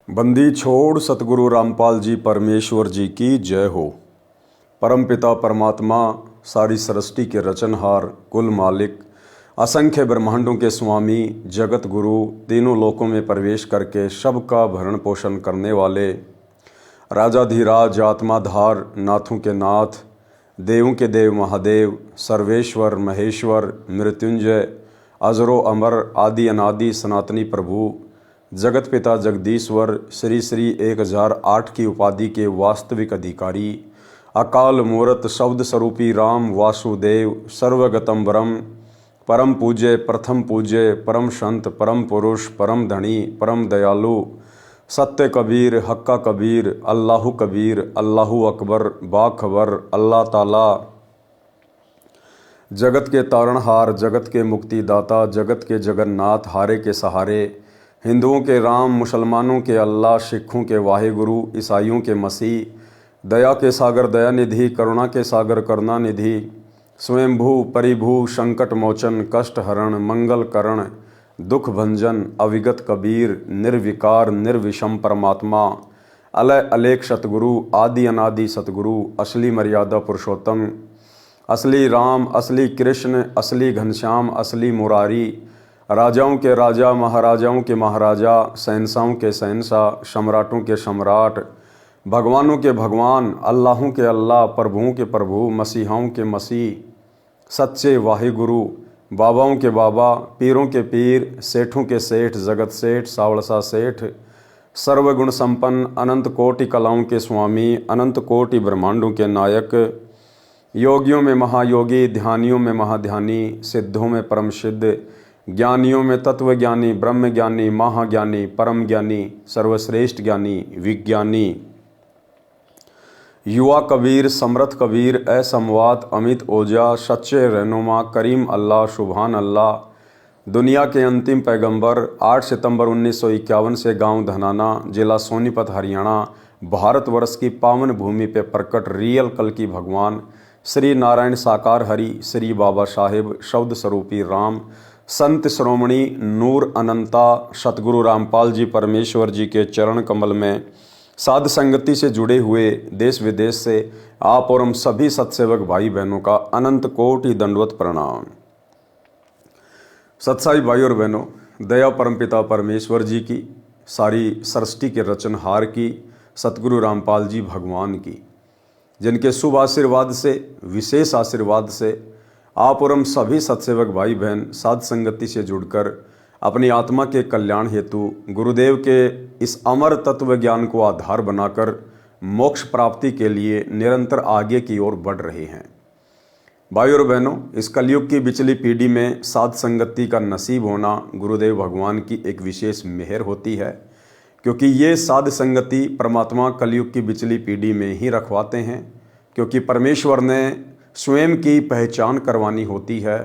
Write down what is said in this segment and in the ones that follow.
बंदी छोड़ सतगुरु रामपाल जी परमेश्वर जी की जय हो। परमपिता परमात्मा, सारी सृष्टि के रचनहार, कुल मालिक, असंख्य ब्रह्मांडों के स्वामी, जगत गुरु, तीनों लोकों में प्रवेश करके सबका भरण पोषण करने वाले, राजाधिराज, आत्माधार, नाथों के नाथ, देवों के देव महादेव, सर्वेश्वर महेश्वर, मृत्युंजय, अजरो अमर, आदि अनादि सनातनी प्रभु, जगत पिता जगदीश्वर, श्री श्री 1008 की उपाधि के वास्तविक अधिकारी, अकाल मूर्त शब्द स्वरूपी राम वासुदेव, सर्वगतम ब्रह्म, परम पूज्य, प्रथम पूज्य, परम संत, परम पुरुष, परम धनी, परम दयालु, सत्य कबीर, हक्का कबीर, अल्लाहु कबीर, अल्लाहु अकबर, बाखबर, अल्लाह ताला, जगत के तारणहार, जगत के मुक्तिदाता, जगत के जगन्नाथ, हारे के सहारे, हिंदुओं के राम, मुसलमानों के अल्लाह, सिखों के वाहेगुरु, ईसाइयों के मसीह, दया के सागर दया निधि, करुणा के सागर करुणा निधि, स्वयंभू परिभू, संकट मोचन, कष्ट हरण, मंगल करण, दुख भंजन, अविगत कबीर, निर्विकार निर्विषम परमात्मा, अलय अलेख सतगुरु, आदि अनादि सतगुरु, असली मर्यादा पुरुषोत्तम, असली राम, असली कृष्ण, असली घनश्याम, असली मुरारी, राजाओं के राजा, महाराजाओं के महाराजा, शहंशाहों के शहंशाह, सम्राटों के सम्राट, भगवानों के भगवान, अल्लाहों के अल्लाह, प्रभुओं के प्रभु, मसीहाओं के मसीह, सच्चे वाहिगुरु, बाबाओं के बाबा, पीरों के पीर, सेठों के सेठ, जगत सेठ, सावड़सा सेठ, सर्वगुण संपन्न, अनंत कोटि कलाओं के स्वामी, अनंत कोटि ब्रह्मांडों के नायक, योगियों में महायोगी, ध्यानियों में महाध्यानी, सिद्धों में परम सिद्ध, ज्ञानियों में तत्वज्ञानी, ब्रह्म ज्ञानी, महाज्ञानी, परम ज्ञानी, सर्वश्रेष्ठ ज्ञानी, विज्ञानी, युवा कबीर, समर्थ कबीर, असमवात, अमित ओजा, सच्चे रहनुमा, करीम अल्लाह, सुभान अल्लाह, दुनिया के अंतिम पैगंबर, 8 सितंबर 1951 से गांव धनाना, जिला सोनीपत, हरियाणा, भारतवर्ष की पावन भूमि पे प्रकट रियल कल की भगवान श्री नारायण साकार हरि, श्री बाबा साहेब, शब्द स्वरूपी राम, संत श्रोमणी नूर अनंता सतगुरु रामपाल जी परमेश्वर जी के चरण कमल में साध संगति से जुड़े हुए देश विदेश से आप और हम सभी सत्सेवक भाई बहनों का अनंत कोटि दंडवत प्रणाम। सत्साई भाई और बहनों, दया परमपिता परमेश्वर जी की, सारी सृष्टि के रचनहार की, सतगुरु रामपाल जी भगवान की, जिनके शुभ आशीर्वाद से, विशेष आशीर्वाद से आप और हम सभी सत्सेवक भाई बहन साध संगति से जुड़कर अपनी आत्मा के कल्याण हेतु गुरुदेव के इस अमर तत्व ज्ञान को आधार बनाकर मोक्ष प्राप्ति के लिए निरंतर आगे की ओर बढ़ रहे हैं। भाई और बहनों, इस कलयुग की बिचली पीढ़ी में साध संगति का नसीब होना गुरुदेव भगवान की एक विशेष मेहर होती है, क्योंकि ये साध संगति परमात्मा कलयुग की बिचली पीढ़ी में ही रखवाते हैं, क्योंकि परमेश्वर ने स्वयं की पहचान करवानी होती है।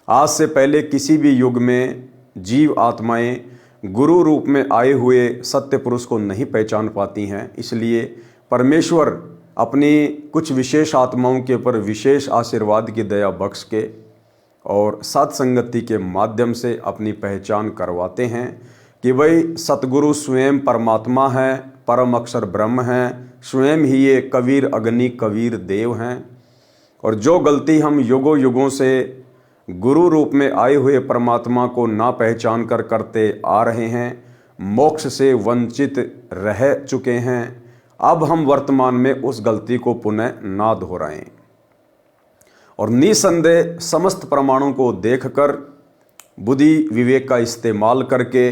आज से पहले किसी भी युग में जीव आत्माएं गुरु रूप में आए हुए सत्य पुरुष को नहीं पहचान पाती हैं, इसलिए परमेश्वर अपनी कुछ विशेष आत्माओं के ऊपर विशेष आशीर्वाद की दया बख्श के और साध संगति के माध्यम से अपनी पहचान करवाते हैं कि भाई सतगुरु स्वयं परमात्मा है, परम अक्षर ब्रह्म हैं, स्वयं ही ये कबीर अग्नि कबीर देव हैं। और जो गलती हम युगों युगों से गुरु रूप में आए हुए परमात्मा को ना पहचान कर करते आ रहे हैं, मोक्ष से वंचित रह चुके हैं, अब हम वर्तमान में उस गलती को पुनः ना दोहराएं और निसंदेह समस्त प्रमाणों को देखकर बुद्धि विवेक का इस्तेमाल करके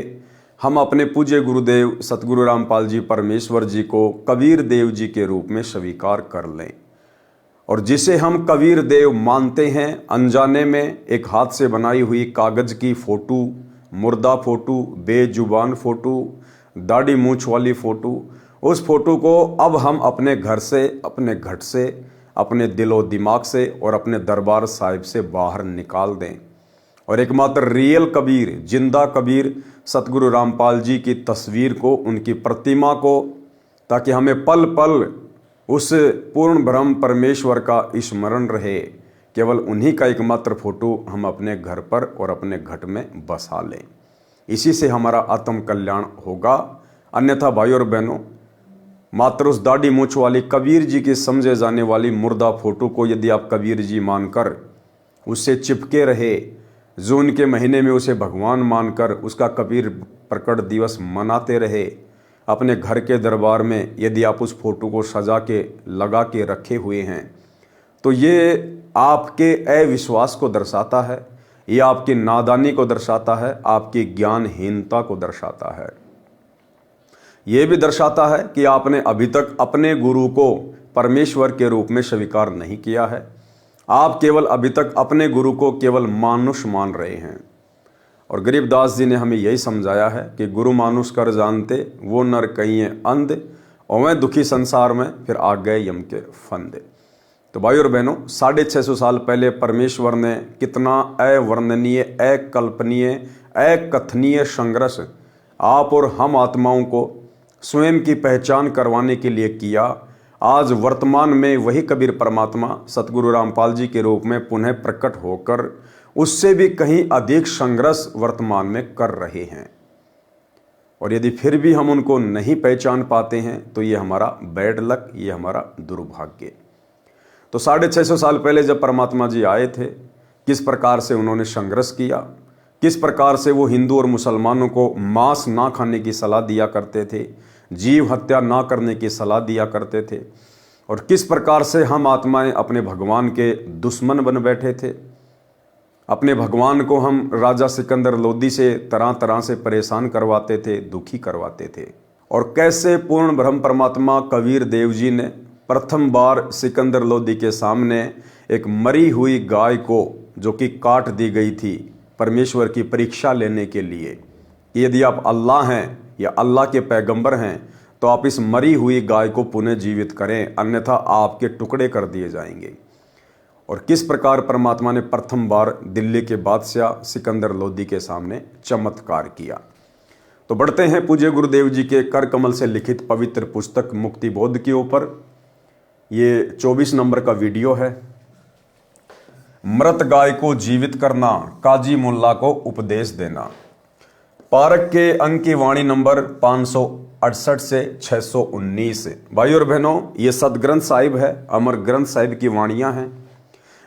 हम अपने पूज्य गुरुदेव सतगुरु रामपाल जी परमेश्वर जी को कबीर देव जी के रूप में स्वीकार कर लें। और जिसे हम कबीर देव मानते हैं, अनजाने में एक हाथ से बनाई हुई कागज की फोटो, मुर्दा फोटो, बेजुबान फोटो, दाढ़ी मूछ वाली फोटो, उस फोटो को अब हम अपने घर से, अपने घट से, अपने दिलो दिमाग से और अपने दरबार साहिब से बाहर निकाल दें और एकमात्र रियल कबीर, जिंदा कबीर सतगुरु रामपाल जी की तस्वीर को, उनकी प्रतिमा को, ताकि हमें पल पल उस पूर्ण ब्रह्म परमेश्वर का स्मरण रहे, केवल उन्हीं का एकमात्र फोटो हम अपने घर पर और अपने घट में बसा लें। इसी से हमारा आत्म कल्याण होगा। अन्यथा भाई और बहनों, मात्र उस दाढ़ी मूछ वाली कबीर जी की समझे जाने वाली मुर्दा फोटो को यदि आप कबीर जी मानकर उससे चिपके रहे, जून के महीने में उसे भगवान मानकर उसका कबीर प्रकट दिवस मनाते रहे, अपने घर के दरबार में यदि आप उस फोटो को सजा के लगा के रखे हुए हैं, तो ये आपके अविश्वास को दर्शाता है, ये आपकी नादानी को दर्शाता है, आपकी ज्ञानहीनता को दर्शाता है। ये भी दर्शाता है कि आपने अभी तक अपने गुरु को परमेश्वर के रूप में स्वीकार नहीं किया है। आप केवल अभी तक अपने गुरु को केवल मानुष मान रहे हैं। और गरीबदास जी ने हमें यही समझाया है कि गुरु मानुष कर जानते, वो नर कहिए अंध, और वह दुखी संसार में फिर आ गए यम के फंदे। तो भाई और बहनों, 650 साल पहले परमेश्वर ने कितना अवर्णनीय, अकल्पनीय, अकथनीय संघर्ष आप और हम आत्माओं को स्वयं की पहचान करवाने के लिए किया। आज वर्तमान में वही कबीर परमात्मा सतगुरु रामपाल जी के रूप में पुनः प्रकट होकर उससे भी कहीं अधिक संघर्ष वर्तमान में कर रहे हैं। और यदि फिर भी हम उनको नहीं पहचान पाते हैं तो ये हमारा बैड लक, ये हमारा दुर्भाग्य। तो 650 साल पहले जब परमात्मा जी आए थे, किस प्रकार से उन्होंने संघर्ष किया, किस प्रकार से वो हिंदू और मुसलमानों को मांस ना खाने की सलाह दिया करते थे, जीव हत्या ना करने की सलाह दिया करते थे, और किस प्रकार से हम आत्माएं अपने भगवान के दुश्मन बन बैठे थे। अपने भगवान को हम राजा सिकंदर लोदी से तरह तरह से परेशान करवाते थे, दुखी करवाते थे। और कैसे पूर्ण ब्रह्म परमात्मा कबीर देव जी ने प्रथम बार सिकंदर लोदी के सामने एक मरी हुई गाय को, जो कि काट दी गई थी, परमेश्वर की परीक्षा लेने के लिए कि यदि आप अल्लाह हैं या अल्लाह के पैगंबर हैं तो आप इस मरी हुई गाय को पुनः जीवित करें, अन्यथा आपके टुकड़े कर दिए जाएंगे। और किस प्रकार परमात्मा ने प्रथम बार दिल्ली के बादशाह सिकंदर लोदी के सामने चमत्कार किया। तो बढ़ते हैं पूज्य गुरुदेव जी के कर कमल से लिखित पवित्र पुस्तक मुक्ति बोध के ऊपर। ये 24 नंबर का वीडियो है। मृत गाय को जीवित करना, काजी मुल्ला को उपदेश देना। पारक के अंक की वाणी नंबर 568 से 619। भाई और बहनों, ये सदग्रंथ साहिब है, अमर ग्रंथ साहिब की वाणियां हैं।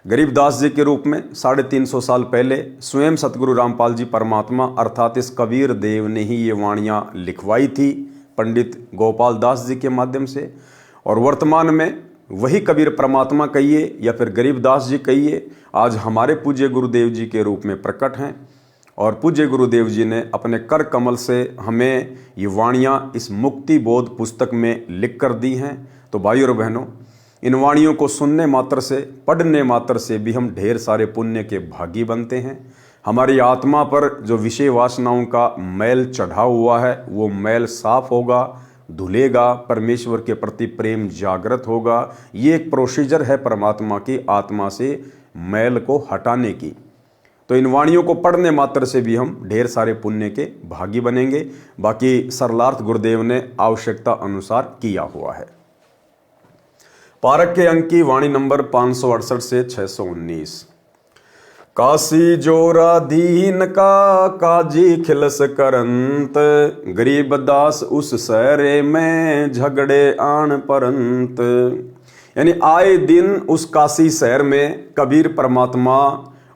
गरीबदास जी के रूप में 350 साल पहले स्वयं सतगुरु रामपाल जी परमात्मा अर्थात इस कबीर देव ने ही ये वाणियां लिखवाई थी पंडित गोपाल दास जी के माध्यम से। और वर्तमान में वही कबीर परमात्मा कहिए या फिर गरीबदास जी कहिए, आज हमारे पूज्य गुरुदेव जी के रूप में प्रकट हैं। और पूज्य गुरुदेव जी ने अपने कर कमल से हमें ये वाणियाँ इस मुक्ति बोध पुस्तक में लिख कर दी हैं। तो भाई और बहनों, इन वाणियों को सुनने मात्र से, पढ़ने मात्र से भी हम ढेर सारे पुण्य के भागी बनते हैं। हमारी आत्मा पर जो विषय वासनाओं का मैल चढ़ा हुआ है वो मैल साफ होगा, धुलेगा, परमेश्वर के प्रति प्रेम जागृत होगा। ये एक प्रोसीजर है परमात्मा की आत्मा से मैल को हटाने की। तो इन वाणियों को पढ़ने मात्र से भी हम ढेर सारे पुण्य के भागी बनेंगे। बाकी सरलार्थ गुरुदेव ने आवश्यकता अनुसार किया हुआ है। पारक के अंक की वाणी नंबर 568 से 619। काशी जोरा दीन का काजी खिलस करंत, गरीब दास उस सहरे में झगड़े आन परंत। यानी आए दिन उस काशी शहर में कबीर परमात्मा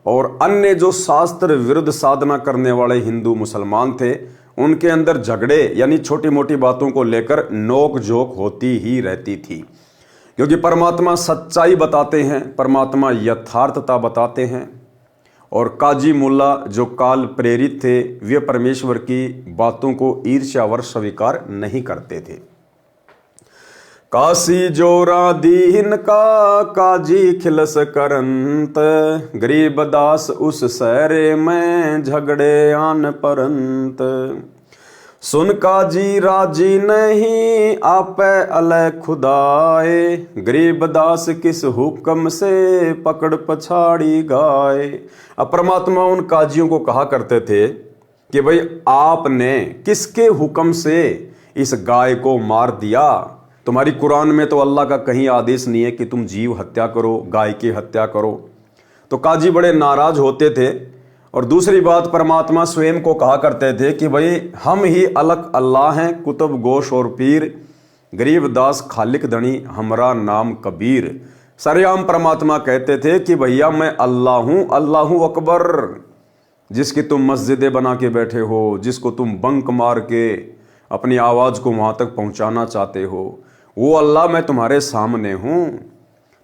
और अन्य जो शास्त्र विरुद्ध साधना करने वाले हिंदू मुसलमान थे, उनके अंदर झगड़े यानी छोटी मोटी बातों को लेकर नोक झोंक होती ही रहती थी। क्योंकि परमात्मा सच्चाई बताते हैं, परमात्मा यथार्थता बताते हैं। और काजी मुल्ला जो काल प्रेरित थे, वे परमेश्वर की बातों को ईर्ष्यावश स्वीकार नहीं करते थे। काशी जोरा दीन का काजी खिलस करंत, गरीब दास उस सहरे में झगड़े आन परंत। सुन काजी राजी नहीं आपे अलय खुदाए, गरीब दास किस हुक्म से पकड़ पछाड़ी गाय। अब परमात्मा उन काजियों को कहा करते थे कि भाई आपने किसके हुक्म से इस गाय को मार दिया। तुम्हारी कुरान में तो अल्लाह का कहीं आदेश नहीं है कि तुम जीव हत्या करो, गाय की हत्या करो। तो काजी बड़े नाराज होते थे और दूसरी बात, परमात्मा स्वयं को कहा करते थे कि भाई हम ही अलग अल्लाह हैं, कुतुब गोश और पीर, गरीब दास खालिक धनी हमरा नाम कबीर। सरेआम परमात्मा कहते थे कि भैया मैं अल्लाह हूँ, अल्लाह हूँ अकबर। जिसकी तुम मस्जिदें बना के बैठे हो, जिसको तुम बंक मार के अपनी आवाज़ को वहाँ तक पहुँचाना चाहते हो, वो अल्लाह मैं तुम्हारे सामने हूँ।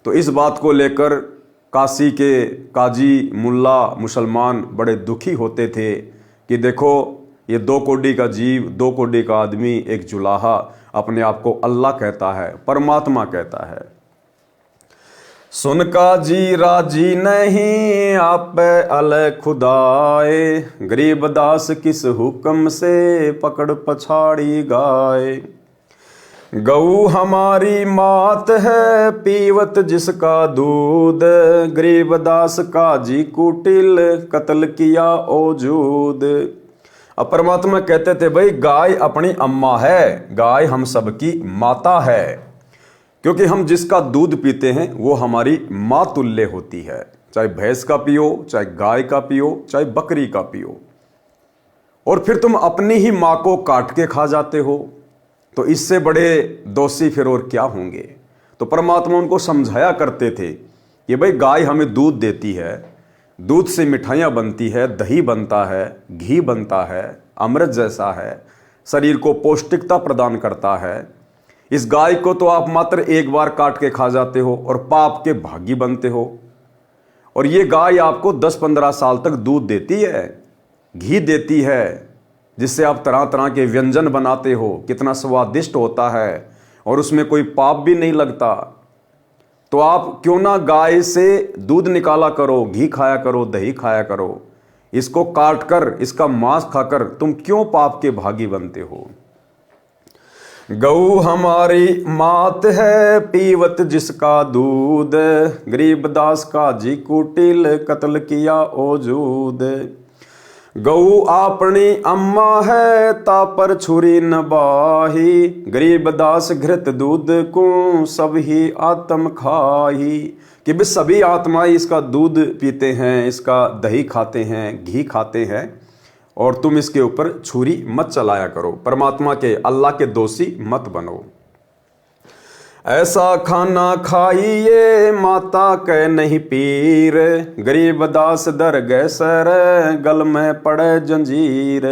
तो इस बात को लेकर काशी के काजी मुल्ला मुसलमान बड़े दुखी होते थे कि देखो ये 2 कोड़ी का जीव, 2 कोड़ी का आदमी, एक जुलाहा अपने आप को अल्लाह कहता है, परमात्मा कहता है। सुन काजी राजी नहीं आप अल खुदाए, गरीब दास किस हुक्म से पकड़ पछाड़ी गाए। गऊ हमारी मात है पीवत जिसका दूध, गरीब दास काजी कुटिल कत्ल किया ओजूद। अब परमात्मा कहते थे भाई गाय अपनी अम्मा है, गाय हम सबकी माता है, क्योंकि हम जिसका दूध पीते हैं वो हमारी माँ तुल्य होती है। चाहे भैंस का पियो, चाहे गाय का पियो, चाहे बकरी का पियो। और फिर तुम अपनी ही माँ को काट के खा जाते हो, तो इससे बड़े दोषी फिर और क्या होंगे। तो परमात्मा उनको समझाया करते थे कि भाई गाय हमें दूध देती है, दूध से मिठाइयाँ बनती है, दही बनता है, घी बनता है, अमृत जैसा है, शरीर को पौष्टिकता प्रदान करता है। इस गाय को तो आप मात्र एक बार काट के खा जाते हो और पाप के भागी बनते हो। और ये गाय आपको 10-15 साल तक दूध देती है, घी देती है, जिससे आप तरह तरह के व्यंजन बनाते हो, कितना स्वादिष्ट होता है और उसमें कोई पाप भी नहीं लगता। तो आप क्यों ना गाय से दूध निकाला करो, घी खाया करो, दही खाया करो। इसको काट कर, इसका मांस खाकर तुम क्यों पाप के भागी बनते हो। गऊ हमारी मात है पीवत जिसका दूध, गरीब दास काजी कुटिल कत्ल किया ओजूद। गऊ आपनी अम्मा है तापर छुरी न बाही, गरीब दास घृत दूध को सब ही आत्म खाही। कि भी सभी आत्माएं इसका दूध पीते हैं, इसका दही खाते हैं, घी खाते हैं, और तुम इसके ऊपर छुरी मत चलाया करो। परमात्मा के, अल्लाह के दोषी मत बनो। ऐसा खाना खाइए माता कह नहीं पीर, गरीब दास दर गए सर गल में पड़े जंजीर।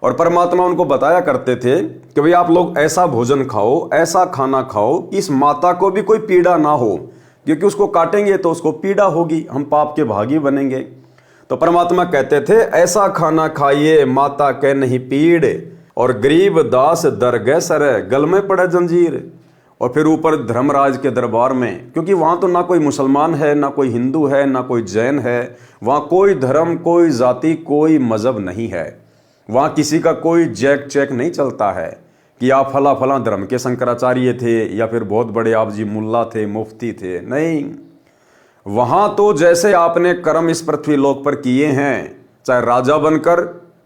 और परमात्मा उनको बताया करते थे कि भाई आप लोग ऐसा भोजन खाओ, ऐसा खाना खाओ, इस माता को भी कोई पीड़ा ना हो, क्योंकि उसको काटेंगे तो उसको पीड़ा होगी, हम पाप के भागी बनेंगे। तो परमात्मा कहते थे ऐसा खाना खाइए माता कह नहीं पीड़, और गरीब दास दर गए सर गल में पड़े जंजीर। और फिर ऊपर धर्मराज के दरबार में, क्योंकि वहाँ तो ना कोई मुसलमान है, ना कोई हिंदू है, ना कोई जैन है, वहाँ कोई धर्म, कोई जाति, कोई मजहब नहीं है। वहाँ किसी का कोई जैक चैक नहीं चलता है कि आप फला फला धर्म के शंकराचार्य थे या फिर बहुत बड़े आप जी मुल्ला थे, मुफ्ती थे। नहीं, वहाँ तो जैसे आपने कर्म इस पृथ्वी लोक पर किए हैं, चाहे राजा बनकर,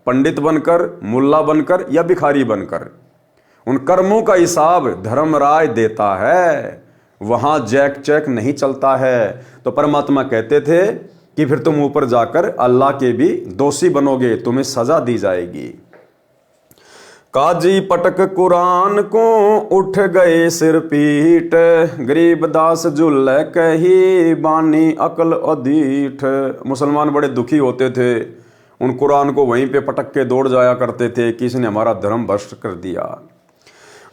पंडित बनकर, मुल्ला बनकर या भिखारी बनकर, उन कर्मों का हिसाब धर्मराज देता है। वहां जैक चैक नहीं चलता है। तो परमात्मा कहते थे कि फिर तुम ऊपर जाकर अल्लाह के भी दोषी बनोगे, तुम्हें सजा दी जाएगी। काजी पटक कुरान को उठ गए सिर पीट, गरीब दास जुल्ल कही बानी अकल अदीठ। मुसलमान बड़े दुखी होते थे, उन कुरान को वहीं पे पटक के दौड़ जाया करते थे कि इसने हमारा धर्म भ्रष्ट कर दिया।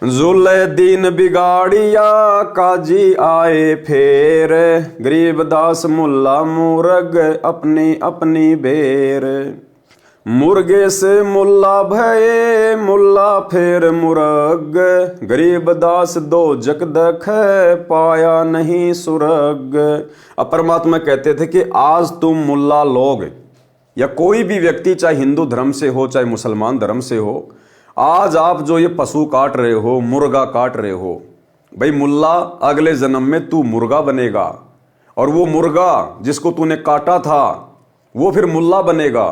जुल्ले दीन बिगाड़िया काजी आए फेर, गरीब दास मुल्ला मुर्ग अपनी अपनी बेर। मुर्गे से मुल्ला भये मुल्ला फेर मुर्ग, गरीब दास दो जक दख पाया नहीं सुरग। अब परमात्मा कहते थे कि आज तुम मुल्ला लोग या कोई भी व्यक्ति, चाहे हिंदू धर्म से हो चाहे मुसलमान धर्म से हो, आज आप जो ये पशु काट रहे हो, मुर्गा काट रहे हो, भाई मुल्ला अगले जन्म में तू मुर्गा बनेगा, और वो मुर्गा जिसको तूने काटा था वो फिर मुल्ला बनेगा,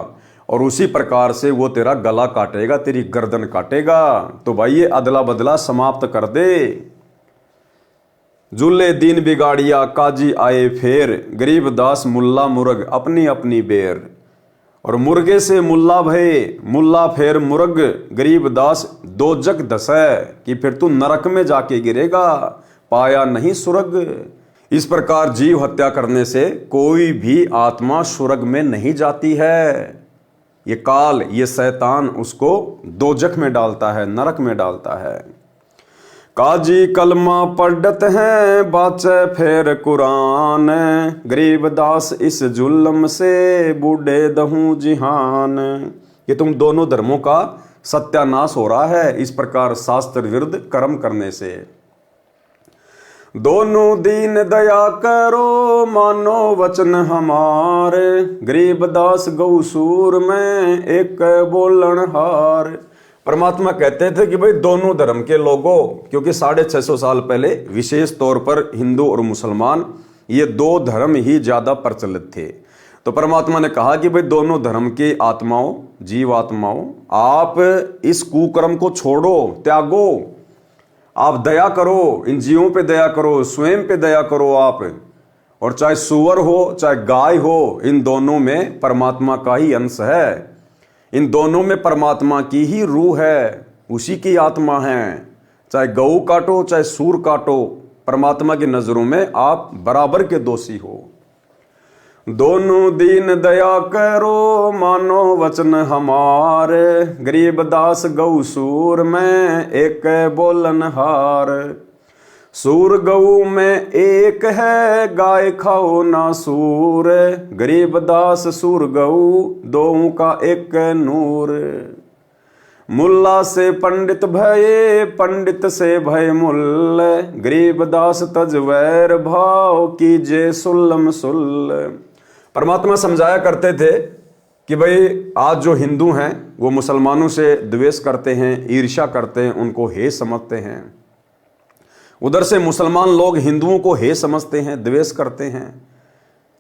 और उसी प्रकार से वो तेरा गला काटेगा, तेरी गर्दन काटेगा। तो भाई ये अदला बदला समाप्त कर दे। जुल्ले दीन बिगाड़िया काजी आए फेर, गरीब दास मुल्ला मुर्ग अपनी अपनी बेर। और मुर्गे से मुल्ला भये, मुल्ला फेर मुर्ग, गरीबदास दोजक दसै, कि फिर तू नरक में जाके गिरेगा, पाया नहीं सुरग। इस प्रकार जीव हत्या करने से कोई भी आत्मा सुरग में नहीं जाती है। ये काल, ये शैतान उसको दोजख में डालता है, नरक में डालता है। काजी कलमा पढ़त हैं, बाचे फेर कुरान, गरीबदास इस जुल्म से बूढ़े दहूं जिहान। ये तुम दोनों धर्मों का सत्यानाश हो रहा है इस प्रकार शास्त्र विरुद्ध कर्म करने से। दोनों दीन दया करो, मानो वचन हमारे, गरीबदास गौसूर में एक बोलन हार। परमात्मा कहते थे कि भाई दोनों धर्म के लोगों, क्योंकि 650 साल पहले विशेष तौर पर हिंदू और मुसलमान ये दो धर्म ही ज्यादा प्रचलित थे। तो परमात्मा ने कहा कि भाई दोनों धर्म के आत्माओं, जीव आत्माओं, आप इस कुकर्म को छोड़ो, त्यागो, आप दया करो, इन जीवों पे दया करो, स्वयं पे दया करो आप। और चाहे सुअर हो चाहे गाय हो, इन दोनों में परमात्मा का ही अंश है, इन दोनों में परमात्मा की ही रूह है, उसी की आत्मा है। चाहे गऊ काटो चाहे सूर काटो, परमात्मा की नजरों में आप बराबर के दोषी हो। दोनों दीन दया करो, मानो वचन हमारे, गरीबदास गऊ सूर में एक बोलन हार। सूर गऊ में एक है, गाय खाओ ना सूर, गरीबदास सूर गऊ दों का एक नूर। मुल्ला से पंडित भये, पंडित से भय मुल्ल, गरीबदास तज वैर भाव कीजे सुल्लम सुल्ल। परमात्मा समझाया करते थे कि भाई आज जो हिंदू हैं वो मुसलमानों से द्वेष करते हैं, ईर्ष्या करते हैं, उनको हे समझते हैं। उधर से मुसलमान लोग हिंदुओं को हे समझते हैं, द्वेष करते हैं।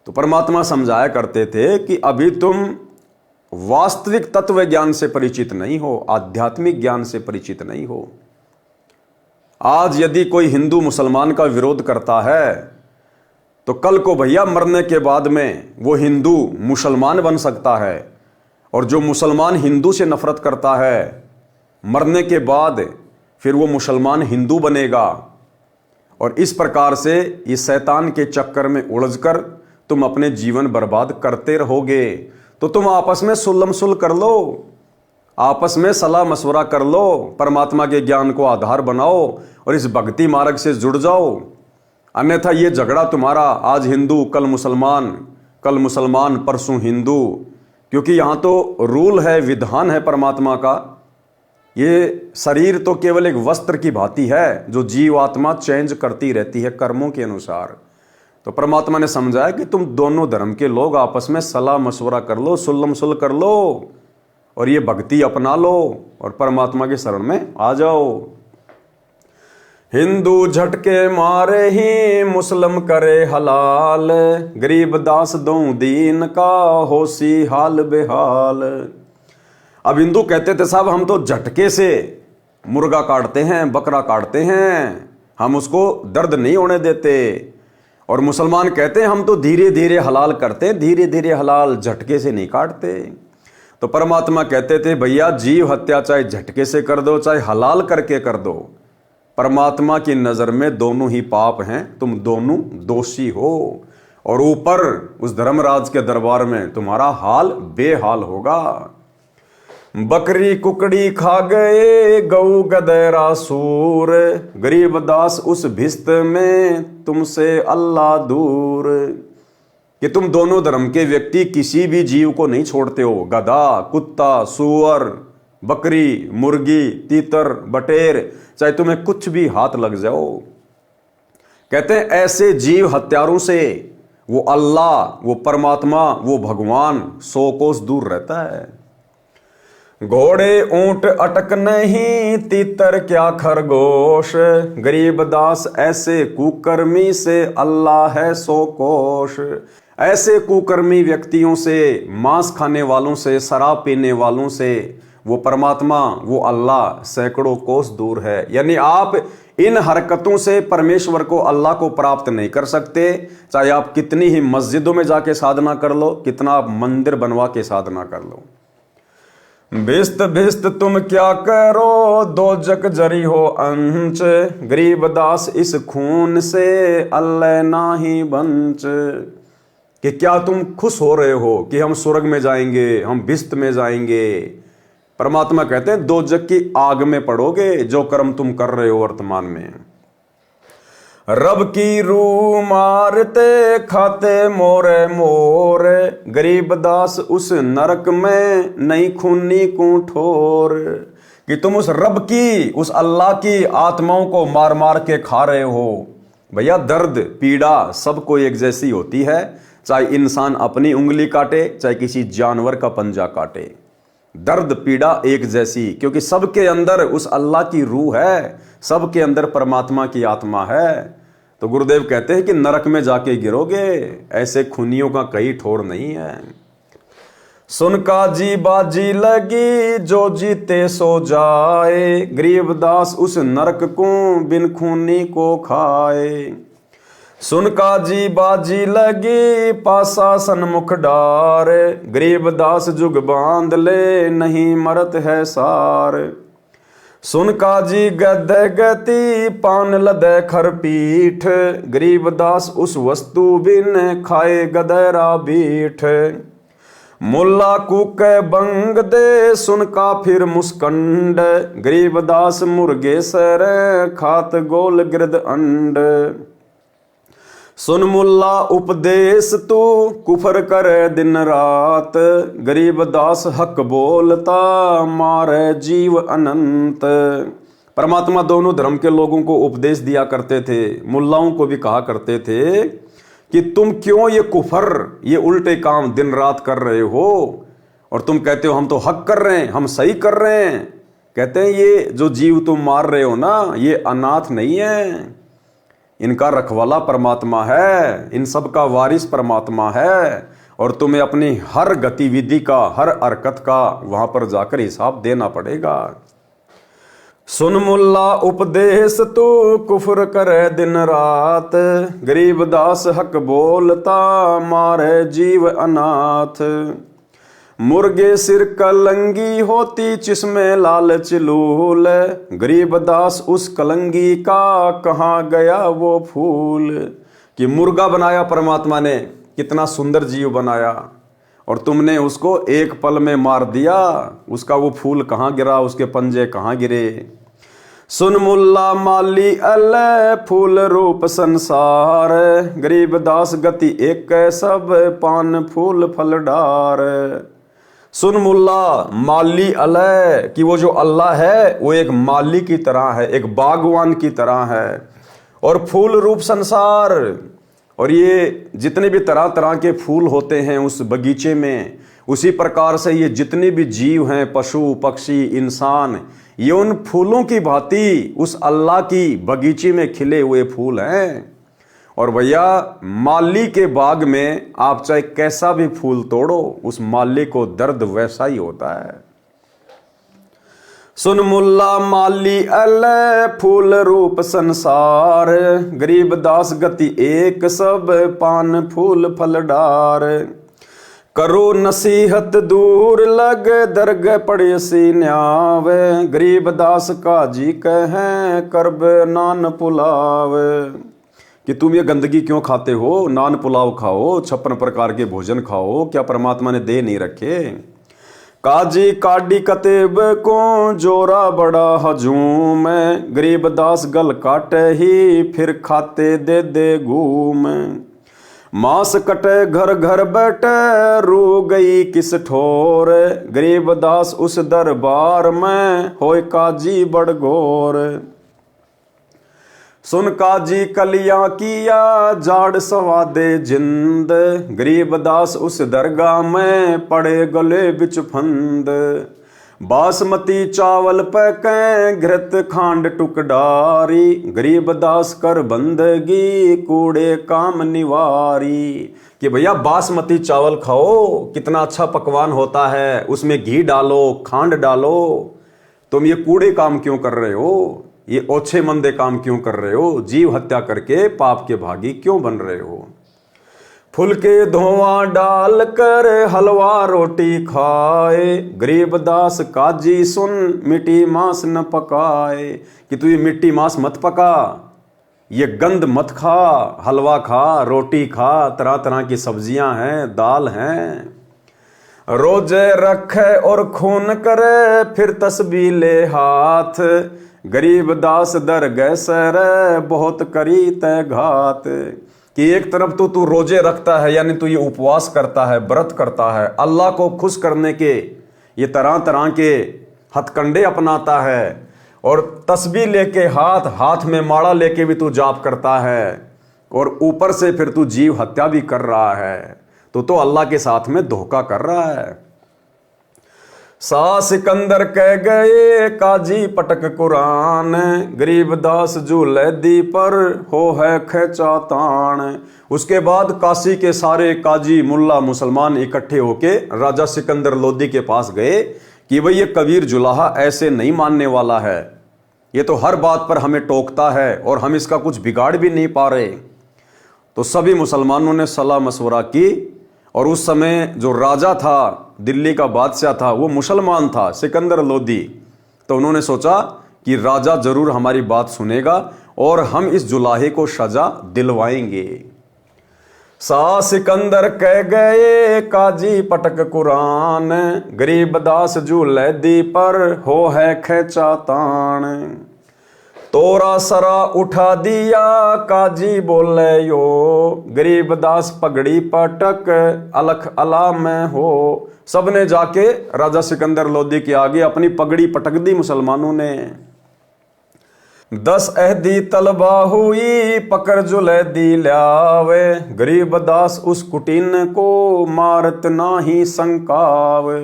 तो परमात्मा समझाया करते थे कि अभी तुम वास्तविक तत्व ज्ञान से परिचित नहीं हो, आध्यात्मिक ज्ञान से परिचित नहीं हो। आज यदि कोई हिंदू मुसलमान का विरोध करता है तो कल को भैया मरने के बाद में वो हिंदू मुसलमान बन सकता है, और जो मुसलमान हिंदू से नफरत करता है मरने के बाद फिर वो मुसलमान हिंदू बनेगा। और इस प्रकार से इस शैतान के चक्कर में उलझकर तुम अपने जीवन बर्बाद करते रहोगे। तो तुम आपस में सुलम सुल कर लो, आपस में सलाह मशवरा कर लो, परमात्मा के ज्ञान को आधार बनाओ और इस भक्ति मार्ग से जुड़ जाओ। अन्यथा ये झगड़ा तुम्हारा आज हिंदू कल मुसलमान परसों हिंदू, क्योंकि यहाँ तो रूल है, विधान है परमात्मा का। ये शरीर तो केवल एक वस्त्र की भांति है जो जीव आत्मा चेंज करती रहती है कर्मों के अनुसार। तो परमात्मा ने समझाया कि तुम दोनों धर्म के लोग आपस में सलाह मशवरा कर लो, सुल्लम सुल कर लो और ये भक्ति अपना लो और परमात्मा के शरण में आ जाओ। हिंदू झटके मारे ही मुस्लिम करे हलाल, गरीबदास दो दीन का होसी हाल बेहाल। अब हिंदू कहते थे साहब हम तो झटके से मुर्गा काटते हैं, बकरा काटते हैं, हम उसको दर्द नहीं होने देते। और मुसलमान कहते हैं हम तो धीरे धीरे हलाल करते हैं, धीरे धीरे हलाल, झटके से नहीं काटते। तो परमात्मा कहते थे भैया जीव हत्या चाहे झटके से कर दो चाहे हलाल करके कर दो, परमात्मा की नजर में दोनों ही पाप हैं, तुम दोनों दोषी हो। और ऊपर उस धर्मराज के दरबार में तुम्हारा हाल बेहाल होगा। बकरी कुकड़ी खा गए गऊ गदैरा सूर, गरीबदास उस भिस्त में तुमसे अल्लाह दूर। कि तुम दोनों धर्म के व्यक्ति किसी भी जीव को नहीं छोड़ते हो, गधा, कुत्ता, सूअर, बकरी, मुर्गी, तीतर, बटेर, चाहे तुम्हें कुछ भी हाथ लग जाओ। कहते हैं ऐसे जीव हत्यारों से वो अल्लाह, वो परमात्मा, वो भगवान 100 कोस दूर रहता है। घोड़े ऊंट अटक नहीं, तीतर क्या खरगोश, गरीबदास ऐसे कुकर्मी से अल्लाह है 100 कोश। ऐसे कुकर्मी व्यक्तियों से, मांस खाने वालों से, शराब पीने वालों से, वो परमात्मा, वो अल्लाह सैकड़ों कोस दूर है। यानी आप इन हरकतों से परमेश्वर को, अल्लाह को प्राप्त नहीं कर सकते। चाहे आप कितनी ही मस्जिदों में जाके साधना कर लो, कितना आप मंदिर बनवा के साधना कर लो। भिस्त भिस्त तुम क्या करो, दो जग जरी हो अंच, गरीबदास इस खून से अल्लाह नाही बंच। कि क्या तुम खुश हो रहे हो कि हम स्वर्ग में जाएंगे, हम भिस्त में जाएंगे? परमात्मा कहते हैं दो जग की आग में पड़ोगे जो कर्म तुम कर रहे हो वर्तमान में। रब की रूह मारते खाते मोरे मोरे, गरीबदास उस नरक में नहीं खूनी को ठोर। कि तुम उस रब की, उस अल्लाह की आत्माओं को मार मार के खा रहे हो। भैया दर्द पीड़ा सबको एक जैसी होती है, चाहे इंसान अपनी उंगली काटे, चाहे किसी जानवर का पंजा काटे। दर्द पीड़ा एक जैसी, क्योंकि सबके अंदर उस अल्लाह की रूह है, सबके अंदर परमात्मा की आत्मा है। तो गुरुदेव कहते हैं कि नरक में जाके गिरोगे, ऐसे खूनियों का कहीं ठोर नहीं है। सुन का जी बाजी लगी, जो जीते सो जाए, गरीबदास उस नरक को बिन खूनी को खाए। सुन का जी बाजी लगी, पासा सन्मुख डार, गरीबदास जुग बांध ले नहीं मरत है सार। सुन का जी गद गति, पान लदे खर पीठ, गरीबदास उस वस्तु बिन खाए गदरा बीठ। मुल्ला कुके बंग दे, सुन का फिर मुस्कंड, गरीबदास मुर्गे सर खात गोल गिरद अंड। सुन मुल्ला उपदेश तू कुफर करे दिन रात, गरीबदास हक बोलता मारे जीव अनंत। परमात्मा दोनों धर्म के लोगों को उपदेश दिया करते थे, मुल्लाओं को भी कहा करते थे कि तुम क्यों ये कुफर, ये उल्टे काम दिन रात कर रहे हो, और तुम कहते हो हम तो हक कर रहे हैं, हम सही कर रहे हैं। कहते हैं ये जो जीव तुम मार रहे हो ना, ये अनाथ नहीं है, इनका रखवाला परमात्मा है, इन सब का वारिस परमात्मा है, और तुम्हें अपनी हर गतिविधि का, हर हरकत का वहां पर जाकर हिसाब देना पड़ेगा। सुन मुल्ला उपदेश तू कुफर करे दिन रात, गरीबदास हक बोलता मारे जीव अनाथ। मुर्गे सिर कलंगी होती जिसमें लालच लूल, गरीबदास उस कलंगी का कहाँ गया वो फूल। कि मुर्गा बनाया परमात्मा ने, कितना सुंदर जीव बनाया, और तुमने उसको एक पल में मार दिया, उसका वो फूल कहाँ गिरा, उसके पंजे कहाँ गिरे। सुन मुल्ला माली अल्लाह फूल रूप संसार, गरीबदास गति एक सब पान फूल फल डार। सुन मुल्ला माली अलह, कि वो जो अल्लाह है वो एक माली की तरह है, एक बागवान की तरह है, और फूल रूप संसार, और ये जितने भी तरह तरह के फूल होते हैं उस बगीचे में, उसी प्रकार से ये जितने भी जीव हैं, पशु पक्षी इंसान, ये उन फूलों की भांति उस अल्लाह की बगीचे में खिले हुए फूल हैं। और भैया माली के बाग में आप चाहे कैसा भी फूल तोड़ो, उस माली को दर्द वैसा ही होता है। सुन मुल्ला माली अल्लाह फूल रूप संसार, गरीबदास गति एक सब पान फूल फल डार। करो नसीहत दूर लग दरग पड़े सी न्यावे, गरीबदास का जी कहे करब नान पुलाव। कि तुम ये गंदगी क्यों खाते हो, नान पुलाव खाओ, 56 प्रकार के भोजन खाओ, क्या परमात्मा ने दे नहीं रखे। काजी काडी कतेब को जोरा बड़ा हजूम, गरीबदास गल काटे ही फिर खाते दे दे घूम। मांस कटे घर घर बैठे रू गई किस ठोर, गरीबदास उस दरबार में होए काजी बड़ घोर। सुन काजी कलियां किया जाड़ सवादे जिंद, गरीबदास उस दरगाह में पड़े गले बिच फंद। बासमती चावल पकै घृत खांड टुकडारी, गरीबदास कर बंदगी कूड़े काम निवारी। कि भैया बासमती चावल खाओ, कितना अच्छा पकवान होता है, उसमें घी डालो, खांड डालो, तुम ये कूड़े काम क्यों कर रहे हो, ये ओछे मंदे काम क्यों कर रहे हो, जीव हत्या करके पाप के भागी क्यों बन रहे हो। फुल के धुआं डाल कर हलवा रोटी खाए, गरीबदास काजी सुन मिट्टी मांस न पकाए। कि तू ये मिट्टी मांस मत पका, ये गंद मत खा, हलवा खा, रोटी खा, तरह तरह की सब्जियां हैं, दाल हैं। रोजे रखे और खून करे फिर तस्बीह ले हाथ, गरीबदास दर गए सर बहुत करी तय घात। कि एक तरफ तो तू रोजे रखता है, यानी तू ये उपवास करता है, व्रत करता है, अल्लाह को खुश करने के ये तरह तरह के हथकंडे अपनाता है, और तस्बीह लेके हाथ में माड़ा लेके भी तू जाप करता है, और ऊपर से फिर तू जीव हत्या भी कर रहा है, तो अल्लाह के साथ में धोखा कर रहा है। सा सिकंदर कह गए काजी पटक कुरान, गरीबदास झूले दी पर हो है खेचा तान। उसके बाद काशी के सारे काजी मुल्ला मुसलमान इकट्ठे होके राजा सिकंदर लोदी के पास गए कि भाई ये कबीर जुलाहा ऐसे नहीं मानने वाला है, ये तो हर बात पर हमें टोकता है और हम इसका कुछ बिगाड़ भी नहीं पा रहे। तो सभी मुसलमानों ने सलाह मशवरा की, और उस समय जो राजा था, दिल्ली का बादशाह था, वो मुसलमान था, सिकंदर लोदी। तो उन्होंने सोचा कि राजा जरूर हमारी बात सुनेगा और हम इस जुलाहे को सजा दिलवाएंगे। सा सिकंदर कह गए काजी पटक कुरान, गरीबदास झूले दी पर हो है खेचा तान। तोरा सरा उठा दिया काजी बोले यो, गरीबदास पगड़ी पटक अलख अला में हो। सबने जाके राजा सिकंदर लोदी के आगे अपनी पगड़ी पटक दी मुसलमानों ने। 10 अहदी तलबा हुई पकड़ जुले दी ल्यावे, गरीबदास उस कुटीन को मारत नाही संकावे।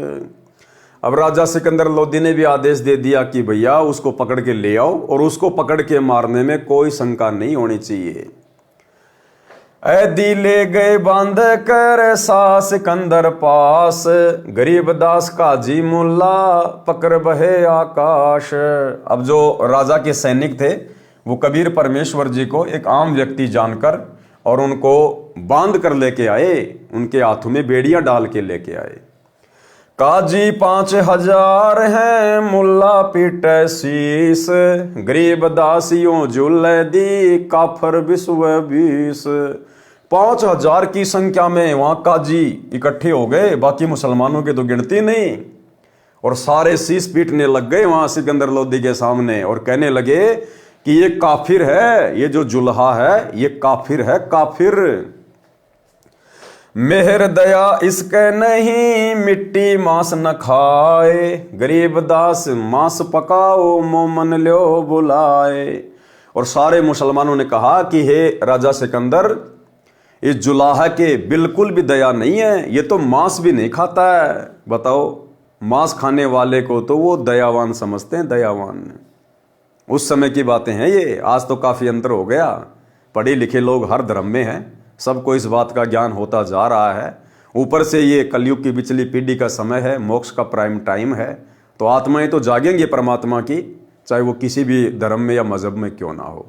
अब राजा सिकंदर लोदी ने भी आदेश दे दिया कि भैया उसको पकड़ के ले आओ, और उसको पकड़ के मारने में कोई शंका नहीं होनी चाहिए। ऐदी ले गए बांध कर सा सिकंदर पास, गरीबदास काजी मुल्ला पकड़ बहे आकाश। अब जो राजा के सैनिक थे वो कबीर परमेश्वर जी को एक आम व्यक्ति जानकर और उनको बांध कर लेके आए, उनके हाथों में बेड़ियां डाल के लेके आए। काजी 5000 हैं मुल्ला पीटे शीस, गरीबदास यूं झूले दी काफर विश्व 20। 5000 की संख्या में वहां काजी इकट्ठे हो गए, बाकी मुसलमानों की तो गिनती नहीं, और सारे शीस पीटने लग गए वहां सिकंदर लोदी के सामने, और कहने लगे कि ये काफिर है, ये जो जुल्हा है ये काफिर है, काफिर। मेहर दया इसके नहीं मिट्टी मांस न खाए, गरीबदास मांस पकाओ मोमन लो बुलाए। और सारे मुसलमानों ने कहा कि हे राजा सिकंदर, इस जुलाहा के बिल्कुल भी दया नहीं है, ये तो मांस भी नहीं खाता है। बताओ, मांस खाने वाले को तो वो दयावान समझते हैं, दयावान। उस समय की बातें हैं ये, आज तो काफी अंतर हो गया। पढ़े लिखे लोग हर धर्म में हैं, सबको इस बात का ज्ञान होता जा रहा है। ऊपर से ये कलयुग की पिछली पीढ़ी का समय है, मोक्ष का प्राइम टाइम है, तो आत्माएं तो जागेंगी परमात्मा की, चाहे वो किसी भी धर्म में या मजहब में क्यों ना हो।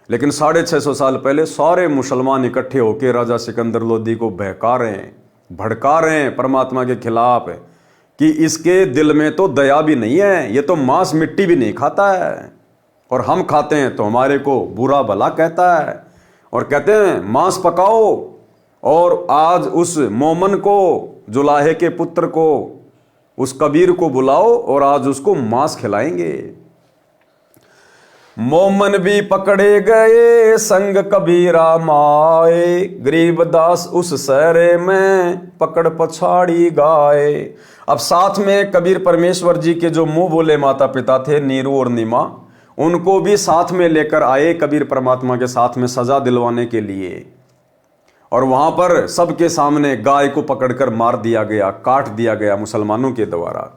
लेकिन 650 साल पहले सारे मुसलमान इकट्ठे होकर राजा सिकंदर लोदी को बहका रहे हैं, भड़का रहे हैं परमात्मा के खिलाफ कि इसके दिल में तो दया भी नहीं है, ये तो मांस मिट्टी भी नहीं खाता है, और हम खाते हैं तो हमारे को बुरा भला कहता है, और कहते हैं मांस पकाओ, और आज उस मोमन को, जुलाहे के पुत्र को, उस कबीर को बुलाओ और आज उसको मांस खिलाएंगे। मोमन भी पकड़े गए संग कबीरा माए, गरीबदास उस सहरे में पकड़ पछाड़ी गाए। अब साथ में कबीर परमेश्वर जी के जो मुंह बोले माता पिता थे, नीरू और नीमा, उनको भी साथ में लेकर आए कबीर परमात्मा के साथ में सजा दिलवाने के लिए, और वहां पर सबके सामने गाय को पकड़कर मार दिया गया, काट दिया गया मुसलमानों के द्वारा।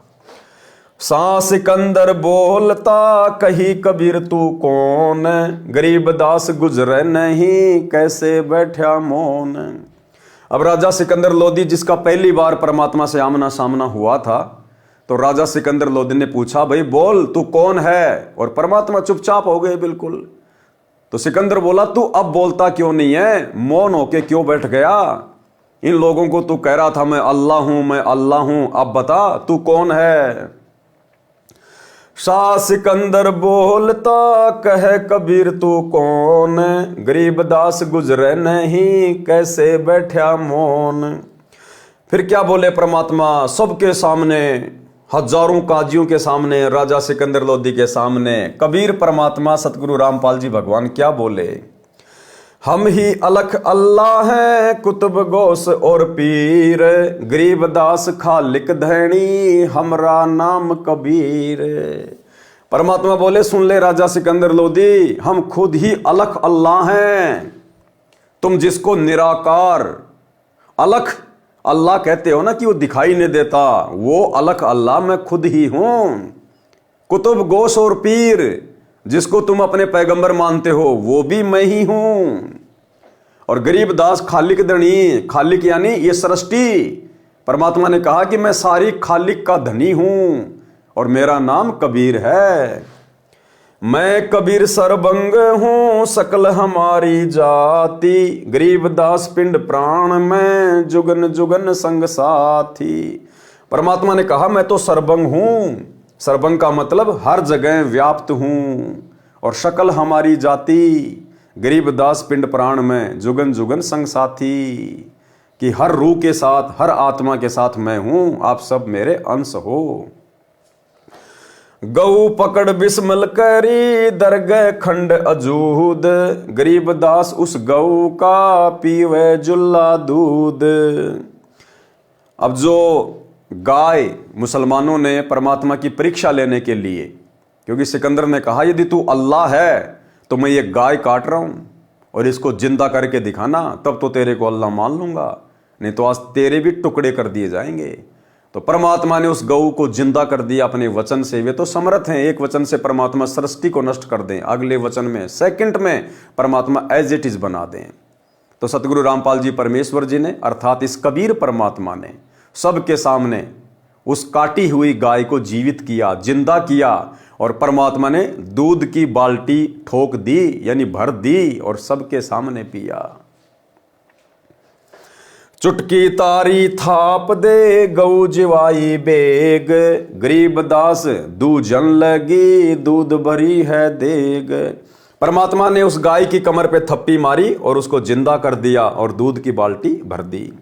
सा सिकंदर बोलता कही कबीर तू कौन, गरीबदास गुजरे नहीं कैसे बैठा मौन। अब राजा सिकंदर लोदी जिसका पहली बार परमात्मा से आमना सामना हुआ था, तो राजा सिकंदर लोदी ने पूछा भाई बोल तू कौन है, और परमात्मा चुपचाप हो गए बिल्कुल। तो सिकंदर बोला तू अब बोलता क्यों नहीं है, मौन होके क्यों बैठ गया? इन लोगों को तू कह रहा था मैं अल्लाह हूं मैं अल्लाह हूं, अब बता तू कौन है। शाह सिकंदर बोलता कहे कबीर तू कौन, गरीबदास गुजरे नहीं कैसे बैठा मौन। फिर क्या बोले परमात्मा सबके सामने, हजारों काजियों के सामने, राजा सिकंदर लोदी के सामने कबीर परमात्मा सतगुरु रामपाल जी भगवान क्या बोले, हम ही अलख अल्लाह हैं कुतुब गौस और पीर, गरीबदास खालिक धैनी हमरा नाम कबीर। परमात्मा बोले सुन ले राजा सिकंदर लोदी, हम खुद ही अलख अल्लाह हैं। तुम जिसको निराकार अलख अल्लाह कहते हो ना कि वो दिखाई नहीं देता, वो अलख अल्लाह मैं खुद ही हूं। कुतुब गौस और पीर जिसको तुम अपने पैगंबर मानते हो वो भी मैं ही हूं। और गरीबदास खालिक धनी, खालिक यानी ये सृष्टि, परमात्मा ने कहा कि मैं सारी खालिक का धनी हूं और मेरा नाम कबीर है। मैं कबीर सरबंग हूं सकल हमारी जाति, गरीबदास पिंड प्राण में जुगन जुगन संग साथी। परमात्मा ने कहा मैं तो सरबंग हूं, सरबंग का मतलब हर जगह व्याप्त हूं, और शकल हमारी जाति, गरीबदास पिंड प्राण में जुगन जुगन संग साथी, कि हर रूह के साथ हर आत्मा के साथ मैं हूं, आप सब मेरे अंश हो। गऊ पकड़ बिस्मल करी दरगह खंड अजूद, गरीबदास उस गऊ का पीवे जुल्ला दूध। अब जो गाय मुसलमानों ने परमात्मा की परीक्षा लेने के लिए, क्योंकि सिकंदर ने कहा यदि तू अल्लाह है तो मैं ये गाय काट रहा हूं और इसको जिंदा करके दिखाना, तब तो तेरे को अल्लाह मान लूंगा, नहीं तो आज तेरे भी टुकड़े कर दिए जाएंगे। तो परमात्मा ने उस गऊ को जिंदा कर दिया अपने वचन से। वे तो समर्थ हैं, एक वचन से परमात्मा सृष्टि को नष्ट कर दें, अगले वचन में सेकंड में परमात्मा एज इट इज बना दें। तो सतगुरु रामपाल जी परमेश्वर जी ने अर्थात इस कबीर परमात्मा ने सबके सामने उस काटी हुई गाय को जीवित किया, जिंदा किया, और परमात्मा ने दूध की बाल्टी ठोक दी यानी भर दी और सबके सामने पिया। चुटकी तारी थाप दे गऊ जिवाई बेग, गरीबदास दूजन लगी दूध भरी है देग। परमात्मा ने उस गाय की कमर पे थप्पी मारी और उसको जिंदा कर दिया और दूध की बाल्टी भर दी।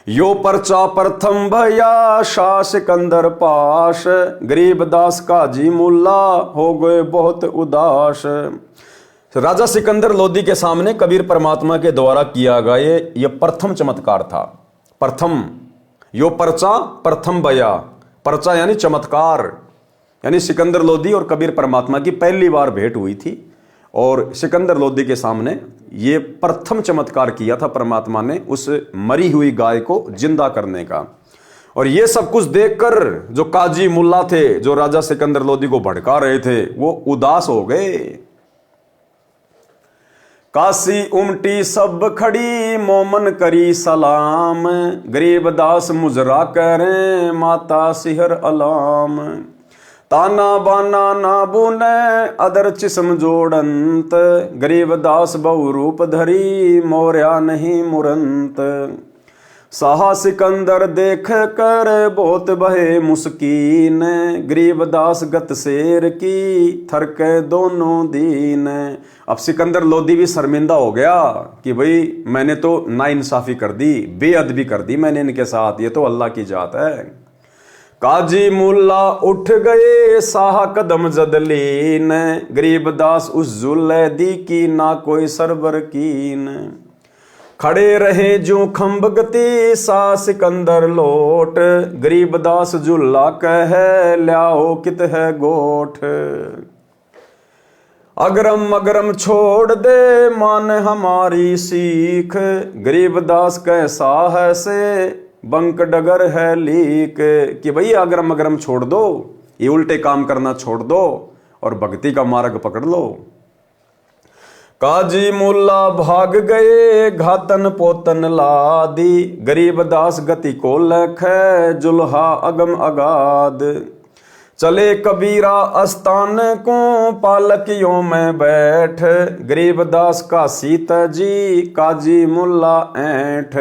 यो पर्चा प्रथम भया शाह सिकंदर पाश, गरीबदास काजी मुल्ला हो गए बहुत उदास। राजा सिकंदर लोदी के सामने कबीर परमात्मा के द्वारा किया गया ये प्रथम चमत्कार था। प्रथम यो पर्चा प्रथम भया, पर्चा यानी चमत्कार, यानी सिकंदर लोदी और कबीर परमात्मा की पहली बार भेंट हुई थी और सिकंदर लोदी के सामने ये प्रथम चमत्कार किया था परमात्मा ने उस मरी हुई गाय को जिंदा करने का। और ये सब कुछ देखकर जो काजी मुल्ला थे, जो राजा सिकंदर लोदी को भड़का रहे थे, वो उदास हो गए। काशी उमटी सब खड़ी मोमन करी सलाम, गरीबदास मुजरा करें माता सिहर अलाम। ताना बाना ना बुने अदर चिस्म जोड़ंत, गरीबदास बहु रूप धरी मोर्या नहीं मुरंत। साहा सिकंदर देख कर बहुत बहे मुस्कीन, गरीबदास गत शेर की थरके दोनों दीन। अब सिकंदर लोदी भी शर्मिंदा हो गया कि भाई मैंने तो नाइंसाफी कर दी, बेअदबी कर दी मैंने इनके साथ, ये तो अल्लाह की जात है। काजी मुल्ला उठ गए साहा कदम जदलीन, गरीबदास उस जुल्ले दी की ना कोई सरबर कीन। खड़े रहे जो खम्ब गति सा सिकंदर लोट, गरीबदास जुल्ला कहे ल्याओ कित है गोठ। अगरम अगरम छोड़ दे मान हमारी सीख, गरीबदास कैसा है से बंक डगर है लीक। कि भाई अगरम अगरम छोड़ दो, ये उल्टे काम करना छोड़ दो और भक्ति का मार्ग पकड़ लो। काजी मुल्ला भाग गए घातन पोतन लादी, गरीबदास गति को लख जुल्हा अगम अगाध। चले कबीरा अस्तान को पालकियों में बैठ, गरीबदास का सीता जी काजी मुल्ला ऐठ।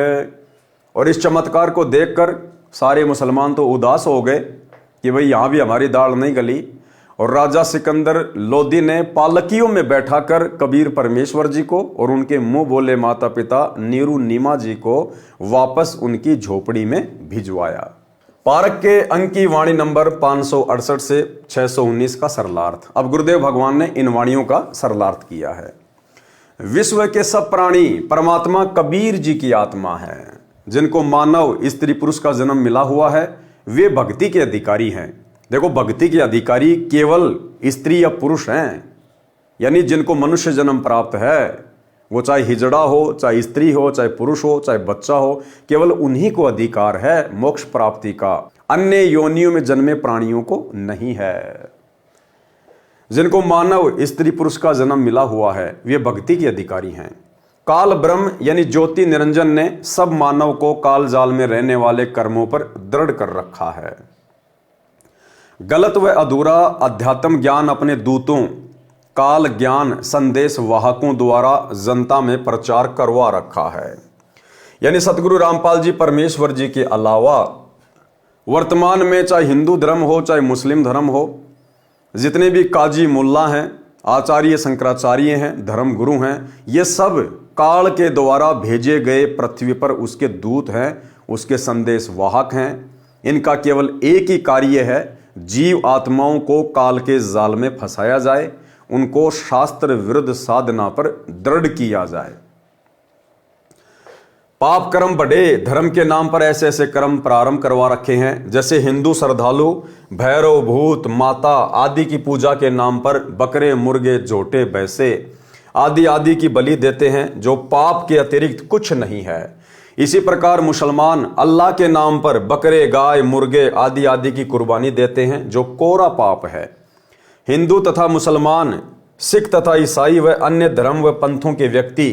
और इस चमत्कार को देखकर सारे मुसलमान तो उदास हो गए कि भाई यहाँ भी हमारी दाल नहीं गली। और राजा सिकंदर लोदी ने पालकियों में बैठाकर कबीर परमेश्वर जी को और उनके मुंह बोले माता पिता नीरू नीमा जी को वापस उनकी झोपड़ी में भिजवाया। पारक के अंक की वाणी नंबर 568 से 619 का सरलार्थ। अब गुरुदेव भगवान ने इन वाणियों का सरलार्थ किया है। विश्व के सब प्राणी परमात्मा कबीर जी की आत्मा है। जिनको मानव स्त्री पुरुष का जन्म मिला हुआ है वे भक्ति के अधिकारी हैं। देखो, भक्ति के अधिकारी केवल स्त्री या पुरुष हैं, यानी जिनको मनुष्य जन्म प्राप्त है, वो चाहे हिजड़ा हो, चाहे स्त्री हो, चाहे पुरुष हो, चाहे बच्चा हो, केवल उन्हीं को अधिकार है मोक्ष प्राप्ति का। अन्य योनियों में जन्मे प्राणियों को नहीं है। जिनको मानव स्त्री पुरुष का जन्म मिला हुआ है वे भक्ति के अधिकारी हैं। काल ब्रह्म यानी ज्योति निरंजन ने सब मानव को काल जाल में रहने वाले कर्मों पर दृढ़ कर रखा है। गलत व अधूरा अध्यात्म ज्ञान अपने दूतों काल ज्ञान संदेश वाहकों द्वारा जनता में प्रचार करवा रखा है। यानी सतगुरु रामपाल जी परमेश्वर जी के अलावा वर्तमान में चाहे हिंदू धर्म हो चाहे मुस्लिम धर्म हो, जितने भी काजी मुल्ला हैं, आचार्य शंकराचार्य हैं, धर्म गुरु हैं, ये सब काल के द्वारा भेजे गए पृथ्वी पर उसके दूत हैं, उसके संदेश वाहक हैं। इनका केवल एक ही कार्य है, जीव आत्माओं को काल के जाल में फंसाया जाए, उनको शास्त्र विरुद्ध साधना पर दृढ़ किया जाए। पाप कर्म बढ़े, धर्म के नाम पर ऐसे ऐसे कर्म प्रारंभ करवा रखे हैं। जैसे हिंदू श्रद्धालु भैरव भूत माता आदि की पूजा के नाम पर बकरे मुर्गे जोटे भैंसे आदि आदि की बलि देते हैं, जो पाप के अतिरिक्त कुछ नहीं है। इसी प्रकार मुसलमान अल्लाह के नाम पर बकरे गाय मुर्गे आदि आदि की कुर्बानी देते हैं, जो कोरा पाप है। हिंदू तथा मुसलमान सिख तथा ईसाई व अन्य धर्म व पंथों के व्यक्ति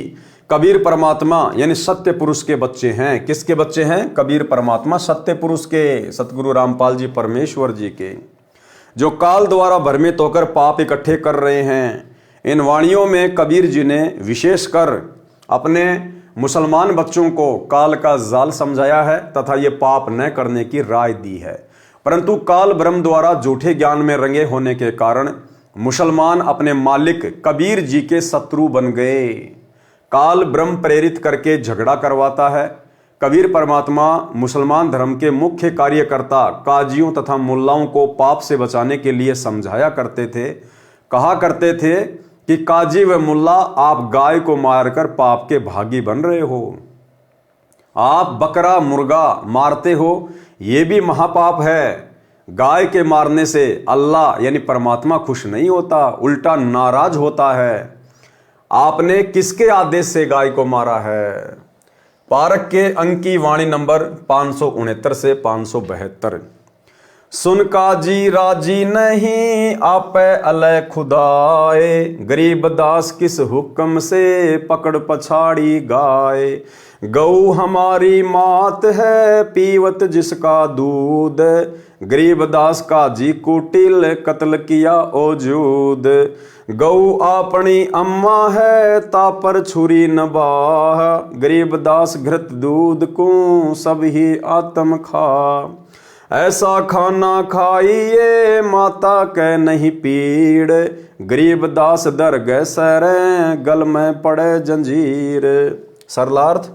कबीर परमात्मा यानी सत्य पुरुष के बच्चे हैं। किसके बच्चे हैं? कबीर परमात्मा सत्य पुरुष के, सतगुरु रामपाल जी परमेश्वर जी के, जो काल द्वारा भ्रमित होकर पाप इकट्ठे कर रहे हैं। इन वाणियों में कबीर जी ने विशेषकर अपने मुसलमान बच्चों को काल का जाल समझाया है तथा ये पाप न करने की राय दी है। परंतु काल ब्रह्म द्वारा झूठे ज्ञान में रंगे होने के कारण मुसलमान अपने मालिक कबीर जी के शत्रु बन गए। काल ब्रह्म प्रेरित करके झगड़ा करवाता है। कबीर परमात्मा मुसलमान धर्म के मुख्य कार्यकर्ता काजियों तथा मुल्लाओं को पाप से बचाने के लिए समझाया करते थे। कहा करते थे कि काजी व मुल्ला आप गाय को मारकर पाप के भागी बन रहे हो, आप बकरा मुर्गा मारते हो, ये भी महापाप है। गाय के मारने से अल्लाह यानी परमात्मा खुश नहीं होता, उल्टा नाराज होता है। आपने किसके आदेश से गाय को मारा है? पारक के अंक की वाणी नंबर 569 से 572। सुन काजी राजी नहीं आपे अलय खुदाए, गरीब दास किस हुक्म से पकड़ पछाड़ी गाय। गऊ हमारी मात है पीवत जिसका दूध, गरीब दास काजी कुटिल कत्ल किया ओजूद। गऊ अपनी अम्मा है तापर छुरी नबाह, गरीब दास घृत दूध को सब ही आत्म खा। ऐसा खाना खाइए माता के नहीं पीड़, गरीब दास दरगह सरे गल में पड़े जंजीर। सरलार्थ।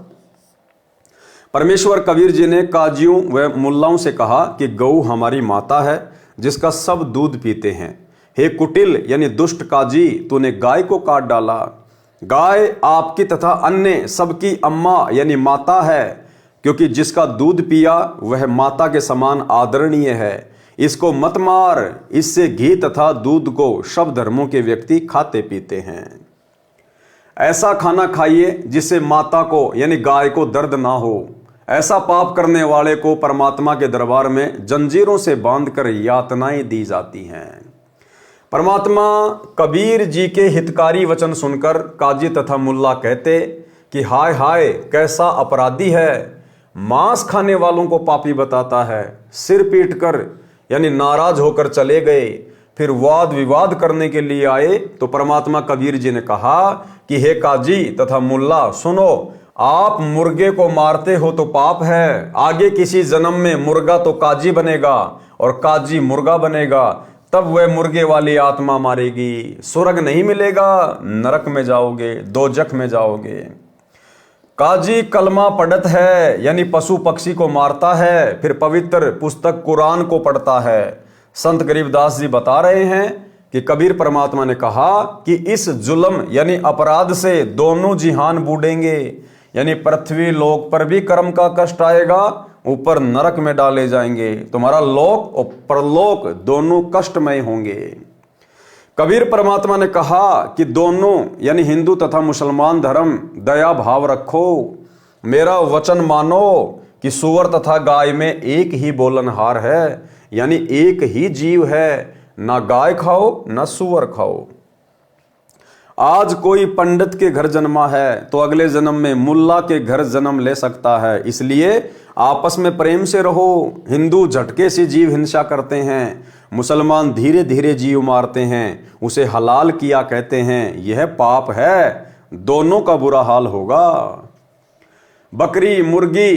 परमेश्वर कबीर जी ने काजियों व मुल्लाओं से कहा कि गऊ हमारी माता है जिसका सब दूध पीते हैं। हे कुटिल यानी दुष्ट काजी, तूने गाय को काट डाला। गाय आपकी तथा अन्य सबकी अम्मा यानी माता है, क्योंकि जिसका दूध पिया वह माता के समान आदरणीय है। इसको मत मार। इससे घी तथा दूध को सब धर्मों के व्यक्ति खाते पीते हैं। ऐसा खाना खाइए जिससे माता को यानी गाय को दर्द ना हो। ऐसा पाप करने वाले को परमात्मा के दरबार में जंजीरों से बांधकर यातनाएं दी जाती हैं। परमात्मा कबीर जी के हितकारी वचन सुनकर काजी तथा मुल्ला कहते कि हाय हाय कैसा अपराधी है, मांस खाने वालों को पापी बताता है। सिर पीट कर यानी नाराज होकर चले गए। फिर वाद विवाद करने के लिए आए तो परमात्मा कबीर जी ने कहा कि हे काजी तथा मुल्ला सुनो, आप मुर्गे को मारते हो तो पाप है, आगे किसी जन्म में मुर्गा तो काजी बनेगा और काजी मुर्गा बनेगा, तब वह मुर्गे वाली आत्मा मारेगी, स्वर्ग नहीं मिलेगा, नरक में जाओगे, दोजख में जाओगे। काजी कलमा पढ़त है यानी पशु पक्षी को मारता है, फिर पवित्र पुस्तक कुरान को पढ़ता है। संत गरीबदास जी बता रहे हैं कि कबीर परमात्मा ने कहा कि इस जुल्म यानी अपराध से दोनों जिहान बूढ़ेंगे, यानी पृथ्वी लोक पर भी कर्म का कष्ट आएगा, ऊपर नरक में डाले जाएंगे, तुम्हारा लोक और परलोक दोनों कष्टमय होंगे। कबीर परमात्मा ने कहा कि दोनों यानी हिंदू तथा मुसलमान धर्म दया भाव रखो, मेरा वचन मानो कि सूअर तथा गाय में एक ही बोलनहार है, यानी एक ही जीव है, ना गाय खाओ ना सूअर खाओ। आज कोई पंडित के घर जन्मा है तो अगले जन्म में मुल्ला के घर जन्म ले सकता है, इसलिए आपस में प्रेम से रहो। हिंदू झटके से जीव हिंसा करते हैं, मुसलमान धीरे धीरे जीव मारते हैं, उसे हलाल किया कहते हैं, यह पाप है, दोनों का बुरा हाल होगा। बकरी मुर्गी,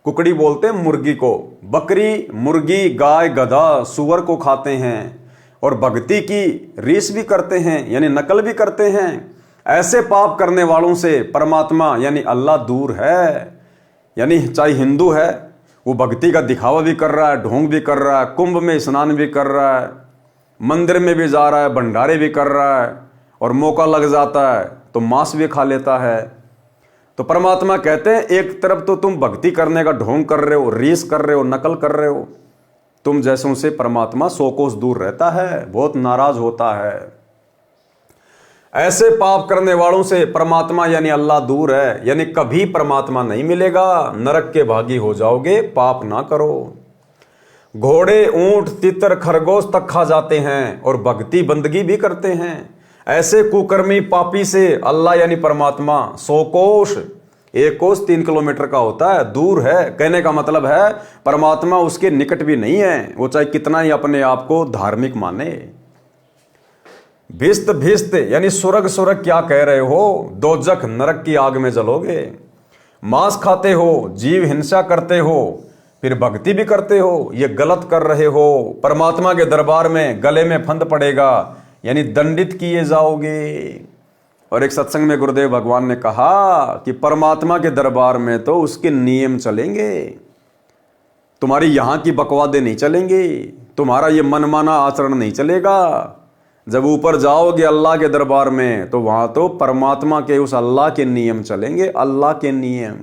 कुकड़ी बोलते हैं मुर्गी को, बकरी मुर्गी गाय गधा सूअर को खाते हैं और भक्ति की रीस भी करते हैं यानी नकल भी करते हैं। ऐसे पाप करने वालों से परमात्मा यानी अल्लाह दूर है। यानी चाहे हिंदू है वो भक्ति का दिखावा भी कर रहा है, ढोंग भी कर रहा है, कुंभ में स्नान भी कर रहा है, मंदिर में भी जा रहा है, भंडारे भी कर रहा है, और मौका लग जाता है तो मांस भी खा लेता है। तो परमात्मा कहते हैं एक तरफ तो तुम भक्ति करने का ढोंग कर रहे हो, रीस कर रहे हो, नकल कर रहे हो, तुम जैसों से परमात्मा 100 कोस दूर रहता है, बहुत नाराज होता है। ऐसे पाप करने वालों से परमात्मा यानी अल्लाह दूर है, यानी कभी परमात्मा नहीं मिलेगा, नरक के भागी हो जाओगे, पाप ना करो। घोड़े ऊंट तितर खरगोश तक खा जाते हैं और भक्ति बंदगी भी करते हैं। ऐसे कुकर्मी पापी से अल्लाह यानी परमात्मा 100 कोस, 1 कोस 3 किलोमीटर का होता है, दूर है। कहने का मतलब है परमात्मा उसके निकट भी नहीं है, वो चाहे कितना ही अपने आप को धार्मिक माने। भिस्त भिस्त यानी स्वर्ग स्वर्ग क्या कह रहे हो, दोजख नरक की आग में जलोगे। मांस खाते हो, जीव हिंसा करते हो, फिर भक्ति भी करते हो, ये गलत कर रहे हो। परमात्मा के दरबार में गले में फंद पड़ेगा, यानी दंडित किए जाओगे। और एक सत्संग में गुरुदेव भगवान ने कहा कि परमात्मा के दरबार में तो उसके नियम चलेंगे, तुम्हारी यहां की बकवादे नहीं चलेंगी, तुम्हारा ये मनमाना आचरण नहीं चलेगा। जब ऊपर जाओगे अल्लाह के दरबार में तो वहां तो परमात्मा के उस अल्लाह के नियम चलेंगे, अल्लाह के नियम।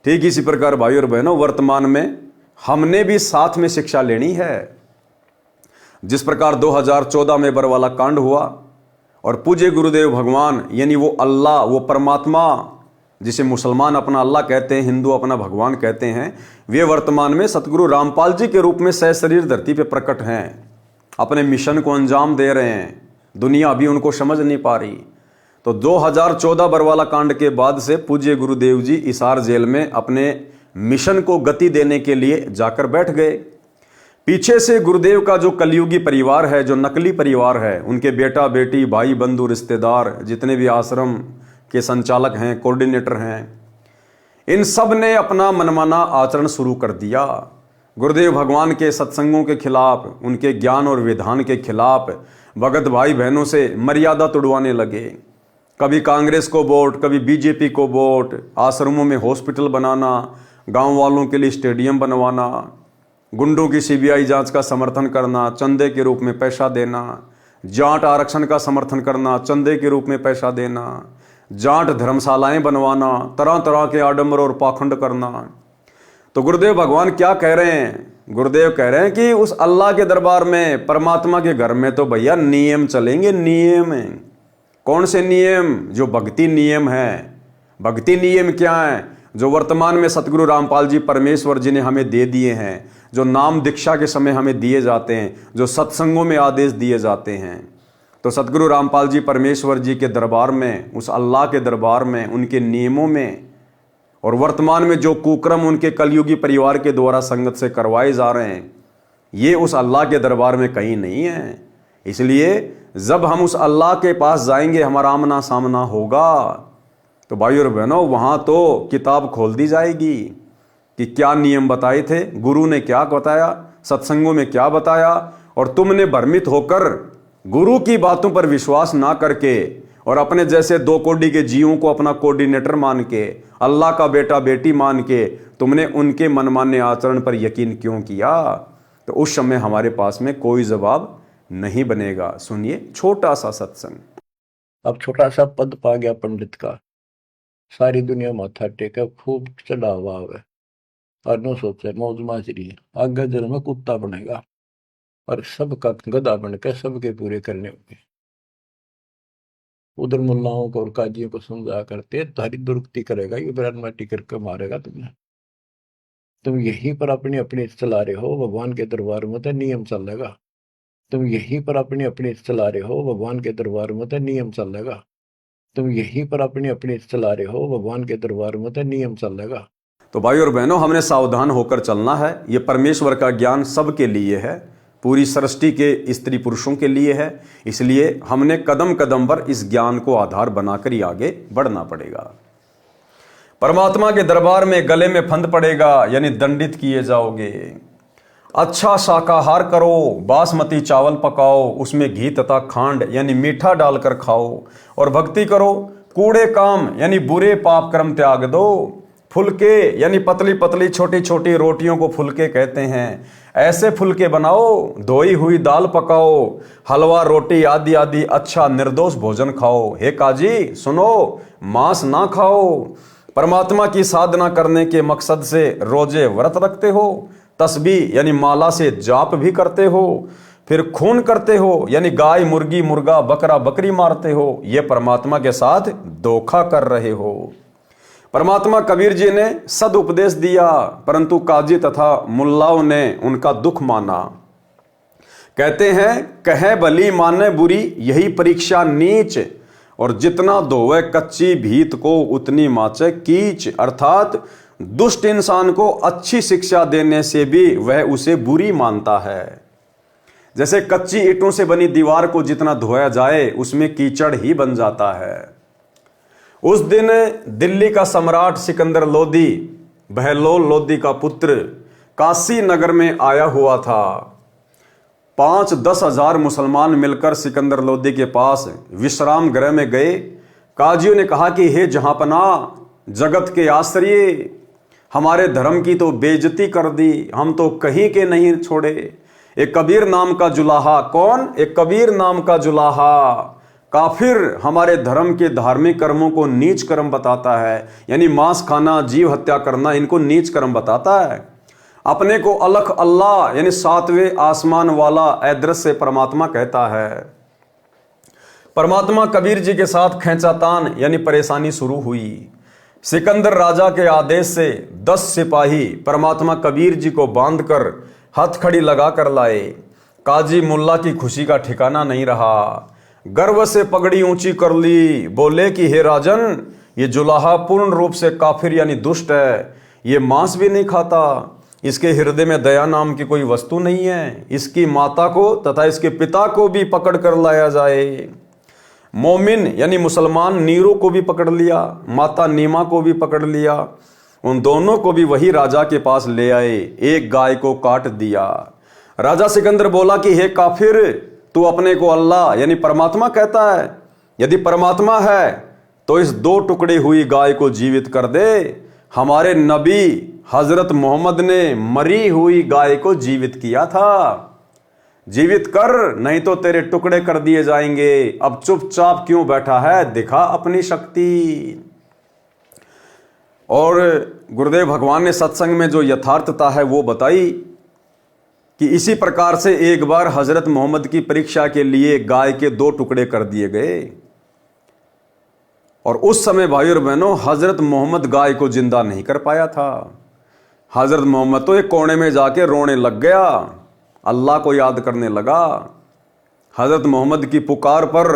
ठीक इसी प्रकार भाई और बहनों, वर्तमान में हमने भी साथ में शिक्षा लेनी है। जिस प्रकार 2014 में बरवाला कांड हुआ और पूज्य गुरुदेव भगवान यानी वो अल्लाह, वो परमात्मा जिसे मुसलमान अपना अल्लाह कहते हैं, हिंदू अपना भगवान कहते हैं, वे वर्तमान में सतगुरु रामपाल जी के रूप में सहशरीर धरती पे प्रकट हैं, अपने मिशन को अंजाम दे रहे हैं। दुनिया अभी उनको समझ नहीं पा रही। तो 2014 बरवाला कांड के बाद से पूज्य गुरुदेव जी हिसार जेल में अपने मिशन को गति देने के लिए जाकर बैठ गए। पीछे से गुरुदेव का जो कलयुगी परिवार है, जो नकली परिवार है, उनके बेटा बेटी भाई बंधु रिश्तेदार जितने भी आश्रम के संचालक हैं, कोऑर्डिनेटर हैं, इन सब ने अपना मनमाना आचरण शुरू कर दिया। गुरुदेव भगवान के सत्संगों के खिलाफ, उनके ज्ञान और विधान के खिलाफ भगत भाई बहनों से मर्यादा तुड़वाने लगे। कभी कांग्रेस को वोट, कभी बीजेपी को वोट, आश्रमों में हॉस्पिटल बनाना, गांव वालों के लिए स्टेडियम बनवाना, गुंडों की सीबीआई जांच का समर्थन करना, चंदे के रूप में पैसा देना, जाट आरक्षण का समर्थन करना, चंदे के रूप में पैसा देना, जाट धर्मशालाएं बनवाना, तरह तरह के आडंबर और पाखंड करना। तो गुरुदेव भगवान क्या कह रहे हैं? गुरुदेव कह रहे हैं कि उस अल्लाह के दरबार में, परमात्मा के घर में तो भैया नियम चलेंगे, नियम। कौन से नियम? जो भक्ति नियम है। भक्ति नियम क्या है? जो वर्तमान में सतगुरु रामपाल जी परमेश्वर जी ने हमें दे दिए हैं, जो नाम दीक्षा के समय हमें दिए जाते हैं, जो सत्संगों में आदेश दिए जाते हैं, तो सतगुरु रामपाल जी परमेश्वर जी के दरबार में, उस अल्लाह के दरबार में, उनके नियमों में, और वर्तमान में जो कुक्रम उनके कलयुगी परिवार के द्वारा संगत से करवाए जा रहे हैं, ये उस अल्लाह के दरबार में कहीं नहीं है। इसलिए जब हम उस अल्लाह के पास जाएंगे, हमारा आमना सामना होगा, तो भाइयों और बहनों वहाँ तो किताब खोल दी जाएगी कि क्या नियम बताए थे, गुरु ने क्या बताया, सत्संगों में क्या बताया, और तुमने भ्रमित होकर गुरु की बातों पर विश्वास ना करके और अपने जैसे दो कोडी के जीवों को अपना कोऑर्डिनेटर मान के, अल्लाह का बेटा बेटी मान के तुमने उनके मनमाने आचरण पर यकीन क्यों किया, तो उस समय हमारे पास में कोई जवाब नहीं बनेगा। सुनिए छोटा सा सत्संग। अब छोटा सा पद पा गया पंडित का, सारी दुनिया माथा टेका, खूब चढ़ा हुआ है और नो सोचे मौज माजरी, आगे जन्म में कुत्ता बनेगा और सबका गधा बनकर सबके पूरे करने होंगे। उधर मुल्लाओं को और काजियों को समझा करते तारी दुरुक्ति करेगा, ये बरान माटी करके मारेगा तुम्हें। तुम यहीं पर अपनी अपनी चला रहे हो, भगवान के दरबार में तो नियम चलेगा। तुम यहीं पर अपनी अपनी चला रहे हो, भगवान के दरबार में तो नियम चलेगा। तुम यहीं पर अपनी अपनी चला रहे हो, भगवान के दरबार में तो नियम चलेगा। तो भाई और बहनों, हमने सावधान होकर चलना है। ये परमेश्वर का ज्ञान सबके लिए है, पूरी सृष्टि के स्त्री पुरुषों के लिए है। इसलिए हमने कदम कदम पर इस ज्ञान को आधार बनाकर ही आगे बढ़ना पड़ेगा। परमात्मा के दरबार में गले में फंद पड़ेगा, यानी दंडित किए जाओगे। अच्छा शाकाहार करो, बासमती चावल पकाओ, उसमें घी तथा खांड यानी मीठा डालकर खाओ, और भक्ति करो। कूड़े काम यानी बुरे पाप कर्म त्याग दो। फुलके यानी पतली पतली छोटी छोटी रोटियों को फुलके कहते हैं, ऐसे फुलके बनाओ। धोई हुई दाल पकाओ, हलवा रोटी आदि आदि अच्छा निर्दोष भोजन खाओ। हे काजी सुनो, मांस ना खाओ। परमात्मा की साधना करने के मकसद से रोजे व्रत रखते हो, तस्बीह यानी माला से जाप भी करते हो, फिर खून करते हो यानी गाय मुर्गी मुर्गा बकरा बकरी मारते हो। ये परमात्मा के साथ धोखा कर रहे हो। परमात्मा कबीर जी ने सद उपदेश दिया, परंतु काजी तथा मुल्लाओं ने उनका दुख माना। कहते हैं कहे भली माने बुरी, यही परीक्षा नीच, और जितना धोवे कच्ची भीत को उतनी माचे कीच। अर्थात दुष्ट इंसान को अच्छी शिक्षा देने से भी वह उसे बुरी मानता है। जैसे कच्ची ईंटों से बनी दीवार को जितना धोया जाए उसमें कीचड़ ही बन जाता है। उस दिन दिल्ली का सम्राट सिकंदर लोदी, बहलोल लोदी का पुत्र, काशी नगर में आया हुआ था। 5-10 हजार मुसलमान मिलकर सिकंदर लोदी के पास विश्राम गृह में गए। काजियों ने कहा कि हे जहांपना, जगत के आश्रय, हमारे धर्म की तो बेइज्जती कर दी, हम तो कहीं के नहीं छोड़े। एक कबीर नाम का जुलाहा, कौन? एक कबीर नाम का जुलाहा काफिर हमारे धर्म के धार्मिक कर्मों को नीच कर्म बताता है, यानी मांस खाना, जीव हत्या करना, इनको नीच कर्म बताता है। अपने को अलख अल्लाह यानी 7वें आसमान वाला अदृश्य परमात्मा कहता है। परमात्मा कबीर जी के साथ खैंचातान यानी परेशानी शुरू हुई। सिकंदर राजा के आदेश से 10 सिपाही परमात्मा कबीर जी को बांधकर हथकड़ी लगा कर लाए। काजी मुल्ला की खुशी का ठिकाना नहीं रहा। गर्व से पगड़ी ऊंची कर ली, बोले कि हे राजन, ये जुलाहा पूर्ण रूप से काफिर यानी दुष्ट है। ये मांस भी नहीं खाता, इसके हृदय में दया नाम की कोई वस्तु नहीं है। इसकी माता को तथा इसके पिता को भी पकड़ कर लाया जाए। मोमिन यानी मुसलमान नीरू को भी पकड़ लिया, माता नीमा को भी पकड़ लिया। उन दोनों को भी वही राजा के पास ले आए। एक गाय को काट दिया। राजा सिकंदर बोला कि हे काफिर, तू अपने को अल्लाह यानी परमात्मा कहता है। यदि परमात्मा है तो इस 2 टुकड़ी हुई गाय को जीवित कर दे। हमारे नबी हजरत मोहम्मद ने मरी हुई गाय को जीवित किया था। जीवित कर, नहीं तो तेरे टुकड़े कर दिए जाएंगे। अब चुपचाप क्यों बैठा है, दिखा अपनी शक्ति। और गुरुदेव भगवान ने सत्संग में जो यथार्थता है वो बताई कि इसी प्रकार से एक बार हजरत मोहम्मद की परीक्षा के लिए गाय के 2 टुकड़े कर दिए गए। और उस समय भाई और बहनों हजरत मोहम्मद गाय को जिंदा नहीं कर पाया था। हजरत मोहम्मद तो एक कोने में जाके रोने लग गया, अल्लाह को याद करने लगा। हजरत मोहम्मद की पुकार पर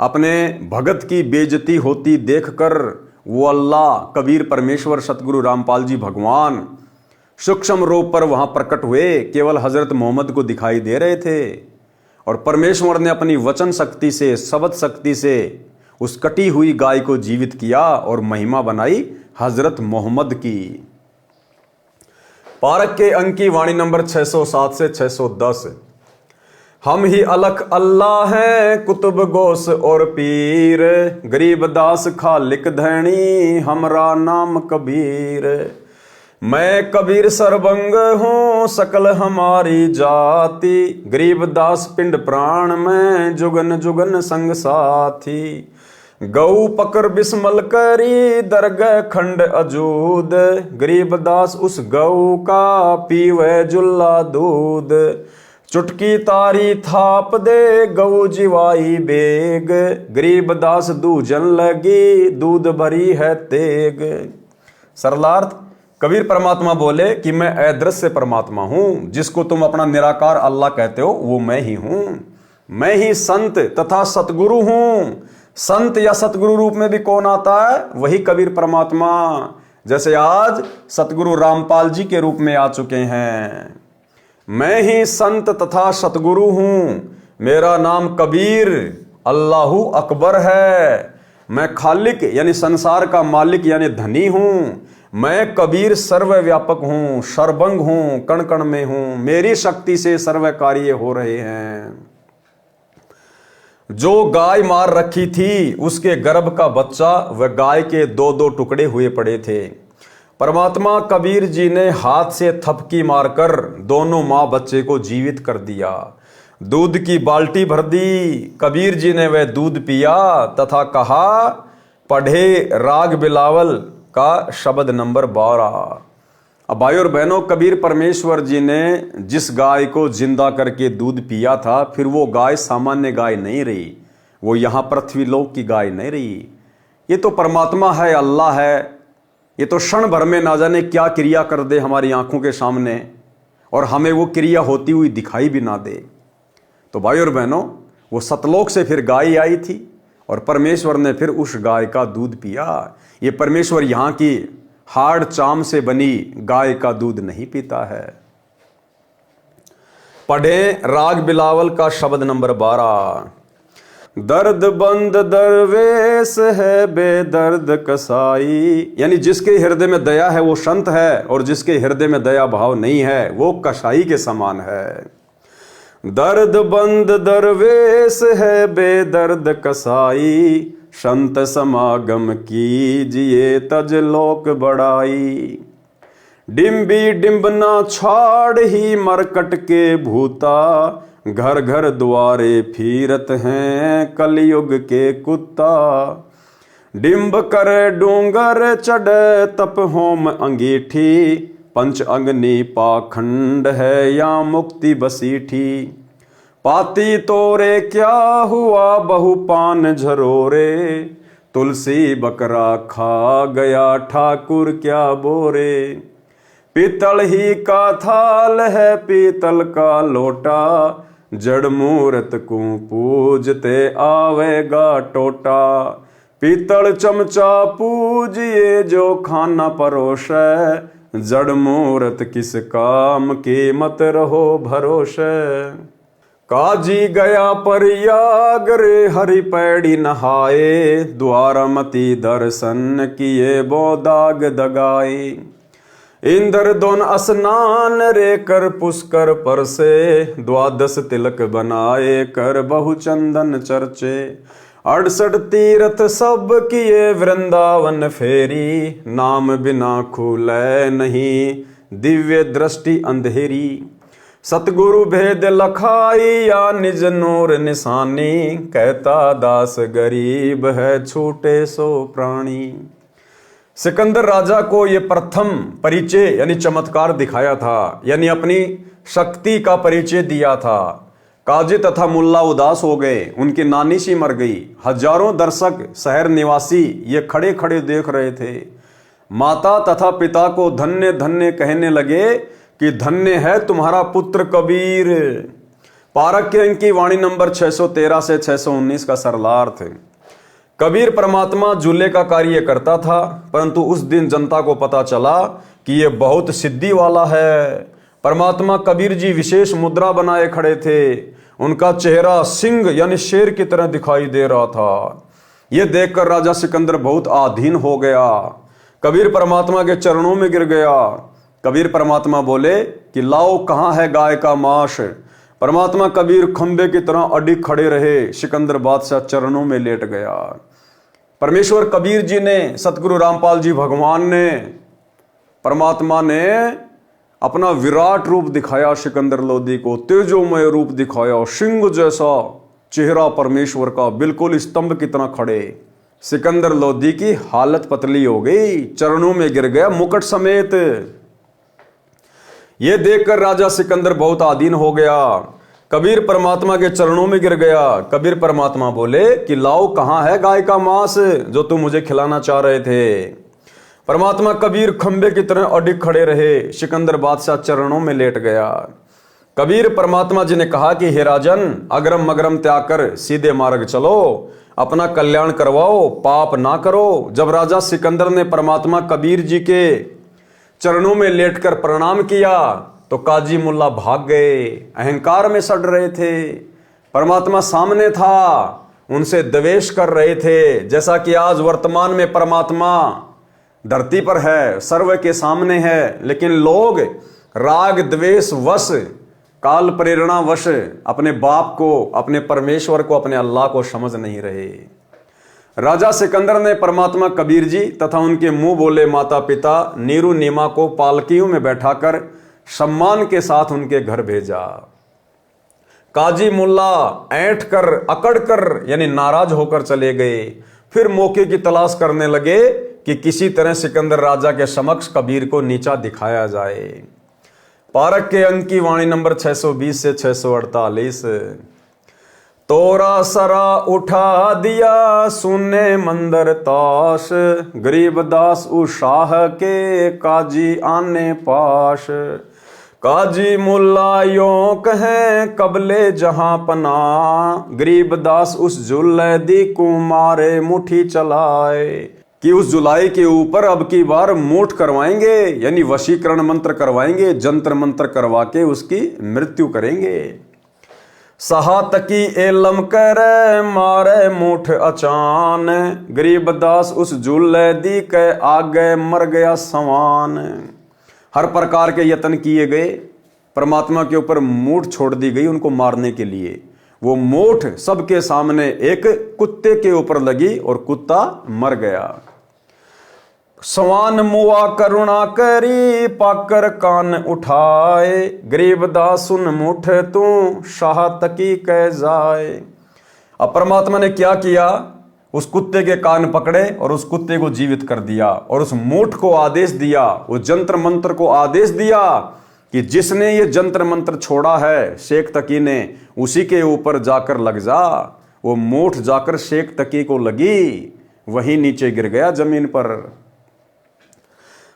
अपने भगत की बेइज्जती होती देखकर वो अल्लाह कबीर परमेश्वर सतगुरु रामपाल जी भगवान सूक्ष्म रूप पर वहां प्रकट हुए, केवल हजरत मोहम्मद को दिखाई दे रहे थे। और परमेश्वर ने अपनी वचन शक्ति से, शब्द शक्ति से उस कटी हुई गाय को जीवित किया और महिमा बनाई हजरत मोहम्मद की। पारक के अंक की वाणी नंबर 607 से 610। हम ही अलख अल्लाह हैं कुतुब गोस और पीर, गरीब दास खालिक धैनी हमरा नाम कबीर। मैं कबीर सरबंग हूँ सकल हमारी जाति, गरीब दास पिंड प्राण में जुगन जुगन संग साथी। गऊ पकर बिस्मल करी दरगह खंड अजूद, गरीब दास उस गऊ का पीवे जुल्ला दूध। चुटकी तारी थाप दे गऊ जिवाई बेग, गरीब दास दूजन लगी दूध भरी है तेग। सरलार्थ, कबीर परमात्मा बोले कि मैं अदृश्य परमात्मा हूं, जिसको तुम अपना निराकार अल्लाह कहते हो वो मैं ही हूं। मैं ही संत तथा सतगुरु हूं। संत या सतगुरु रूप में भी कौन आता है? वही कबीर परमात्मा, जैसे आज सतगुरु रामपाल जी के रूप में आ चुके हैं। मैं ही संत तथा सतगुरु हूं, मेरा नाम कबीर अल्लाहू अकबर है। मैं खालिक यानी संसार का मालिक यानी धनी हूं। मैं कबीर सर्वव्यापक हूं, सर्वंग हूं, कण कण में हूं, मेरी शक्ति से सर्व कार्य हो रहे हैं। जो गाय मार रखी थी उसके गर्भ का बच्चा वह गाय के दो दो टुकड़े हुए पड़े थे। परमात्मा कबीर जी ने हाथ से थपकी मारकर दोनों मां बच्चे को जीवित कर दिया। दूध की बाल्टी भर दी, कबीर जी ने वह दूध पिया तथा कहा, पढ़े राग बिलावल का शब्द नंबर 12। अब भाई और बहनों, कबीर परमेश्वर जी ने जिस गाय को जिंदा करके दूध पिया था, फिर वो गाय सामान्य गाय नहीं रही, वो यहाँ पृथ्वीलोक की गाय नहीं रही। ये तो परमात्मा है, अल्लाह है। ये तो क्षण भर में ना जाने क्या क्रिया कर दे हमारी आंखों के सामने, और हमें वो क्रिया होती हुई दिखाई भी ना दे। तो भाई और बहनों, वो सतलोक से फिर गाय आई थी और परमेश्वर ने फिर उस गाय का दूध पिया। ये परमेश्वर यहाँ की हाड़ चाम से बनी गाय का दूध नहीं पीता है। पढ़े राग बिलावल का शब्द नंबर 12। दर्द बंद दरवेश है बेदर्द कसाई, यानी जिसके हृदय में दया है वो संत है, और जिसके हृदय में दया भाव नहीं है वो कसाई के समान है। दर्द बंद दरवेश है बेदर्द कसाई, संत समागम कीजिए तज लोक बड़ाई। डिम्बी डिम्बना छाड़ ही मरकट के भूता, घर घर द्वारे फिरत हैं कलयुग के कुत्ता। डिम्ब करे डूंगर चढ़े तप होम अंगीठी, पंच अग्नि पाखंड है या मुक्ति बसीठी। पाती तोरे क्या हुआ बहु पान झरोरे, तुलसी बकरा खा गया ठाकुर क्या बोरे। पीतल ही का थाल है पीतल का लोटा, जड़ मूरत को पूजते आवेगा टोटा। पीतल चमचा पूजिए जो खाना परोसे, जड़ मूरत किस काम की मत रहो भरोसे। काजी गया प्रयाग रे हरि पैड़ी नहाए, द्वारमती दर्शन किए बो दाग दगाए। इंद्र दोन स्नान रे कर पुष्कर पर से, द्वादश तिलक बनाए कर बहु चंदन चर्चे। 68 तीर्थ सब किए वृंदावन फेरी, नाम बिना खुले नहीं दिव्य दृष्टि अंधेरी। सतगुरु भेद लखाई या निज नूर निशानी, कहता दास गरीब है छूटे सो प्राणी। सिकंदर राजा को ये प्रथम परिचय यानी चमत्कार दिखाया था, यानी अपनी शक्ति का परिचय दिया था। काजी तथा मुल्ला उदास हो गए, उनकी नानी सी मर गई। हजारों दर्शक शहर निवासी ये खड़े खड़े देख रहे थे। माता तथा पिता को धन्य धन्य कहने लगे कि धन्य है तुम्हारा पुत्र कबीर। पारक के अंक की वाणी नंबर 613 से 619 का सरलार्थ। कबीर परमात्मा झूले का कार्य करता था, परंतु उस दिन जनता को पता चला कि यह बहुत सिद्धि वाला है। परमात्मा कबीर जी विशेष मुद्रा बनाए खड़े थे। उनका चेहरा सिंह यानी शेर की तरह दिखाई दे रहा था। यह देखकर राजा सिकंदर बहुत आधीन हो गया। कबीर परमात्मा के चरणों में गिर गया। कबीर परमात्मा बोले कि लाओ कहाँ है गाय का मांस। परमात्मा कबीर खंबे की तरह अडिग खड़े रहे। सिकंदर बादशाह चरणों में लेट गया। परमेश्वर कबीर जी ने, सतगुरु रामपाल जी भगवान ने, परमात्मा ने अपना विराट रूप दिखाया सिकंदर लोधी को, तेजोमय रूप दिखाया, सिंह जैसा चेहरा परमेश्वर का, बिल्कुल स्तंभ की तरह खड़े। सिकंदर लोधी की हालत पतली हो गई, चरणों में गिर गया मुकुट समेत। यह देखकर राजा सिकंदर बहुत आधीन हो गया। कबीर परमात्मा के चरणों में गिर गया। कबीर परमात्मा बोले कि लाओ कहाँ है गाय का मांस जो तुम मुझे खिलाना चाह रहे थे। परमात्मा कबीर खंबे की तरह अडिग खड़े रहे। सिकंदर बादशाह चरणों में लेट गया। कबीर परमात्मा जी ने कहा कि हे राजन, अगरम मगरम त्याग कर सीधे मार्ग चलो, अपना कल्याण करवाओ, पाप ना करो। जब राजा सिकंदर ने परमात्मा कबीर जी के चरणों में लेटकर प्रणाम किया तो काजी मुल्ला भाग गए, अहंकार में सड़ रहे थे। परमात्मा सामने था, उनसे द्वेष कर रहे थे। जैसा कि आज वर्तमान में परमात्मा धरती पर है, सर्व के सामने है, लेकिन लोग राग द्वेष वश, काल प्रेरणा वश अपने बाप को, अपने परमेश्वर को, अपने अल्लाह को समझ नहीं रहे। राजा सिकंदर ने परमात्मा कबीर जी तथा उनके मुंह बोले माता पिता नीरू नीमा को पालकियों में बैठाकर सम्मान के साथ उनके घर भेजा। काजी मुल्ला ऐंठ कर, अकड़ कर यानी नाराज होकर चले गए। फिर मौके की तलाश करने लगे कि किसी तरह सिकंदर राजा के समक्ष कबीर को नीचा दिखाया जाए। पारक के अंक की वाणी नंबर 620 से 648। तोरा सरा उठा दिया सुने मंदिर ताश, गरीबदास उशाह के काजी आने पाश। काजी मुल्ला यों कहें कबले जहां पना, गरीबदास उस जुल्ले दी कुमारे मुठी चलाए। कि उस जुलाई के ऊपर अब की बार मूठ करवाएंगे, यानी वशीकरण मंत्र करवाएंगे, जंत्र मंत्र करवा के उसकी मृत्यु करेंगे। सहातकी एलम करे मारे मूठ अचान, गरीबदास उस जुल्ले दी के आगे मर गया सवान। हर प्रकार के यत्न किए गए, परमात्मा के ऊपर मूठ छोड़ दी गई उनको मारने के लिए। वो मूठ सबके सामने एक कुत्ते के ऊपर लगी और कुत्ता मर गया। सवान मुआ करुणा करी पाकर कान उठाए, गरीबदास सुन मुठ तू शाह तकी कह जाए। अब परमात्मा ने क्या किया, उस कुत्ते के कान पकड़े और उस कुत्ते को जीवित कर दिया और उस मूठ को आदेश दिया, उस जंत्र मंत्र को आदेश दिया कि जिसने ये जंत्र मंत्र छोड़ा है शेख तकी ने, उसी के ऊपर जाकर लग जा। वो मूठ जाकर शेख तकी को लगी, वहीं नीचे गिर गया जमीन पर।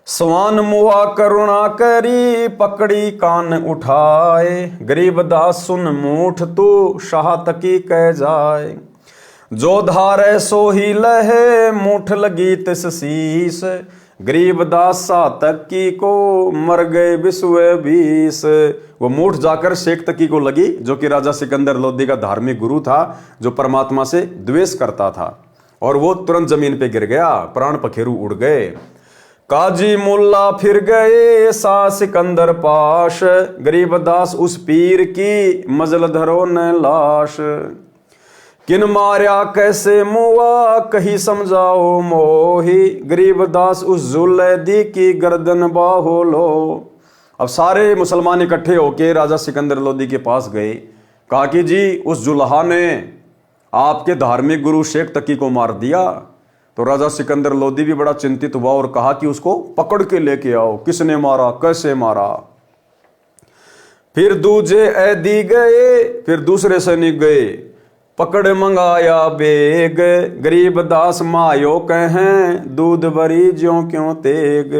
स्वान मुआ करुणा करी पकड़ी कान उठाए, गरीबदास सुन मूठ तू शाह तकी कह जाए। जो धारे सो ही लहे मूठ लगी तिस शीस, गरीबदास सा तकी को मर गए विश्व 20। वो मूठ जाकर शेख तकी को लगी, जो कि राजा सिकंदर लोधी का धार्मिक गुरु था, जो परमात्मा से द्वेष करता था, और वो तुरंत जमीन पे गिर गया, प्राण पखेरु उड़ गए। काजी मुल्ला फिर गए सा सिकंदर पाश, गरीबदास उस पीर की मजल धरो न लाश। किन मार्या कैसे मुआ कही समझाओ मोही, गरीबदास उस जुल्ले दी की गर्दन बाहो लो। अब सारे मुसलमान इकट्ठे होके राजा सिकंदर लोधी के पास गए, कहा कि जी उस जुल्हा ने आपके धार्मिक गुरु शेख तकी को मार दिया। तो राजा सिकंदर लोधी भी बड़ा चिंतित हुआ और कहा कि उसको पकड़ के लेके आओ, किसने मारा, कैसे मारा। फिर दूजे ऐदी गए, फिर दूसरे सैनिक गए, पकड़ मंगाया बेग, गरीब दास मायो कहें, दूध भरी ज्यों क्यों तेग।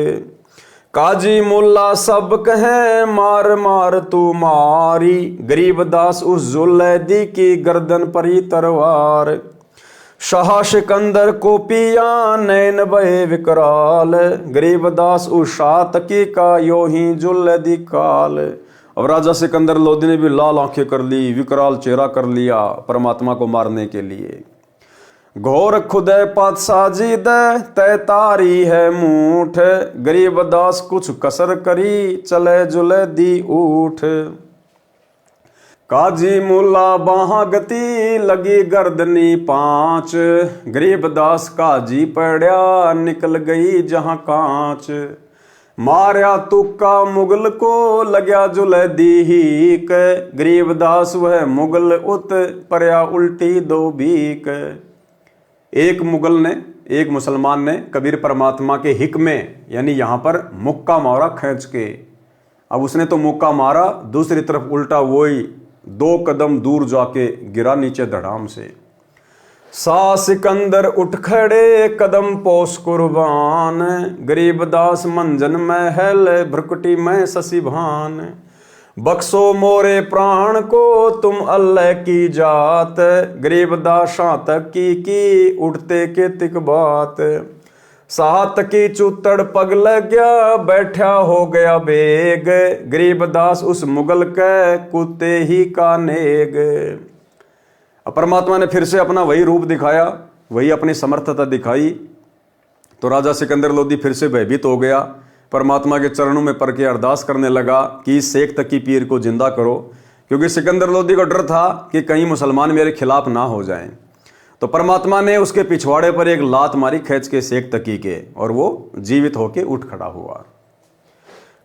काजी मुल्ला सब कहें, मार मार तू मारी, गरीब दास उस जुलैदी की गर्दन परी तरवार। शाह सिकंदर को पिया, नैन बहे विकराल, गरीब दास उस शाह तकी का यो ही जुलैदी काल। अब राजा सिकंदर लोदी ने भी लाल आंखें कर ली, विकराल चेहरा कर लिया परमात्मा को मारने के लिए। घोर खुदे पातशाही दे, तय तारी है मूठ, गरीब दास कुछ कसर करी, चले जुले दी उठ। काजी मुल्ला बाहा गति, लगी गर्दनी पांच, गरीब दास काजी पड़ा, निकल गई जहां कांच। मारया तुक्का मुगल को, लगया जुलैदी हीक, गरीब दास वह मुगल उत, परया उल्टी दो बीक। एक मुगल ने, एक मुसलमान ने कबीर परमात्मा के हिक में यानी यहां पर मुक्का मारा खींच के। अब उसने तो मुक्का मारा, दूसरी तरफ उल्टा वही 2 कदम दूर जाके गिरा नीचे धड़ाम से। सा सिकंदर उठ खड़े, कदम पोस कुर्बान, गरीब दास मंजन महल, भ्रकुटी में शशि भान। बख्शो मोरे प्राण को, तुम अल्लाह की जात, गरीब दास तक की उठते के तिक बात। साहत की चुतड़ पग लग गया, बैठा हो गया बेग, गरीब दास उस मुगल के कुत्ते ही का नेग। परमात्मा ने फिर से अपना वही रूप दिखाया, वही अपनी समर्थता दिखाई। तो राजा सिकंदर लोदी फिर से भयभीत हो गया, परमात्मा के चरणों में पड़ के अरदास करने लगा कि इस शेख तकी पीर को जिंदा करो, क्योंकि सिकंदर लोदी को डर था कि कहीं मुसलमान मेरे खिलाफ ना हो जाएं। तो परमात्मा ने उसके पिछवाड़े पर एक लात मारी खींच के शेख तकी के, और वो जीवित होके उठ खड़ा हुआ।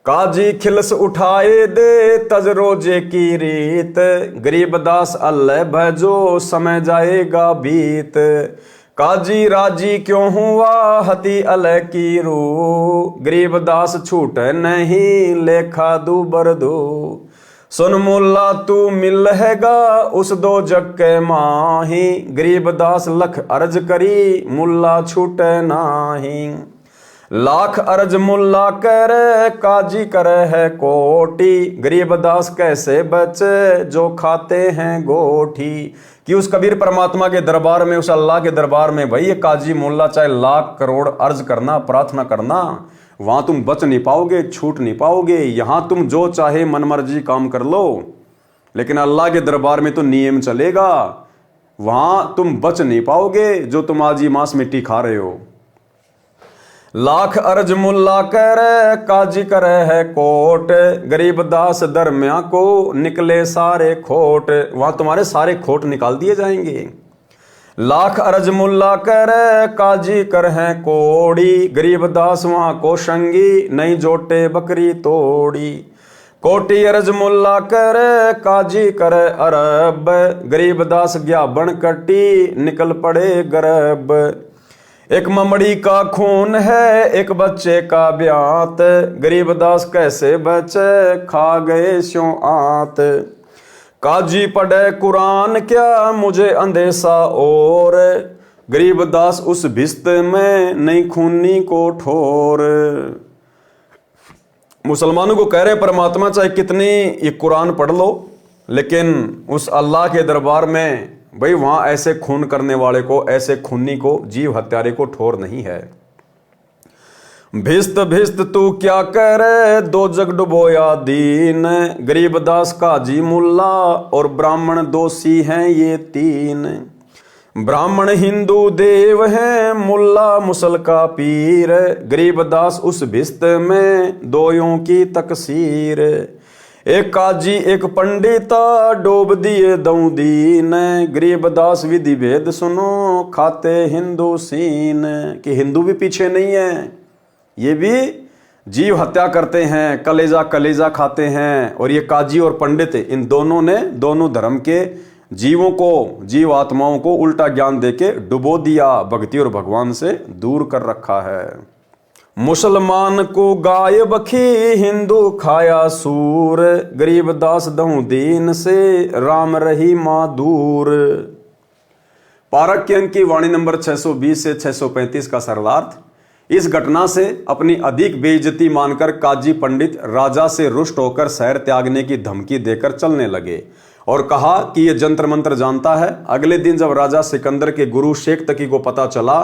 काजी खिलस उठाए दे, तज रोजे की रीत, गरीब दास अल्लाह भजो, समय जाएगा बीत। काजी राजी क्यों हुआ, हती अल्लाह की रू, गरीब दास छूट नहीं, लेखा दू बरदू। सुन मुल्ला तू मिलेगा, उस दो जग के माही, गरीब दास लख अर्ज करी, मुल्ला छूटे नाही। लाख अर्ज मुल्ला करे, काजी करे है कोटी, गरीब दास कैसे बचे, जो खाते हैं गोठी। कि उस कबीर परमात्मा के दरबार में, उस अल्लाह के दरबार में भाई ये काजी मुल्ला चाहे लाख करोड़ अर्ज करना, प्रार्थना करना, वहां तुम बच नहीं पाओगे, छूट नहीं पाओगे। यहां तुम जो चाहे मनमर्जी काम कर लो, लेकिन अल्लाह के दरबार में तो नियम चलेगा, वहां तुम बच नहीं पाओगे जो तुम आज ही मांस मिट्टी खा रहे हो। लाख अर्ज मुल्ला करे, काजी करे है कोट, गरीब दास दरमिया को, निकले सारे खोट। वहां तुम्हारे सारे खोट निकाल दिए जाएंगे। लाख अर्ज मुल्ला करे, काजी कर है कोड़ी, गरीब दास वहां को शंगी, नहीं जोटे बकरी तोड़ी। कोटी अर्ज मुल्ला करे, काजी करे अरब, गरीब दास गया बन कटी, निकल पड़े गरब। एक ममड़ी का खून है, एक बच्चे का ब्यात, गरीब दास कैसे बचे, खा गए स्यों आत। काजी पढ़े कुरान क्या, मुझे अंदेशा और, गरीब दास उस भिस्त में, नहीं खूनी को ठोर। मुसलमानों को कह रहे परमात्मा चाहे कितनी ये कुरान पढ़ लो, लेकिन उस अल्लाह के दरबार में भाई वहां ऐसे खून करने वाले को, ऐसे खूनी को, जीव हत्यारे को ठोर नहीं है। भिस्त भिस्त तू क्या करे, दो जग डुबोया दीन, गरीब दास काजी मुल्ला, और ब्राह्मण दोषी हैं ये 3। ब्राह्मण हिंदू देव है, मुल्ला मुसल का पीर, गरीब दास उस भिस्त में, दोयों की तकसीर। एक काजी एक पंडिता, डोब दिए दऊ दीन, गरीब दास विधि भेद सुनो, खाते हिंदू सीन। कि हिंदू भी पीछे नहीं है, ये भी जीव हत्या करते हैं, कलेजा कलेजा खाते हैं। और ये काजी और पंडित, इन दोनों ने दोनों धर्म के जीवों को, जीव आत्माओं को उल्टा ज्ञान देके डुबो दिया, भक्ति और भगवान से दूर कर रखा है। मुसलमान को गाय बखी, हिंदू खाया सूर, गरीब दास दहूं दीन से, राम रही माँ दूर। पारक के अंक की वाणी नंबर 620 से 635 का सरलार्थ। इस घटना से अपनी अधिक बेइज्जती मानकर काजी पंडित राजा से रुष्ट होकर शहर त्यागने की धमकी देकर चलने लगे और कहा कि यह जंतर मंत्र जानता है। अगले दिन जब राजा सिकंदर के गुरु शेख तकी को पता चला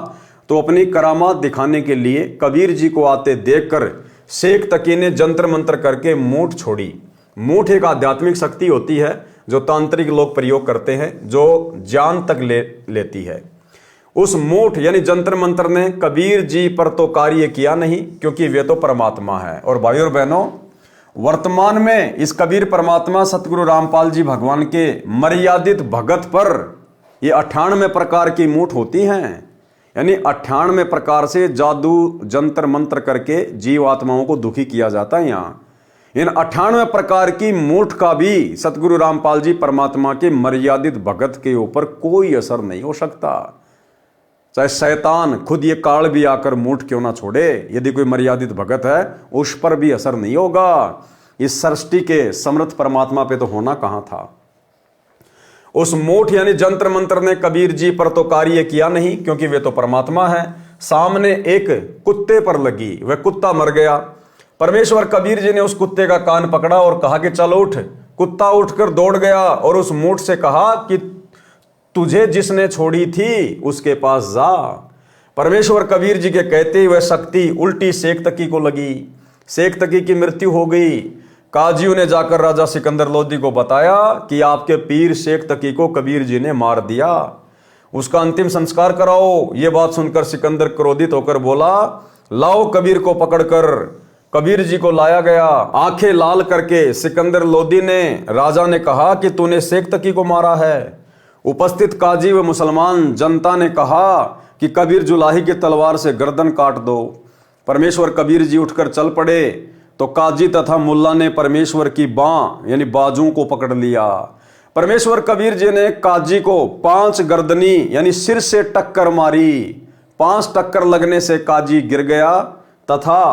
तो अपनी करामात दिखाने के लिए कबीर जी को आते देखकर शेख तकी ने जंतर मंत्र करके मूठ छोड़ी। मूठ एक आध्यात्मिक शक्ति होती है जो तांत्रिक लोग प्रयोग करते हैं, जो जान तक लेती है। उस मूठ यानी जंतर मंत्र ने कबीर जी पर तो कार्य किया नहीं, क्योंकि वे तो परमात्मा है। और भाइयों और बहनों, वर्तमान में इस कबीर परमात्मा सतगुरु रामपाल जी भगवान के मर्यादित भगत पर ये 98 प्रकार की मूठ होती हैं। यानी 98 प्रकार से जादू जंतर मंत्र करके जीवात्माओं को दुखी किया जाता है। यहाँ इन 98 प्रकार की मूठ का भी सतगुरु रामपाल जी परमात्मा के मर्यादित भगत के ऊपर कोई असर नहीं हो सकता। चाहे शैतान खुद ये काल भी आकर मूठ क्यों ना छोड़े, यदि कोई मर्यादित भगत है उस पर भी असर नहीं होगा। इस सृष्टि के समर्थ परमात्मा पे तो होना कहां था। उस मूठ यानी जंत्र मंत्र ने कबीर जी पर तो कार्य किया नहीं, क्योंकि वे तो परमात्मा है। सामने एक कुत्ते पर लगी, वह कुत्ता मर गया। परमेश्वर कबीर जी ने उस कुत्ते का कान पकड़ा और कहा कि चल उठ। कुत्ता उठकर दौड़ गया और उस मूठ से कहा कि तुझे जिसने छोड़ी थी उसके पास जा। परमेश्वर कबीर जी के कहते वह शक्ति उल्टी शेख तकी को लगी। शेख तकी की मृत्यु हो गई। काजियों ने जाकर राजा सिकंदर लोदी को बताया कि आपके पीर शेख तकी को कबीर जी ने मार दिया, उसका अंतिम संस्कार कराओ। यह बात सुनकर सिकंदर क्रोधित होकर बोला, लाओ कबीर को पकड़कर। कबीर जी को लाया गया। आंखें लाल करके सिकंदर लोदी ने राजा ने कहा कि तूने शेख तकी को मारा है। उपस्थित काजी व मुसलमान जनता ने कहा कि कबीर जुलाही की तलवार से गर्दन काट दो। परमेश्वर कबीर जी उठकर चल पड़े तो काजी तथा मुल्ला ने परमेश्वर की बाँ यानी बाजू को पकड़ लिया। परमेश्वर कबीर जी ने काजी को 5 गर्दनी यानी सिर से टक्कर मारी। 5 टक्कर लगने से काजी गिर गया तथा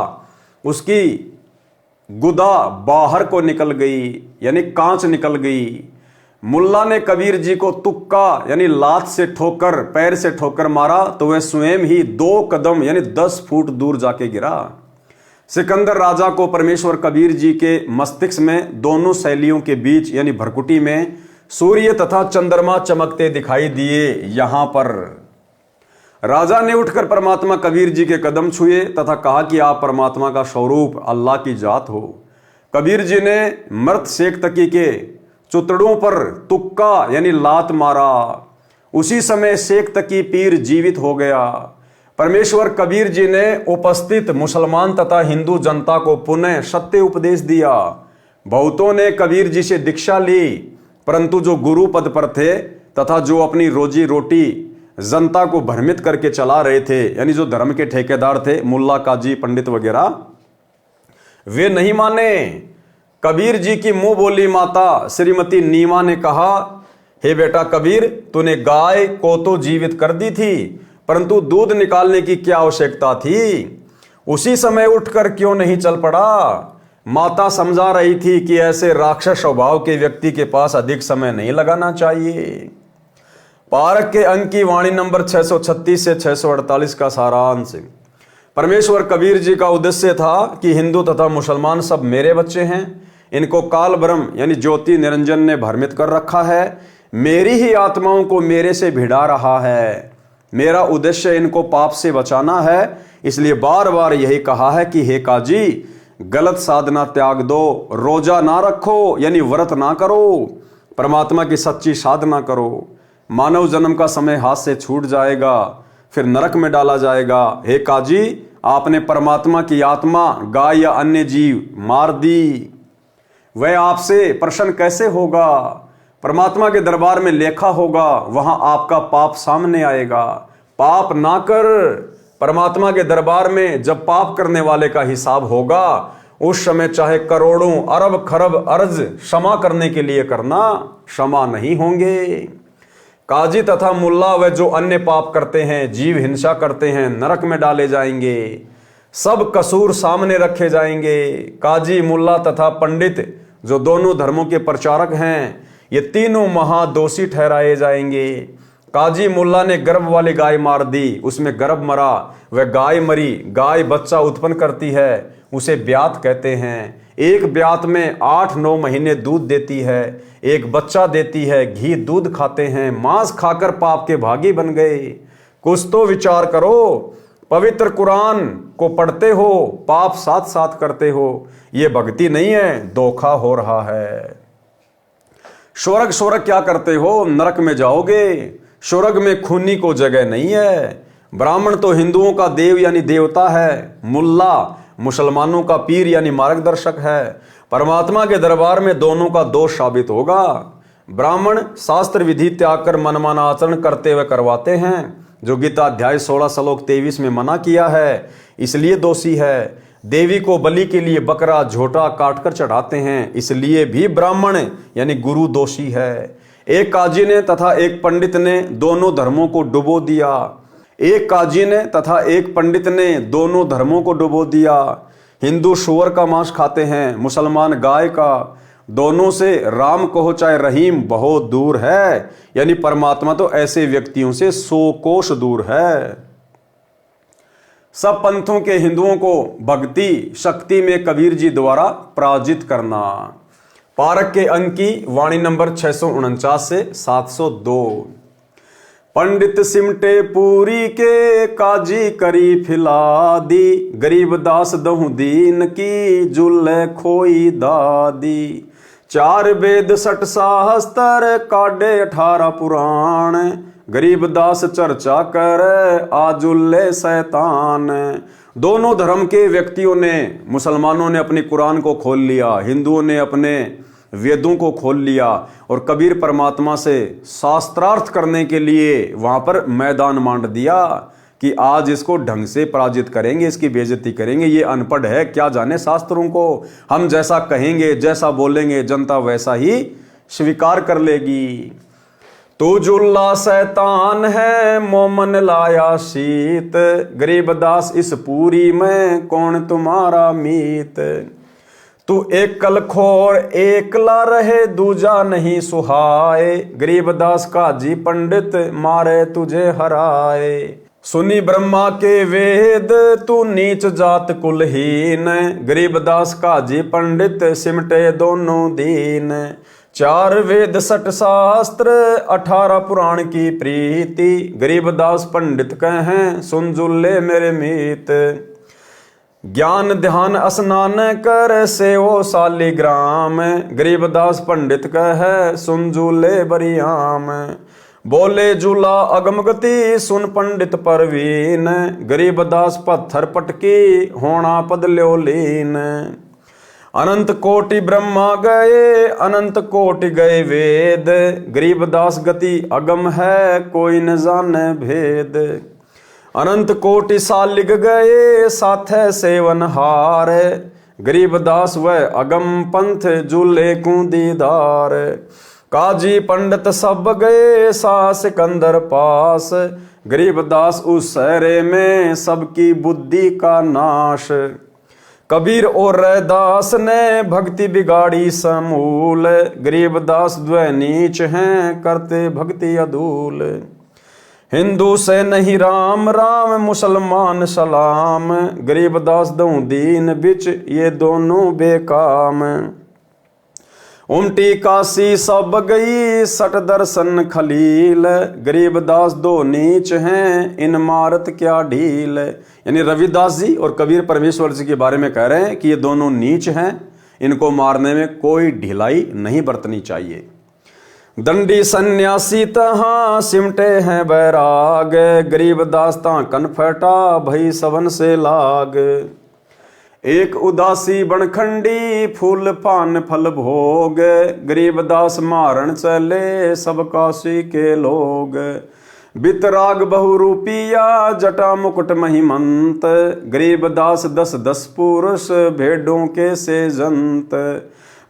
उसकी गुदा बाहर को निकल गई, यानी कांच निकल गई। मुल्ला ने कबीर जी को तुक्का यानी लात से ठोकर, पैर से ठोकर मारा तो वह स्वयं ही 2 कदम यानी 10 फुट दूर जाके गिरा। सिकंदर राजा को परमेश्वर कबीर जी के मस्तिष्क में दोनों शैलियों के बीच यानी भरकुटी में सूर्य तथा चंद्रमा चमकते दिखाई दिए। यहां पर राजा ने उठकर परमात्मा कबीर जी के कदम छुए तथा कहा कि आप परमात्मा का स्वरूप अल्लाह की जात हो। कबीर जी ने मृत शेख तकी के चुतड़ों पर तुक्का यानी लात मारा। उसी समय शेख तकी पीर जीवित हो गया। परमेश्वर कबीर जी ने उपस्थित मुसलमान तथा हिंदू जनता को पुनः सत्य उपदेश दिया। बहुतों ने कबीर जी से दीक्षा ली, परंतु जो गुरु पद पर थे तथा जो अपनी रोजी रोटी जनता को भ्रमित करके चला रहे थे, यानी जो धर्म के ठेकेदार थे, मुल्ला काजी पंडित वगैरह, वे नहीं माने। कबीर जी की मुंह बोली माता श्रीमती नीमा ने कहा, हे बेटा कबीर, तूने गाय को तो जीवित कर दी थी, परंतु दूध निकालने की क्या आवश्यकता थी? उसी समय उठकर क्यों नहीं चल पड़ा? माता समझा रही थी कि ऐसे राक्षस स्वभाव के व्यक्ति के पास अधिक समय नहीं लगाना चाहिए। पारक के अंक की वाणी नंबर 636 से 648 का सारांश। परमेश्वर कबीर जी का उद्देश्य था कि हिंदू तथा मुसलमान सब मेरे बच्चे हैं। इनको काल ब्रह्म यानी ज्योति निरंजन ने भ्रमित कर रखा है। मेरी ही आत्माओं को मेरे से भिड़ा रहा है। मेरा उद्देश्य इनको पाप से बचाना है, इसलिए बार बार यही कहा है कि हे काजी, गलत साधना त्याग दो, रोजा ना रखो यानी व्रत ना करो, परमात्मा की सच्ची साधना करो। मानव जन्म का समय हाथ से छूट जाएगा, फिर नरक में डाला जाएगा। हे काजी, आपने परमात्मा की आत्मा गाय या अन्य जीव मार दी, वह आपसे प्रसन्न कैसे होगा? परमात्मा के दरबार में लेखा होगा, वहां आपका पाप सामने आएगा। पाप ना कर। परमात्मा के दरबार में जब पाप करने वाले का हिसाब होगा, उस समय चाहे करोड़ों अरब खरब अर्ज क्षमा करने के लिए करना, क्षमा नहीं होंगे। काजी तथा मुल्ला व जो अन्य पाप करते हैं, जीव हिंसा करते हैं, नरक में डाले जाएंगे। सब कसूर सामने रखे जाएंगे। काजी, मुल्ला तथा पंडित जो दोनों धर्मों के प्रचारक हैं, ये तीनों महादोषी ठहराए जाएंगे। काजी मुल्ला ने गर्भ वाली गाय मार दी, उसमें गर्भ मरा, वह गाय मरी। गाय बच्चा उत्पन्न करती है, उसे ब्यात कहते हैं। एक ब्यात में 8-9 महीने दूध देती है, एक बच्चा देती है। घी दूध खाते हैं, मांस खाकर पाप के भागी बन गए। कुछ तो विचार करो, पवित्र कुरान को पढ़ते हो, पाप साथ साथ करते हो। ये भक्ति नहीं है, धोखा हो रहा है। स्वर्ग क्या करते हो, नरक में जाओगे। स्वर्ग में खूनी को जगह नहीं है। ब्राह्मण तो हिंदुओं का देव यानी देवता है, मुल्ला मुसलमानों का पीर यानी मार्गदर्शक है। परमात्मा के दरबार में दोनों का दोष साबित होगा। ब्राह्मण शास्त्र विधि त्याग कर मनमाना आचरण करते हुए करवाते हैं, जो गीता अध्याय 16 श्लोक 23 में मना किया है, इसलिए दोषी है। देवी को बलि के लिए बकरा झोटा काटकर चढ़ाते हैं, इसलिए भी ब्राह्मण यानी गुरु दोषी है। एक काजी ने तथा एक पंडित ने दोनों धर्मों को डुबो दिया। एक काजी ने तथा एक पंडित ने दोनों धर्मों को डुबो दिया। हिंदू सूअर का मांस खाते हैं, मुसलमान गाय का। दोनों से राम कहो चाहे रहीम बहुत दूर है, यानी परमात्मा तो ऐसे व्यक्तियों से 100 कोस दूर है। सब पंथों के हिंदुओं को भक्ति शक्ति में कबीर जी द्वारा पराजित करना। पारक के अंक की वाणी नंबर 649 से 702। पंडित सिमटे पूरी के काजी करी फिला दी, गरीब दास दहु दीन की जुल्ले खोई दादी। 4 वेद 60 शास्त्र काढ़े 18 पुराण, गरीब दास चर्चा कर आजुल्ले शैतान। दोनों धर्म के व्यक्तियों ने, मुसलमानों ने अपनी कुरान को खोल लिया, हिंदुओं ने अपने वेदों को खोल लिया, और कबीर परमात्मा से शास्त्रार्थ करने के लिए वहां पर मैदान मांड दिया कि आज इसको ढंग से पराजित करेंगे, इसकी बेइज्जती करेंगे। ये अनपढ़ है, क्या जाने शास्त्रों को। हम जैसा कहेंगे, जैसा बोलेंगे, जनता वैसा ही स्वीकार कर लेगी। तू जुल्ला शैतान है, मोमन लाया शीत, गरीब दास इस पूरी में कौन तुम्हारा मीत। तू एक कल खोर एकला रहे, दूजा नहीं सुहाए, गरीब दास काजी पंडित मारे तुझे हराए। सुनी ब्रह्मा के वेद तू नीच जात कुलहीन, गरीब दास काजी पंडित सिमटे दोनों दीन। 4 वेद 60 शास्त्र 18 पुराण की प्रीति, गरीब दास पंडित कहें सुन जुल्ले मेरे मीत। ज्ञान ध्यान स्नान कर सेवो शालिग्राम, गरीब दास पंडित कहे सुन जूले बरियाम। बोले जूला अगम गति सुन पंडित परवीन, गरीब दास पत्थर पटकी होना पद ल्यो लीन। अनंत कोटि ब्रह्मा गए अनंत कोटि गए वेद, गरीब दास गति अगम है कोई न जाने भेद। अनंत कोटि सालिग गए साथे सेवन हार, गरीब दास वह अगम पंथ जूले को दीदार। काजी पंडित सब गए सा सिकंदर पास, गरीब दास उस सहरे में सबकी बुद्धि का नाश। कबीर और रैदास ने भक्ति बिगाड़ी समूल, गरीब दास द्वै नीच हैं करते भक्ति अधूल। हिंदू से नहीं राम राम मुसलमान सलाम, गरीब दास दऊं दीन बिच ये दोनों बेकाम। उमटी काशी सब गई सट दर्शन खलील, गरीब दास दो नीच हैं इन मारत क्या ढील। यानी रविदास जी और कबीर परमेश्वर जी के बारे में कह रहे हैं कि ये दोनों नीच हैं, इनको मारने में कोई ढिलाई नहीं बरतनी चाहिए। दंडी सन्यासी तहाँ सिमटे हैं बैराग, गरीब दास ता कन फटा भई सवन से लाग। एक उदासी बनखंडी फूल पान फल भोग, गरीब दास मारण चले सब काशी के लोग। बितराग बहुरूपिया जटा मुकुट महिमंत, गरीब दास 10-10 पुरुष भेड़ों के से जंत।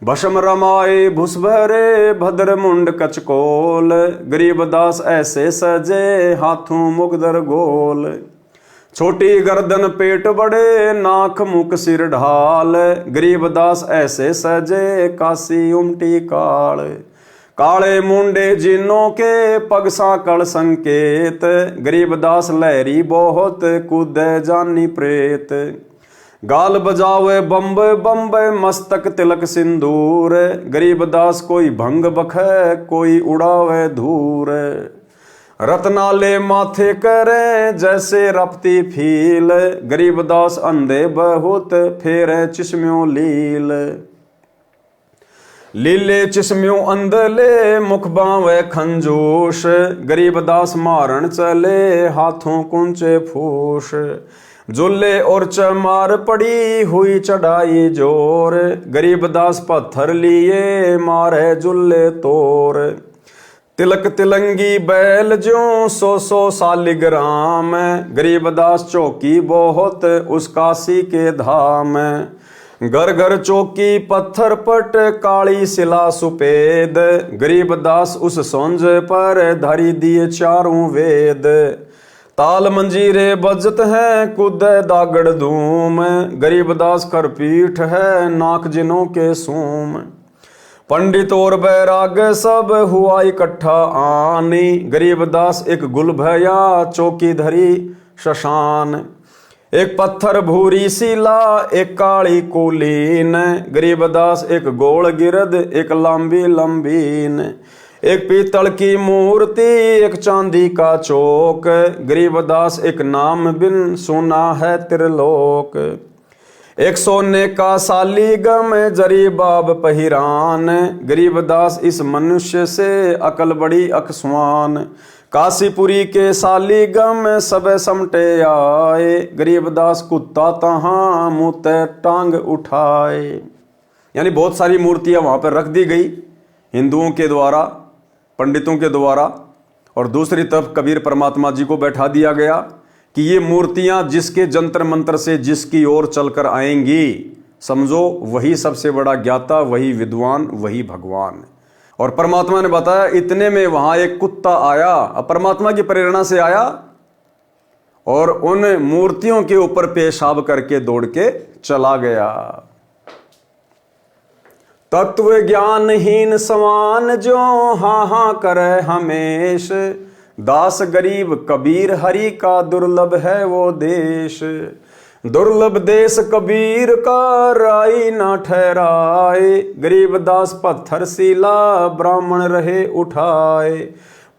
भस्म रमाए भुसभरे भद्र मुंड कचकोल, गरीब दास ऐसे सजे हाथों मुगदर गोल। छोटी गर्दन पेट बड़े, नाक मुख सिर ढाल, गरीबदास ऐसे सजे, काशी उमटी काल। काले मुंडे जिन्हों के, पग साकड़ संकेत, गरीबदास लहरी बहुत, कूदे जानी प्रेत। गाल बजावे बम्बे बम्बे, मस्तक तिलक सिंदूर, गरीबदास कोई भंग बखे, कोई उड़ावे धूर। रत्नाले माथे करे, जैसे रपती फील, गरीबदास अंधे बहुत, फेरे चिश्म्यों लील। लीले चिश्म्यों अंधले, मुख बावे खंजूश, गरीबदास मारण चले, हाथों कुंचे फूस। जुल्ले और चमार पड़ी हुई चढ़ाई जोर, गरीबदास पत्थर लिए, मारे जुल्ले तोर। तिलक तिलंगी बैल ज्यों 100 सालिग्राम, गरीबदास चौकी बहुत, उस काशी के धाम। घर घर चौकी पत्थर पट, काली शिला सुपेद, गरीबदास उस सोंज पर, धरी दिए चारों वेद। ताल मंजीरे बजत हैं, कूदे दागड़ धूम, गरीबदास कर पीठ है, नाक जिनों के सूम। पंडित और बैराग सब हुआ इकट्ठा आनी, गरीबदास एक गुल भया, चौकी धरी शशान। एक पत्थर भूरी शिला, एक काली कुलीन, गरीबदास एक गोल गिरद, एक लंबी लंबीन। एक पीतल की मूर्ति, एक चांदी का चौक, गरीबदास एक नाम बिन सुना है त्रिलोक। एक सोने का सालीगम, जरी बाब पहिरान, गरीबदास इस मनुष्य से अकल बड़ी अकस्वान। काशीपुरी के सालीगम, सब समटे आए, गरीबदास कुत्ता तहां मुँह टांग उठाए। यानी बहुत सारी मूर्तियां वहां पर रख दी गई हिंदुओं के द्वारा, पंडितों के द्वारा, और दूसरी तरफ कबीर परमात्मा जी को बैठा दिया गया कि ये मूर्तियां जिसके जंतर मंत्र से जिसकी ओर चलकर आएंगी, समझो वही सबसे बड़ा ज्ञाता, वही विद्वान, वही भगवान। और परमात्मा ने बताया इतने में वहां एक कुत्ता आया, अब परमात्मा की प्रेरणा से आया और उन मूर्तियों के ऊपर पेशाब करके दौड़ के चला गया। तत्व ज्ञानहीन समान जो हाँ हाँ करे हमेश, दास गरीब कबीर हरि का दुर्लभ है वो देश। दुर्लभ देश कबीर का राई ना ठहराए, गरीब दास पत्थर शिला ब्राह्मण रहे उठाए।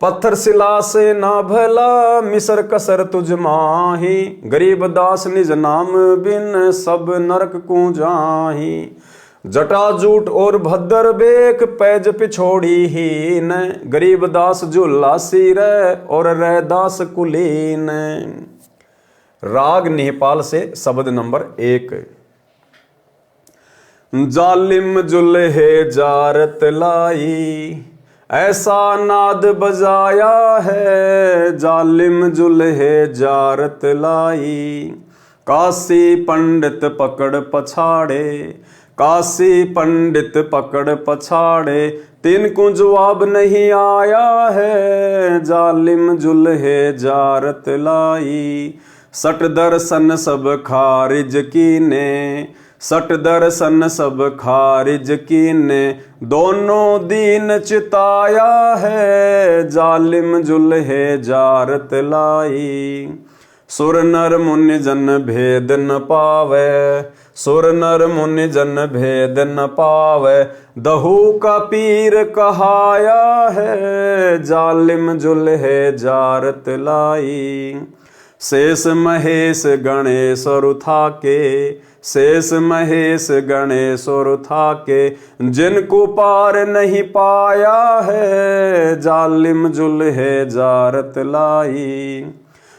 पत्थर शिला से ना भला मिसर कसर तुझ माही, गरीब दास निज नाम बिन सब नरक को जाही। जटाजूट और भद्र बेक पैज पिछोड़ी हीन, गरीब दास झूला सिर और रैदास कुलीन। राग नेपाल से शब्द नंबर 1। जालिम जुल्हे जारत लाई, ऐसा नाद बजाया है, जालिम जुल्हे जारत लाई। काशी पंडित पकड़ पछाड़े, काशी पंडित पकड़ पछाड़े, तिनको जवाब नहीं आया है, जालिम जुल्हे जारत लाई। सट दर्शन सब खारिज कीने, सट दर्शन सब खारिज कीने, दोनों दीन चिताया है, जालिम जुल्हे जारत लाई। सुर नर मुनि जन भेद न पावे, सुर नर मुनि जन भेद न पावे, दहू का पीर कहाया है, जालिम जुल्हे जारत लाई। शेष महेश गणेश रुथा के, शेष महेश गणेश रुथा के, जिनको पार नहीं पाया है, जालिम जुल्हे जारत लाई।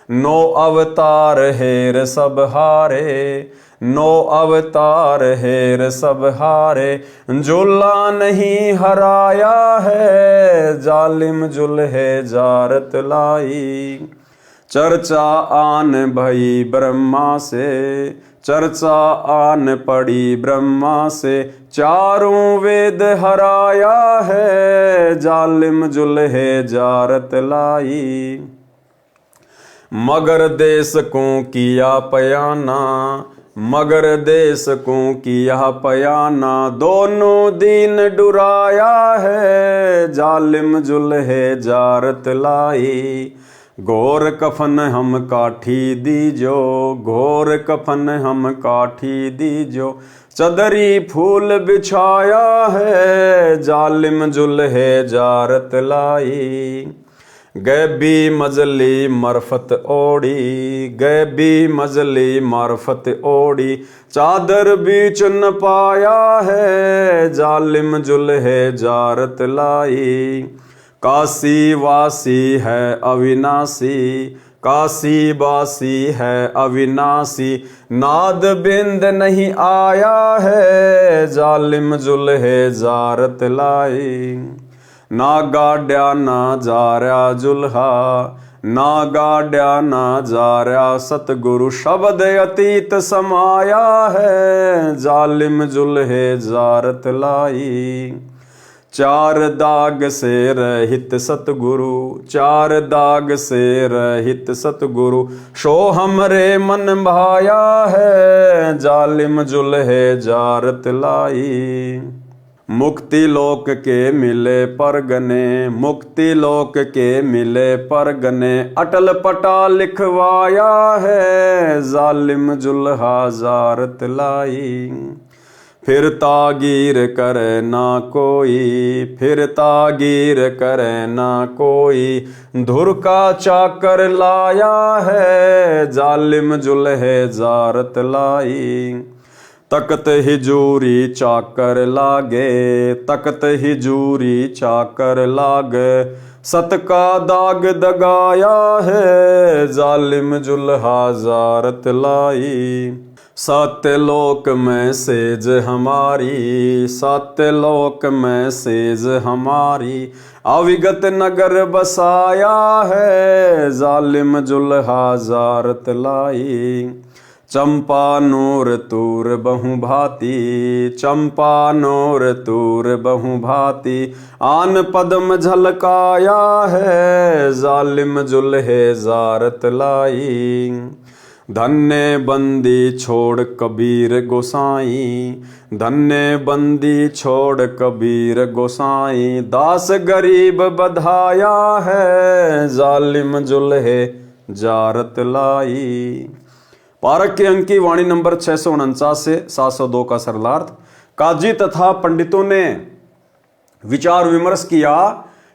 9 अवतार हेर सब हारे, 9 अवतार हेर सब हारे, जुल्ला नहीं हराया है, जालिम जुल्हे जारत लाई। चर्चा आन भई ब्रह्मा से, चर्चा आन पड़ी ब्रह्मा से, चारों वेद हराया है, जालिम जुल्हे जारत लाई। मगर देश को किया पयाना, मगर देश को किया पयाना, दोनों दीन डुराया है, जालिम जुल्हे जारत लाई। घोर कफन हम काठी दीजो, घोर कफन हम काठी दीजो, चदरी फूल बिछाया है, जालिम जुल्हे जारत लाई। गैबी मजली मरफत ओढ़ी, गैबी मजली मरफत ओढ़ी, चादर बीच न पाया है, जालिम जुल्हे जारत लाई। काशी वासी है अविनाशी, काशी वासी है अविनाशी, नाद बिंद नहीं आया है, जालिम जुल्हे जारत लाई। ना गाड्या ना जार्या जुल्हा, ना गाड्या ना जार्या सतगुरु, शब्द अतीत समाया है, जालिम जुल्हे जारत लाई। चार दाग से रहित सतगुरु, चार दाग से रहित सतगुरु, शो हमरे मन भाया है, जालिम जुल्हे जारत लाई। मुक्ति लोक के मिले परगने, मुक्ति लोक के मिले परगने, अटल पटा लिखवाया है, जालिम जुल्हा जारत लाई। फिर तागीर करे ना कोई, फिर तागीर करे ना कोई, धुर का चाकर लाया है, जालिम जुल्हे जारत लाई। तकत हिजूरी चाकर लागे, तकत हिजूरी चाकर लागे, सत का दाग दगाया है, जालिम जुल्हा जारत लाई। सत्यलोक में सेज हमारी, सत्यलोक में सेज हमारी, अविगत नगर बसाया है, जालिम जुल्हा जारत लाई। चंपा नूर तूर बहु भांति, चंपा नूर तूर बहु भांति, आन पद्म झलकाया है, जालिम जुल्हे जारत लाई। धन्य बंदी छोड़ कबीर गोसाई, धन्य बंदी छोड़ कबीर गोसाई, दास गरीब बधाया है, जालिम जुल्हे जारत लाई। पारक के अंक की वाणी नंबर 649 से 702 का सरलार्थ। काजी तथा पंडितों ने विचार विमर्श किया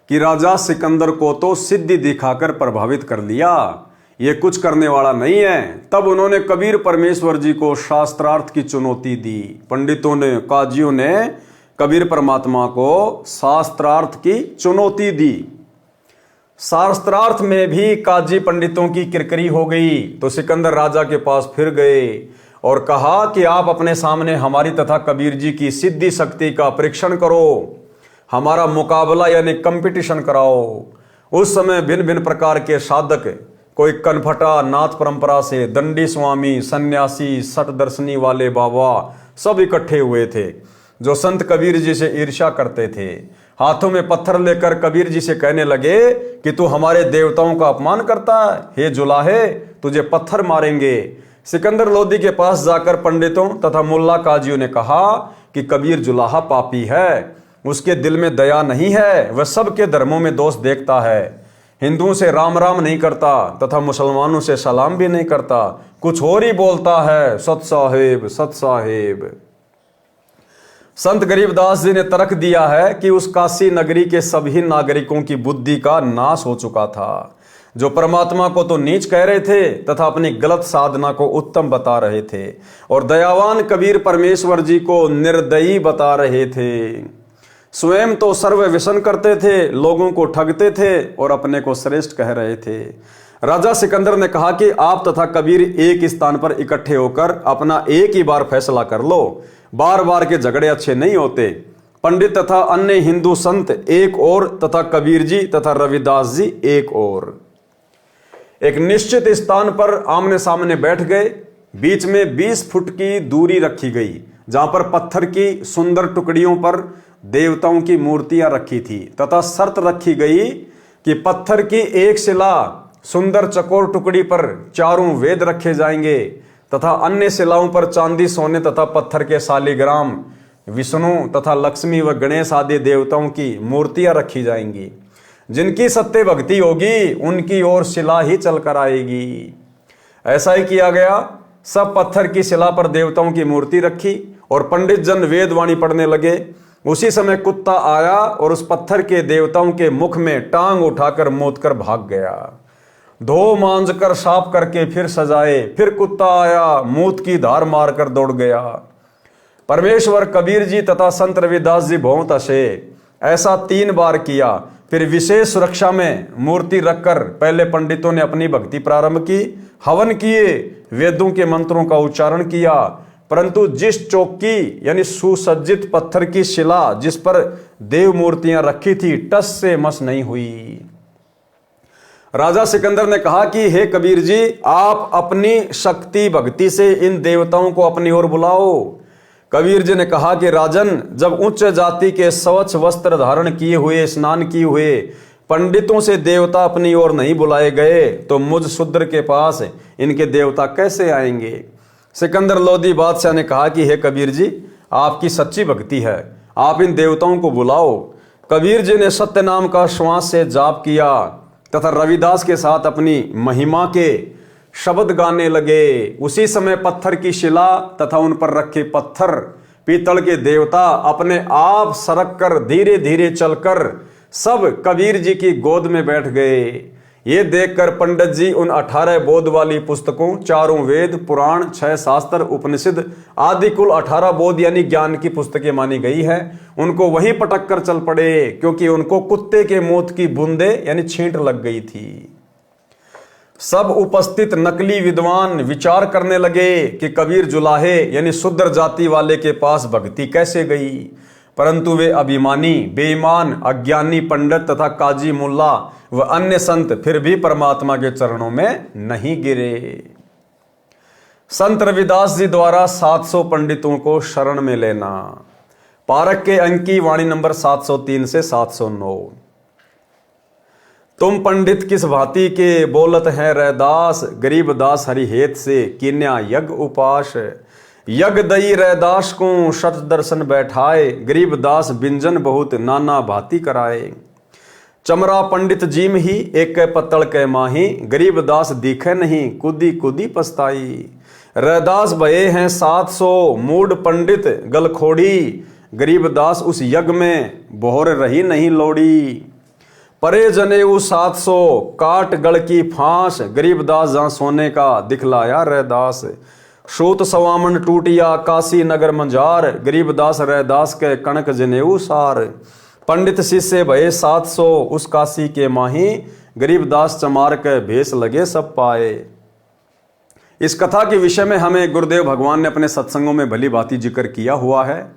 कि राजा सिकंदर को तो सिद्धि दिखाकर प्रभावित कर लिया, ये कुछ करने वाला नहीं है। तब उन्होंने कबीर परमेश्वर जी को शास्त्रार्थ की चुनौती दी। पंडितों ने, काजियों ने कबीर परमात्मा को शास्त्रार्थ की चुनौती दी। शास्त्रार्थ में भी काजी पंडितों की किरकिरी हो गई, तो सिकंदर राजा के पास फिर गए और कहा कि आप अपने सामने हमारी तथा कबीर जी की सिद्धि शक्ति का परीक्षण करो, हमारा मुकाबला यानी कंपटीशन कराओ। उस समय भिन्न भिन्न प्रकार के साधक, कोई कनफटा नाथ परंपरा से, दंडी स्वामी, सन्यासी, सठ दर्शनी वाले बाबा सब इकट्ठे हुए थे, जो संत कबीर जी से ईर्ष्या करते थे। हाथों में पत्थर लेकर कबीर जी से कहने लगे कि तू हमारे देवताओं का अपमान करता है, हे जुलाहे, तुझे पत्थर मारेंगे। सिकंदर लोदी के पास जाकर पंडितों तथा मुल्ला काजियों ने कहा कि कबीर जुलाहा पापी है, उसके दिल में दया नहीं है, वह सबके धर्मों में दोष देखता है, हिंदुओं से राम राम नहीं करता तथा मुसलमानों से सलाम भी नहीं करता, कुछ और ही बोलता है, सत साहेब सत साहेब। संत गरीबदास जी ने तर्क दिया है कि उस काशी नगरी के सभी नागरिकों की बुद्धि का नाश हो चुका था, जो परमात्मा को तो नीच कह रहे थे तथा अपनी गलत साधना को उत्तम बता रहे थे, और दयावान कबीर परमेश्वर जी को निर्दयी बता रहे थे। स्वयं तो सर्व व्यसन करते थे, लोगों को ठगते थे और अपने को श्रेष्ठ कह रहे थे। राजा सिकंदर ने कहा कि आप तथा कबीर एक स्थान पर इकट्ठे होकर अपना एक ही बार फैसला कर लो, बार बार के झगड़े अच्छे नहीं होते। पंडित तथा अन्य हिंदू संत एक और तथा कबीर जी तथा रविदास जी एक और। एक निश्चित स्थान पर आमने सामने बैठ गए। बीच में 20 फुट की दूरी रखी गई, जहां पर पत्थर की सुंदर टुकड़ियों पर देवताओं की मूर्तियां रखी थी तथा शर्त रखी गई कि पत्थर की एक शिला सुंदर चकोर टुकड़ी पर चारों वेद रखे जाएंगे तथा अन्य शिलाओं पर चांदी सोने तथा पत्थर के शालिग्राम विष्णु तथा लक्ष्मी व गणेश आदि देवताओं की मूर्तियां रखी जाएंगी। जिनकी सत्य भक्ति होगी उनकी ओर शिला ही चलकर आएगी। ऐसा ही किया गया। सब पत्थर की शिला पर देवताओं की मूर्ति रखी और पंडित जन वेदवाणी पढ़ने लगे। उसी समय कुत्ता आया और उस पत्थर के देवताओं के मुख में टांग उठाकर मोद कर भाग गया। धो मांझ कर साफ करके फिर सजाए, फिर कुत्ता आया, मूत की धार मारकर दौड़ गया। परमेश्वर कबीर जी तथा संत रविदास जी बहुत हंसे। ऐसा 3 बार किया। फिर विशेष सुरक्षा में मूर्ति रखकर पहले पंडितों ने अपनी भक्ति प्रारंभ की, हवन किए, वेदों के मंत्रों का उच्चारण किया, परंतु जिस चौकी यानी सुसज्जित पत्थर की शिला जिस पर देव मूर्तियां रखी थी टस से मस नहीं हुई। राजा सिकंदर ने कहा कि हे कबीर जी, आप अपनी शक्ति भक्ति से इन देवताओं को अपनी ओर बुलाओ। कबीर जी ने कहा कि राजन, जब उच्च जाति के स्वच्छ वस्त्र धारण किए हुए, स्नान किए हुए पंडितों से देवता अपनी ओर नहीं बुलाए गए तो मुझ शूद्र के पास इनके देवता कैसे आएंगे। सिकंदर लोदी बादशाह ने कहा कि हे कबीर जी, आपकी सच्ची भक्ति है, आप इन देवताओं को बुलाओ। कबीर जी ने सत्य नाम का श्वास से जाप किया तथा रविदास के साथ अपनी महिमा के शब्द गाने लगे। उसी समय पत्थर की शिला तथा उन पर रखे पत्थर पीतल के देवता अपने आप सरक कर धीरे धीरे चलकर सब कबीर जी की गोद में बैठ गए। ये देखकर पंडित जी उन 18 बोध वाली पुस्तकों, 4 वेद, पुराण, 6 शास्त्र, उपनिषद आदि कुल 18 बोध यानी ज्ञान की पुस्तकें मानी गई है, उनको वहीं पटक कर चल पड़े, क्योंकि उनको कुत्ते के मौत की बूंदे यानी छींट लग गई थी। सब उपस्थित नकली विद्वान विचार करने लगे कि कबीर जुलाहे यानी शूद्र जाति वाले के पास भक्ति कैसे गई, परंतु वे अभिमानी, बेईमान, अज्ञानी पंडित तथा काजी मुल्ला व अन्य संत फिर भी परमात्मा के चरणों में नहीं गिरे। संत रविदास जी द्वारा 700 पंडितों को शरण में लेना। पारक के अंक की वाणी नंबर 703 से 709। तुम पंडित किस भांति के बोलत हैं रैदास, गरीब दास हरिहेत से कीन्या यज्ञ उपास। यज्ञ दई रैदास को शत दर्शन बैठाए, गरीब दास बिंजन बहुत नाना भांति कराए। चमरा पंडित जीम ही एक पत्तल के माही, गरीब दास दिखे नहीं कुदी कुदी पछताई। रैदास भये हैं 700 मूड पंडित गलखोड़ी, गरीब दास उस यज्ञ में बोहर रही नहीं लोड़ी। परे जनेऊ 700 काट गढ़ की फांस, गरीब दास जहां सोने का दिखलाया रैदास। सूत सवामन टूटिया काशी नगर मंजार, गरीब दास रैदास के कणक जनेऊ सार। पंडित शिष्य भये 700 उस काशी के माही, गरीब दास चमार के भेष लगे सब पाए। इस कथा के विषय में हमें गुरुदेव भगवान ने अपने सत्संगों में भली भांति जिक्र किया हुआ है,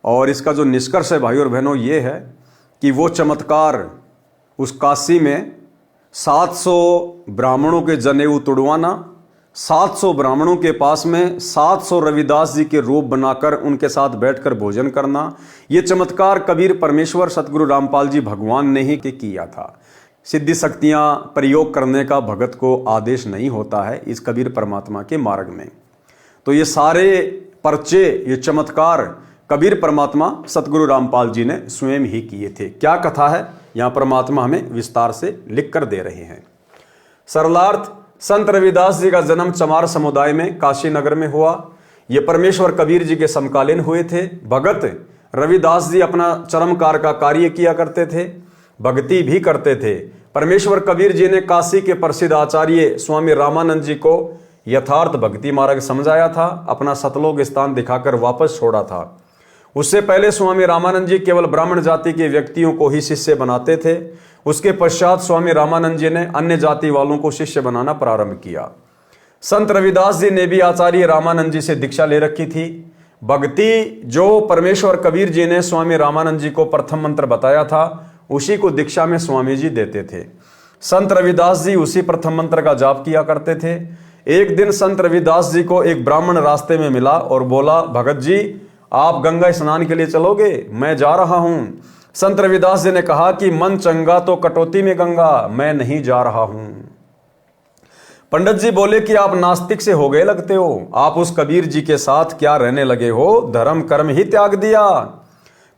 और इसका जो निष्कर्ष है भाई और बहनों ये है कि वो चमत्कार उस काशी में 700 ब्राह्मणों के जनेऊ तुड़वाना, 700 ब्राह्मणों के पास में 700 रविदास जी के रूप बनाकर उनके साथ बैठकर भोजन करना, ये चमत्कार कबीर परमेश्वर सतगुरु रामपाल जी भगवान ने ही किया था। सिद्धि शक्तियाँ प्रयोग करने का भगत को आदेश नहीं होता है इस कबीर परमात्मा के मार्ग में। तो ये सारे पर्चे, ये चमत्कार कबीर परमात्मा सतगुरु रामपाल जी ने स्वयं ही किए थे। क्या कथा है यहाँ परमात्मा हमें विस्तार से लिख कर दे रहे हैं। सरलार्थ, संत रविदास जी का जन्म चमार समुदाय में काशी नगर में हुआ। ये परमेश्वर कबीर जी के समकालीन हुए थे। भगत रविदास जी अपना चरमकार का कार्य किया करते थे, भक्ति भी करते थे। परमेश्वर कबीर जी ने काशी के प्रसिद्ध आचार्य स्वामी रामानंद जी को यथार्थ भक्ति मार्ग समझाया था, अपना सतलोक स्थान दिखाकर वापस छोड़ा था। उससे पहले स्वामी रामानंद जी केवल ब्राह्मण जाति के व्यक्तियों को ही शिष्य बनाते थे। उसके पश्चात स्वामी रामानंद जी ने अन्य जाति वालों को शिष्य बनाना प्रारंभ किया। संत रविदास जी ने भी आचार्य रामानंद जी से दीक्षा ले रखी थी। भक्ति जो परमेश्वर कबीर जी ने स्वामी रामानंद जी को प्रथम मंत्र बताया था, उसी को दीक्षा में स्वामी जी देते थे। संत रविदास जी उसी प्रथम मंत्र का जाप किया करते थे। एक दिन संत रविदास जी को एक ब्राह्मण रास्ते में मिला और बोला, भगत जी आप गंगा स्नान के लिए चलोगे? मैं जा रहा हूं। संत रविदास जी ने कहा कि मन चंगा तो कटौती में गंगा, मैं नहीं जा रहा हूं। पंडित जी बोले कि आप नास्तिक से हो गए लगते हो, आप उस कबीर जी के साथ क्या रहने लगे हो, धर्म कर्म ही त्याग दिया।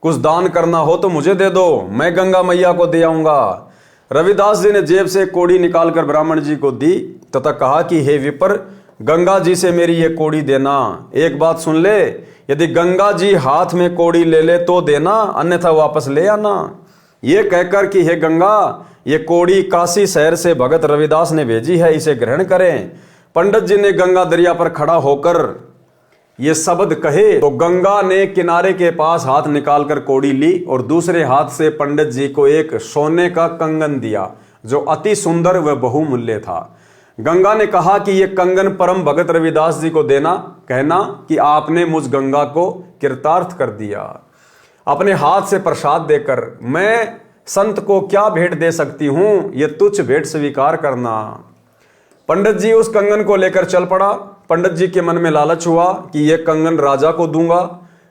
कुछ दान करना हो तो मुझे दे दो, मैं गंगा मैया को दे आऊंगा। रविदास जी ने जेब से कोड़ी निकालकर ब्राह्मण जी को दी तथा कहा कि हे विपर, गंगा जी से मेरी ये कोड़ी देना। एक बात सुन ले, यदि गंगा जी हाथ में कोड़ी ले ले तो देना, अन्यथा वापस ले आना। ये कहकर कि हे गंगा, ये कोड़ी काशी शहर से भगत रविदास ने भेजी है, इसे ग्रहण करें। पंडित जी ने गंगा दरिया पर खड़ा होकर ये शब्द कहे तो गंगा ने किनारे के पास हाथ निकालकर कोड़ी ली और दूसरे हाथ से पंडित जी को एक सोने का कंगन दिया जो अति सुंदर व बहुमूल्य था। गंगा ने कहा कि ये कंगन परम भगत रविदास जी को देना, कहना कि आपने मुझ गंगा को कृतार्थ कर दिया। अपने हाथ से प्रसाद देकर मैं संत को क्या भेंट दे सकती हूं, ये तुच्छ भेंट स्वीकार करना। पंडित जी उस कंगन को लेकर चल पड़ा। पंडित जी के मन में लालच हुआ कि यह कंगन राजा को दूंगा,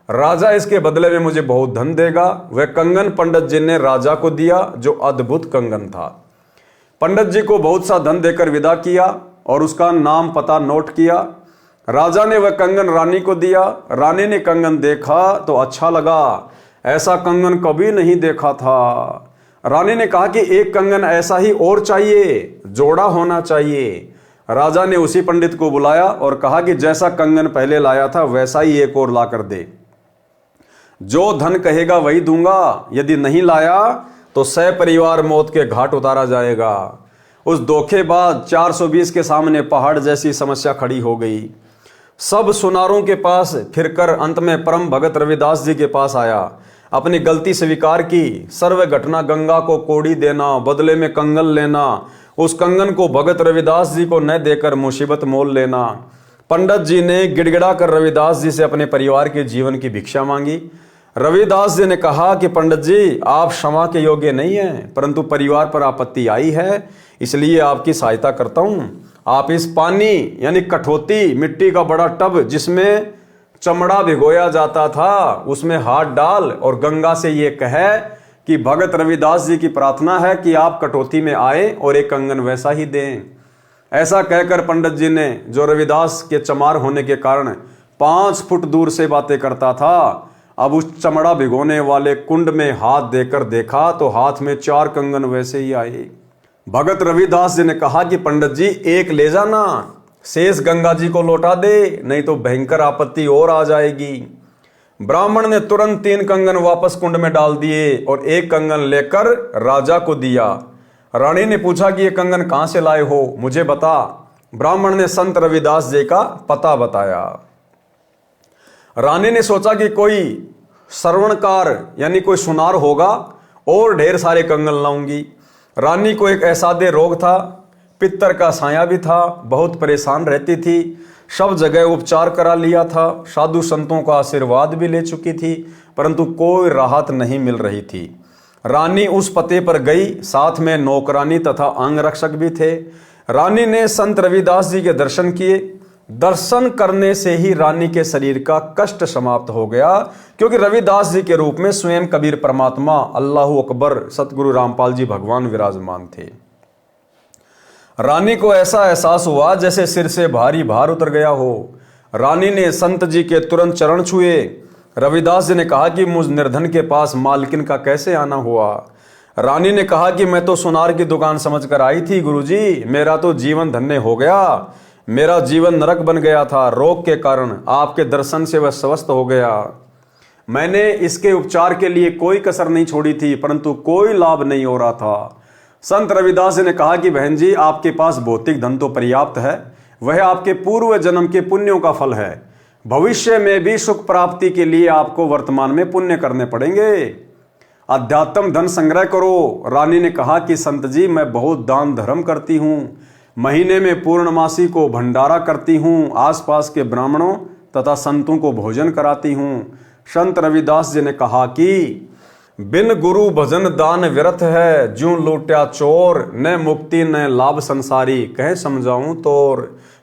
राजा इसके बदले में मुझे बहुत धन देगा। वह कंगन पंडित जी ने राजा को दिया जो अद्भुत कंगन था। पंडित जी को बहुत सा धन देकर विदा किया और उसका नाम पता नोट किया। राजा ने वह कंगन रानी को दिया। रानी ने कंगन देखा तो अच्छा लगा, ऐसा कंगन कभी नहीं देखा था। रानी ने कहा कि एक कंगन ऐसा ही और चाहिए, जोड़ा होना चाहिए। राजा ने उसी पंडित को बुलाया और कहा कि जैसा कंगन पहले लाया था वैसा ही एक और ला कर दे, जो धन कहेगा वही दूंगा, यदि नहीं लाया तो सपरिवार मौत के घाट उतारा जाएगा। उस धोखेबाज 420 के सामने पहाड़ जैसी समस्या खड़ी हो गई। सब सुनारों के पास फिरकर अंत में परम भगत रविदास जी के पास आया। अपनी गलती स्वीकार की, सर्व घटना गंगा को कोड़ी देना, बदले में कंगन लेना, उस कंगन को भगत रविदास जी को न देकर मुसीबत मोल लेना। पंडित जी ने गिड़गिड़ा कर रविदास जी से अपने परिवार के जीवन की भिक्षा मांगी। रविदास जी ने कहा कि पंडित जी, आप क्षमा के योग्य नहीं हैं, परंतु परिवार पर आपत्ति आई है, इसलिए आपकी सहायता करता हूं। आप इस पानी यानी कठौती, मिट्टी का बड़ा टब जिसमें चमड़ा भिगोया जाता था, उसमें हाथ डाल और गंगा से ये कहे कि भगत रविदास जी की प्रार्थना है कि आप कटौती में आए और एक कंगन वैसा ही दें। ऐसा कहकर पंडित जी ने, जो रविदास के चमार होने के कारण 5 फुट दूर से बातें करता था, अब उस चमड़ा भिगोने वाले कुंड में हाथ देकर देखा तो हाथ में 4 कंगन वैसे ही आए। भगत रविदास जी ने कहा कि पंडित जी, एक ले जाना, शेष गंगा जी को लौटा दे, नहीं तो भयंकर आपत्ति और आ जाएगी। ब्राह्मण ने तुरंत 3 कंगन वापस कुंड में डाल दिए और एक कंगन लेकर राजा को दिया। रानी ने पूछा कि ये कंगन कहां से लाए हो, मुझे बता। ब्राह्मण ने संत रविदास जी का पता बताया। रानी ने सोचा कि कोई श्रवणकार यानी कोई सुनार होगा और ढेर सारे कंगन लाऊंगी। रानी को एक असाध्य रोग था, पित्तर का साया भी था, बहुत परेशान रहती थी, सब जगह उपचार करा लिया था, साधु संतों का आशीर्वाद भी ले चुकी थी, परंतु कोई राहत नहीं मिल रही थी। रानी उस पते पर गई, साथ में नौकरानी तथा अंगरक्षक भी थे। रानी ने संत रविदास जी के दर्शन किए। दर्शन करने से ही रानी के शरीर का कष्ट समाप्त हो गया, क्योंकि रविदास जी के रूप में स्वयं कबीर परमात्मा, अल्लाहु अकबर, सतगुरु रामपाल जी भगवान विराजमान थे। रानी को ऐसा एहसास हुआ जैसे सिर से भारी भार उतर गया हो। रानी ने संत जी के तुरंत चरण छुए। रविदास जी ने कहा कि मुझ निर्धन के पास मालकिन का कैसे आना हुआ। रानी ने कहा कि मैं तो सुनार की दुकान समझकर आई थी गुरुजी, मेरा तो जीवन धन्य हो गया, मेरा जीवन नरक बन गया था, रोग के कारण आपके दर्शन से वह स्वस्थ हो गया। मैंने इसके उपचार के लिए कोई कसर नहीं छोड़ी थी, परंतु कोई लाभ नहीं हो रहा था। संत रविदास जी ने कहा कि बहन जी, आपके पास भौतिक धन तो पर्याप्त है, वह आपके पूर्व जन्म के पुण्यों का फल है। भविष्य में भी सुख प्राप्ति के लिए आपको वर्तमान में पुण्य करने पड़ेंगे। अध्यात्म धन संग्रह करो। रानी ने कहा कि संत जी, मैं बहुत दान धर्म करती हूँ, महीने में पूर्णमासी को भंडारा करती हूँ, आसपास के ब्राह्मणों तथा संतों को भोजन कराती हूँ। संत रविदास जी ने कहा कि बिन गुरु भजन दान व्यर्थ है, ज्यों लूट्या चोर, न मुक्ति न लाभ संसारी, कहे समझाऊं तोर।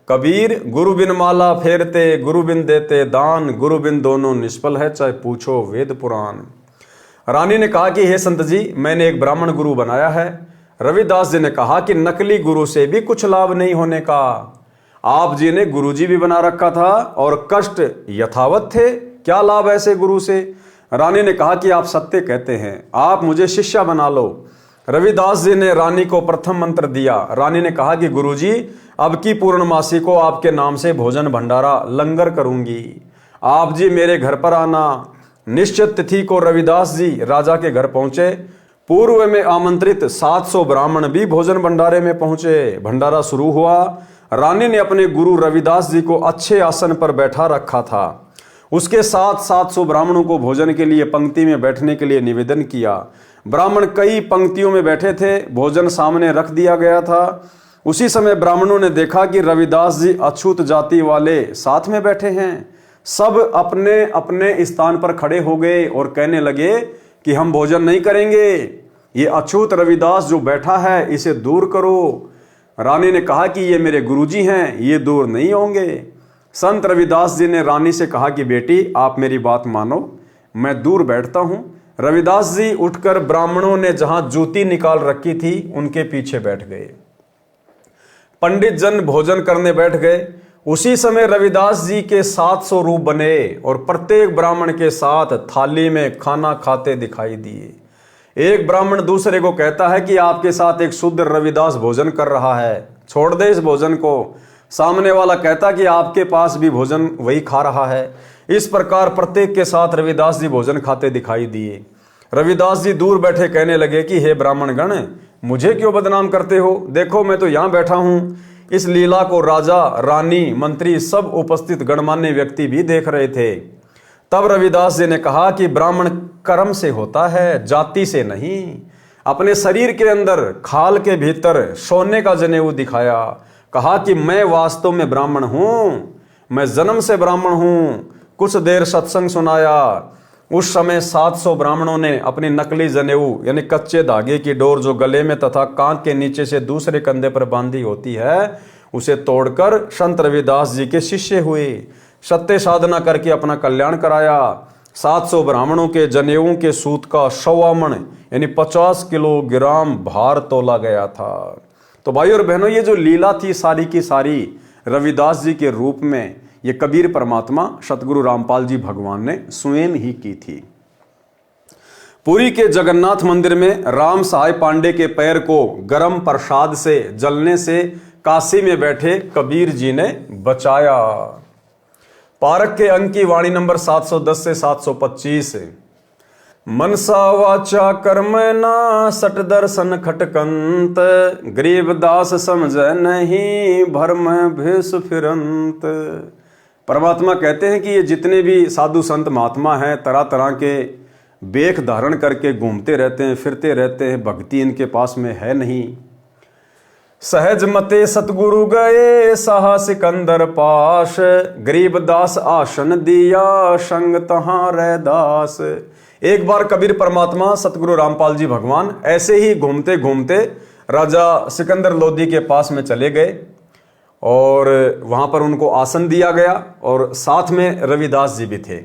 कबीर गुरु बिन माला फेरते, गुरु बिन देते दान, गुरु बिन दोनों निष्फल है, चाहे पूछो वेद पुराण। रानी ने कहा कि हे संत जी, मैंने एक ब्राह्मण गुरु बनाया है, रविदास जी ने कहा कि नकली गुरु से भी कुछ लाभ नहीं होने का। आप जी ने गुरुजी भी बना रखा था और कष्ट यथावत थे, क्या लाभ ऐसे गुरु से। रानी ने कहा कि आप सत्य कहते हैं, आप मुझे शिष्या बना लो। रविदास जी ने रानी को प्रथम मंत्र दिया। रानी ने कहा कि गुरुजी, अब की पूर्णमासी को आपके नाम से भोजन भंडारा लंगर करूंगी, आप जी मेरे घर पर आना। निश्चित तिथि को रविदास जी राजा के घर पहुंचे। पूर्व में आमंत्रित 700 ब्राह्मण भी भोजन भंडारे में पहुंचे। भंडारा शुरू हुआ। रानी ने अपने गुरु रविदास जी को अच्छे आसन पर बैठा रखा था। उसके साथ 700 ब्राह्मणों को भोजन के लिए पंक्ति में बैठने के लिए निवेदन किया। ब्राह्मण कई पंक्तियों में बैठे थे, भोजन सामने रख दिया गया था। उसी समय ब्राह्मणों ने देखा कि रविदास जी अछूत जाति वाले साथ में बैठे हैं। सब अपने अपने स्थान पर खड़े हो गए और कहने लगे कि हम भोजन नहीं करेंगे, ये अछूत रविदास जो बैठा है इसे दूर करो। रानी ने कहा कि ये मेरे गुरुजी हैं, ये दूर नहीं होंगे। संत रविदास जी ने रानी से कहा कि बेटी आप मेरी बात मानो, मैं दूर बैठता हूं। रविदास जी उठकर ब्राह्मणों ने जहां जूती निकाल रखी थी उनके पीछे बैठ गए। पंडित जन भोजन करने बैठ गए। उसी समय रविदास जी के 700 रूप बने और प्रत्येक ब्राह्मण के साथ थाली में खाना खाते दिखाई दिए। एक ब्राह्मण दूसरे को कहता है कि आपके साथ एक शुद्ध रविदास भोजन कर रहा है, छोड़ दे इस भोजन को। सामने वाला कहता कि आपके पास भी भोजन वही खा रहा है। इस प्रकार प्रत्येक के साथ रविदास जी भोजन खाते दिखाई दिए। रविदास जी दूर बैठे कहने लगे कि हे ब्राह्मण गण, मुझे क्यों बदनाम करते हो? देखो मैं तो यहाँ बैठा हूँ। इस लीला को राजा, रानी, मंत्री, सब उपस्थित गणमान्य व्यक्ति भी देख रहे थे। तब रविदास जी ने कहा कि ब्राह्मण कर्म से होता है, जाति से नहीं। अपने शरीर के अंदर खाल के भीतर सोने का जनेऊ दिखाया। कहा कि मैं वास्तव में ब्राह्मण हूं, मैं जन्म से ब्राह्मण हूं। कुछ देर सत्संग सुनाया। उस समय 700 ब्राह्मणों ने अपनी नकली जनेऊ यानी कच्चे धागे की डोर जो गले में तथा कांध के नीचे से दूसरे कंधे पर बांधी होती है, उसे तोड़कर संत रविदास जी के शिष्य हुए। सत्य साधना करके अपना कल्याण कराया। 700 ब्राह्मणों के जनेऊओं के सूत का 1.25 मन यानी 50 किलोग्राम भार तोला गया था। तो भाइयों और बहनों, ये जो लीला थी सारी की सारी रविदास जी के रूप में ये कबीर परमात्मा सतगुरु रामपाल जी भगवान ने स्वयं ही की थी। पुरी के जगन्नाथ मंदिर में राम सहाय पांडे के पैर को गर्म प्रसाद से जलने से काशी में बैठे कबीर जी ने बचाया। पारक के अंक की वाणी नंबर 710 से 725। मनसा वाचा कर्म ना सट दर्शन खटकंत, गरीबदास समझ नहीं भरम भेष फिरंत। परमात्मा कहते हैं कि ये जितने भी साधु संत महात्मा हैं तरह तरह के वेख धारण करके घूमते रहते हैं, फिरते रहते हैं, भक्ति इनके पास में है नहीं। सहज मते सतगुरु गए साहा सिकंदर पास, गरीबदास आसन दिया संग तहां रैदास। एक बार कबीर परमात्मा सतगुरु रामपाल जी भगवान ऐसे ही घूमते घूमते राजा सिकंदर लोधी के पास में चले गए और वहां पर उनको आसन दिया गया और साथ में रविदास जी भी थे।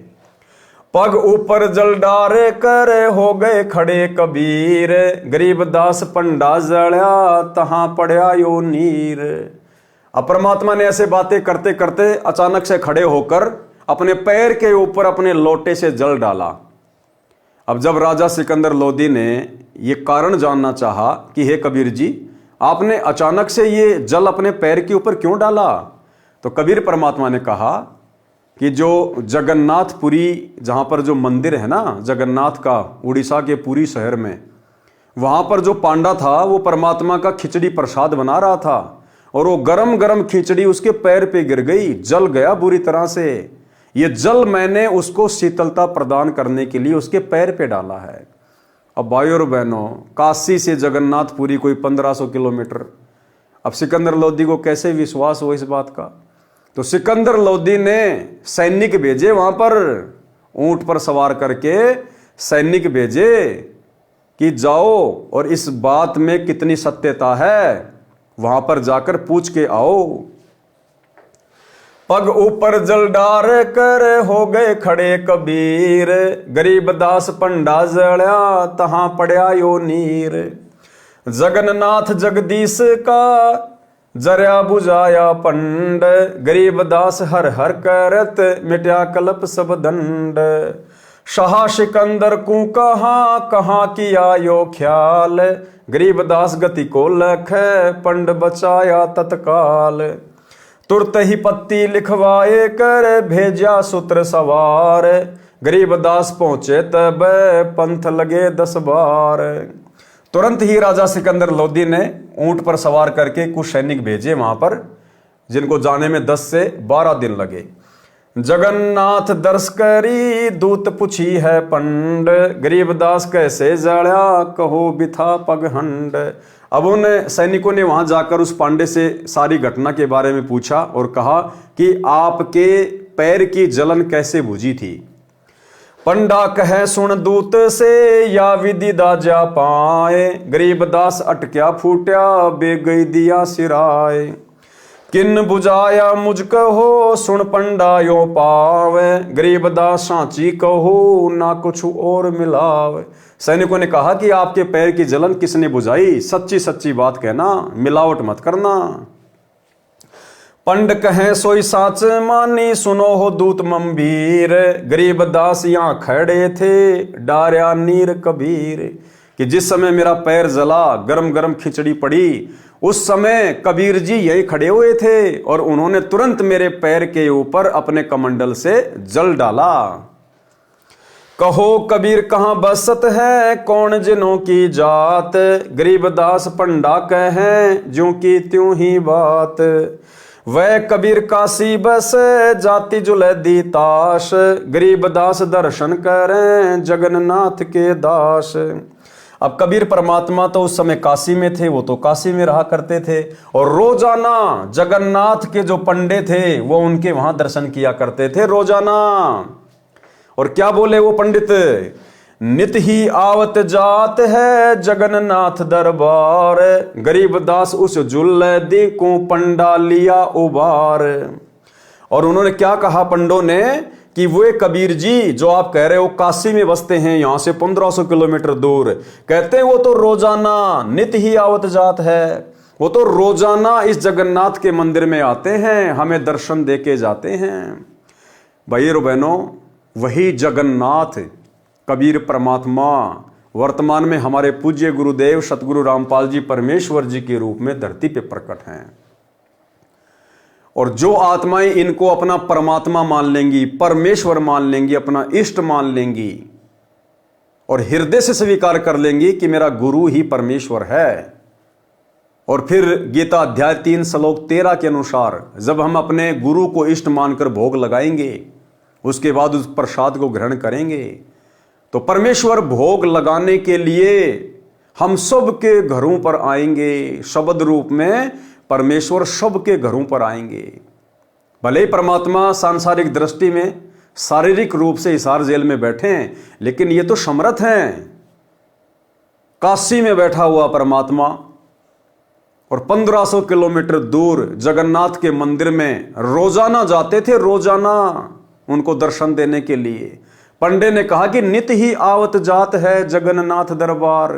पग ऊपर जल डारे कर हो गए खड़े कबीर, गरीबदास पंडा जड़ा तहां पड़या यो नीर। अब परमात्मा ने ऐसे बातें करते करते अचानक से खड़े होकर अपने पैर के ऊपर अपने लोटे से जल डाला। अब जब राजा सिकंदर लोधी ने ये कारण जानना चाहा कि हे कबीर जी, आपने अचानक से ये जल अपने पैर के ऊपर क्यों डाला, तो कबीर परमात्मा ने कहा कि जो जगन्नाथपुरी जहाँ पर जो मंदिर है ना जगन्नाथ का, उड़ीसा के पुरी शहर में, वहाँ पर जो पांडा था वो परमात्मा का खिचड़ी प्रसाद बना रहा था और वो गरम गरम खिचड़ी उसके पैर पे गिर गई, जल गया बुरी तरह से। ये जल मैंने उसको शीतलता प्रदान करने के लिए उसके पैर पे डाला है। अब भाइयों और बहनों, काशी से जगन्नाथपुरी कोई 1500 किलोमीटर। अब सिकंदर लोधी को कैसे विश्वास हो इस बात का, तो सिकंदर लोधी ने सैनिक भेजे, वहां पर ऊंट पर सवार करके सैनिक भेजे कि जाओ और इस बात में कितनी सत्यता है वहां पर जाकर पूछ के आओ। पग ऊपर जल डार कर हो गए खड़े कबीर, गरीबदास पंडा जड़ा तहां पड़या यो नीर। जगन्नाथ जगदीश का जरिया बुझाया पंड, गरीबदास हर हर करत मिट्या कल्प सब दंड। शाह सिकंदर को कहाँ किया यो ख्याल, गरीबदास गति को लख पंड बचाया तत्काल। तुरत ही पत्ती लिखवाए कर भेजा सूत्र सवार, गरीबदास पहुंचे तब पंथ लगे 10 बार। तुरंत ही राजा सिकंदर लोदी ने ऊंट पर सवार करके कुछ सैनिक भेजे वहां पर, जिनको जाने में 10 से 12 दिन लगे। जगन्नाथ दर्श करी दूत पूछी है पंड, गरीबदास कैसे जड़ा कहो बिथा पगहंड। अब उन सैनिकों ने वहां जाकर उस पांडे से सारी घटना के बारे में पूछा और कहा कि आपके पैर की जलन कैसे बुझी थी। पंडा कहे सुन दूत से या विधि दाजा पाए, गरीबदास अटक्या फूट्या बे गई दिया सिराए। किन बुझाया मुझ कहो सुन पंडा यो पावे, गरीबदास सांची कहो ना कुछ और मिलावे। सैनिकों ने कहा कि आपके पैर की जलन किसने बुझाई, सच्ची सच्ची बात कहना, मिलावट मत करना। पंड कहे सोई साच मानी सुनो हो दूत मंबीर, गरीबदास यहाँ खड़े थे डार्या नीर कबीर। कि जिस समय मेरा पैर जला, गरम गरम खिचड़ी पड़ी, उस समय कबीर जी यही खड़े हुए थे और उन्होंने तुरंत मेरे पैर के ऊपर अपने कमंडल से जल डाला। कहो कबीर कहाँ बसत है कौन जिनों की जात, गरीबदास पंडा कहे ज्यों की त्यों ही बात। वह कबीर काशी बस जाति जुलैदी ताश, गरीबदास दर्शन करें जगन्नाथ के दास। अब कबीर परमात्मा तो उस समय काशी में थे, वो तो काशी में रहा करते थे और रोजाना जगन्नाथ के जो पंडे थे वो उनके वहां दर्शन किया करते थे रोजाना। और क्या बोले वो पंडित, नित ही आवत जात है जगन्नाथ दरबार, गरीबदास उस जुल्लैदी को पंडा लिया उबार। और उन्होंने क्या कहा पंडों ने कि वे कबीर जी जो आप कह रहे हो काशी में बसते हैं, यहां से 1500 किलोमीटर दूर, कहते हैं वो तो रोजाना नित ही आवत जात है, वो तो रोजाना इस जगन्नाथ के मंदिर में आते हैं, हमें दर्शन दे के जाते हैं। भाई और बहनों, वही जगन्नाथ कबीर परमात्मा वर्तमान में हमारे पूज्य गुरुदेव सतगुरु रामपाल जी परमेश्वर जी के रूप में धरती पे प्रकट हैं। और जो आत्माएं इनको अपना परमात्मा मान लेंगी, परमेश्वर मान लेंगी, अपना इष्ट मान लेंगी और हृदय से स्वीकार कर लेंगी कि मेरा गुरु ही परमेश्वर है, और फिर गीता अध्याय 3 श्लोक 13 के अनुसार जब हम अपने गुरु को इष्ट मानकर भोग लगाएंगे, उसके बाद उस प्रसाद को ग्रहण करेंगे, तो परमेश्वर भोग लगाने के लिए हम सब के घरों पर आएंगे। शब्द रूप में परमेश्वर सबके घरों पर आएंगे। भले ही परमात्मा सांसारिक दृष्टि में शारीरिक रूप से हिसार जेल में बैठे हैं, लेकिन ये तो समर्थ हैं। काशी में बैठा हुआ परमात्मा और 1500 किलोमीटर दूर जगन्नाथ के मंदिर में रोजाना जाते थे, रोजाना उनको दर्शन देने के लिए। पंडे ने कहा कि नित ही आवत जात है जगन्नाथ दरबार।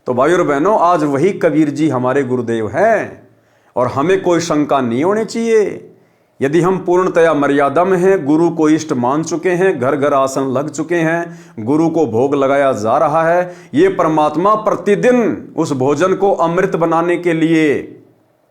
तो भाई और बहनों, आज वही कबीर जी हमारे गुरुदेव हैं और हमें कोई शंका नहीं होनी चाहिए। यदि हम पूर्णतया मर्यादा में हैं, गुरु को इष्ट मान चुके हैं, घर घर आसन लग चुके हैं, गुरु को भोग लगाया जा रहा है, ये परमात्मा प्रतिदिन उस भोजन को अमृत बनाने के लिए,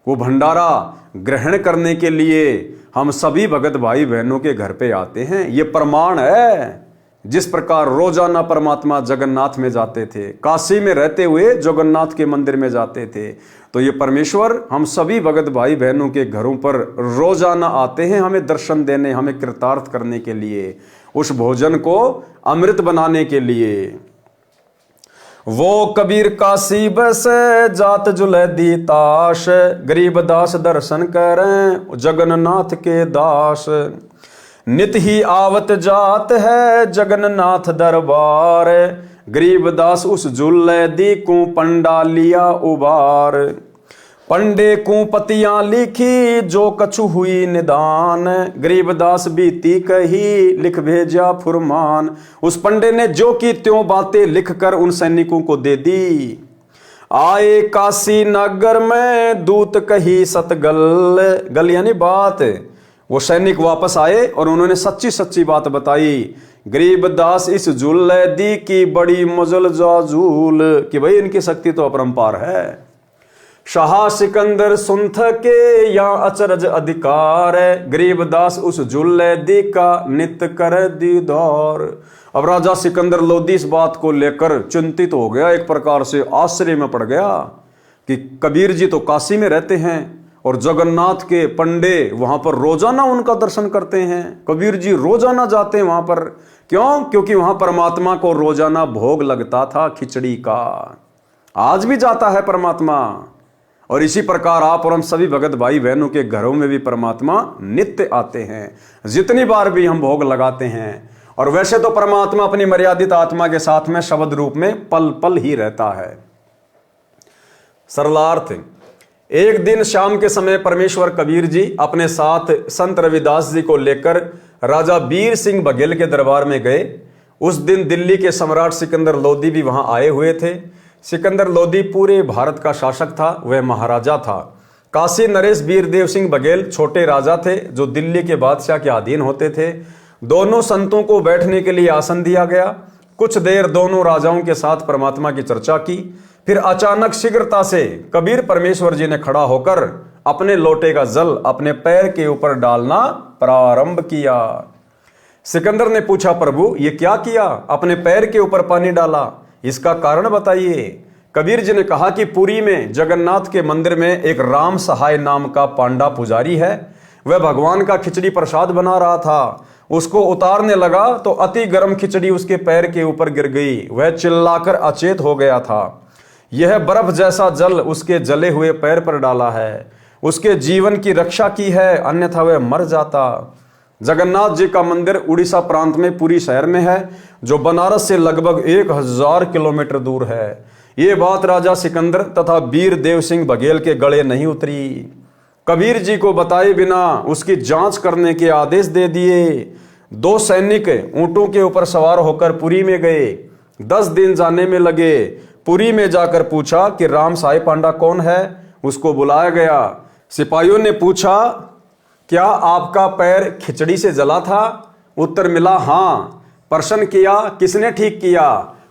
वो भंडारा ग्रहण करने के लिए हम सभी भगत भाई बहनों के घर पे आते हैं। ये प्रमाण है। जिस प्रकार रोजाना परमात्मा जगन्नाथ में जाते थे, काशी में रहते हुए जगन्नाथ के मंदिर में जाते थे, तो ये परमेश्वर हम सभी भगत भाई बहनों के घरों पर रोजाना आते हैं, हमें दर्शन देने, हमें कृतार्थ करने के लिए, उस भोजन को अमृत बनाने के लिए। वो कबीर काशी बस जात जुलैदी ताश, गरीबदास दर्शन करें जगन्नाथ के दास। नित ही आवत जात है जगन्नाथ दरबार, गरीबदास उस जुलैदी को पंडा लिया उबार। पंडे को पतियां लिखी जो कछु हुई निदान, गरीबदास बीती कही लिख भेजा फुरमान। उस पंडे ने जो की त्यों बातें लिखकर उन सैनिकों को दे दी। आए काशी नगर में दूत कही सतगल, गल यानी बात। वो सैनिक वापस आए और उन्होंने सच्ची सच्ची बात बताई। गरीबदास इस झूल दी की बड़ी मजल जाजूल, कि भाई इनकी शक्ति तो अपरंपार है। शाह सिकंदर सुनथ के या अचरज अधिकार, गरीबदास उस जुल्लैदी का नित्य कर दीदार। अब राजा सिकंदर लोदी इस बात को लेकर चिंतित हो गया, एक प्रकार से आश्चर्य में पड़ गया कि कबीर जी तो काशी में रहते हैं और जगन्नाथ के पंडे वहां पर रोजाना उनका दर्शन करते हैं। कबीर जी रोजाना जाते हैं वहां पर, क्यों? क्योंकि वहां परमात्मा को रोजाना भोग लगता था खिचड़ी का। आज भी जाता है परमात्मा। और इसी प्रकार आप और हम सभी भगत भाई बहनों के घरों में भी परमात्मा नित्य आते हैं, जितनी बार भी हम भोग लगाते हैं। और वैसे तो परमात्मा अपनी मर्यादित आत्मा के साथ में शब्द रूप में पल पल ही रहता है। सरलार्थ, एक दिन शाम के समय परमेश्वर कबीर जी अपने साथ संत रविदास जी को लेकर राजा बीर सिंह बघेल के दरबार में गए। उस दिन दिल्ली के सम्राट सिकंदर लोदी भी वहां आए हुए थे। सिकंदर लोदी पूरे भारत का शासक था, वह महाराजा था। काशी नरेश वीरदेव सिंह बघेल छोटे राजा थे जो दिल्ली के बादशाह के अधीन होते थे। दोनों संतों को बैठने के लिए आसन दिया गया। कुछ देर दोनों राजाओं के साथ परमात्मा की चर्चा की। फिर अचानक शीघ्रता से कबीर परमेश्वर जी ने खड़ा होकर अपने लोटे का जल अपने पैर के ऊपर डालना प्रारंभ किया। सिकंदर ने पूछा, प्रभु ये क्या किया? अपने पैर के ऊपर पानी डाला, इसका कारण बताइए। कबीर जी ने कहा कि पुरी में जगन्नाथ के मंदिर में एक राम सहाय नाम का पांडा पुजारी है। वह भगवान का खिचड़ी प्रसाद बना रहा था। उसको उतारने लगा तो अति गर्म खिचड़ी उसके पैर के ऊपर गिर गई। वह चिल्लाकर अचेत हो गया था। यह बर्फ जैसा जल उसके जले हुए पैर पर डाला है, उसके जीवन की रक्षा की है, अन्यथा वह मर जाता। जगन्नाथ जी का मंदिर उड़ीसा प्रांत में पुरी शहर में है, जो बनारस से लगभग 1000 किलोमीटर दूर है। ये बात राजा सिकंदर तथा वीर देव सिंह बघेल के गले नहीं उतरी। कबीर जी को बताए बिना उसकी जांच करने के आदेश दे दिए। 2 सैनिक ऊंटों के ऊपर सवार होकर पुरी में गए। 10 दिन जाने में लगे। पुरी में जाकर पूछा कि राम साई पांडा कौन है। उसको बुलाया गया। सिपाहियों ने पूछा, क्या आपका पैर खिचड़ी से जला था? उत्तर मिला, हाँ। प्रश्न किया, किसने ठीक किया?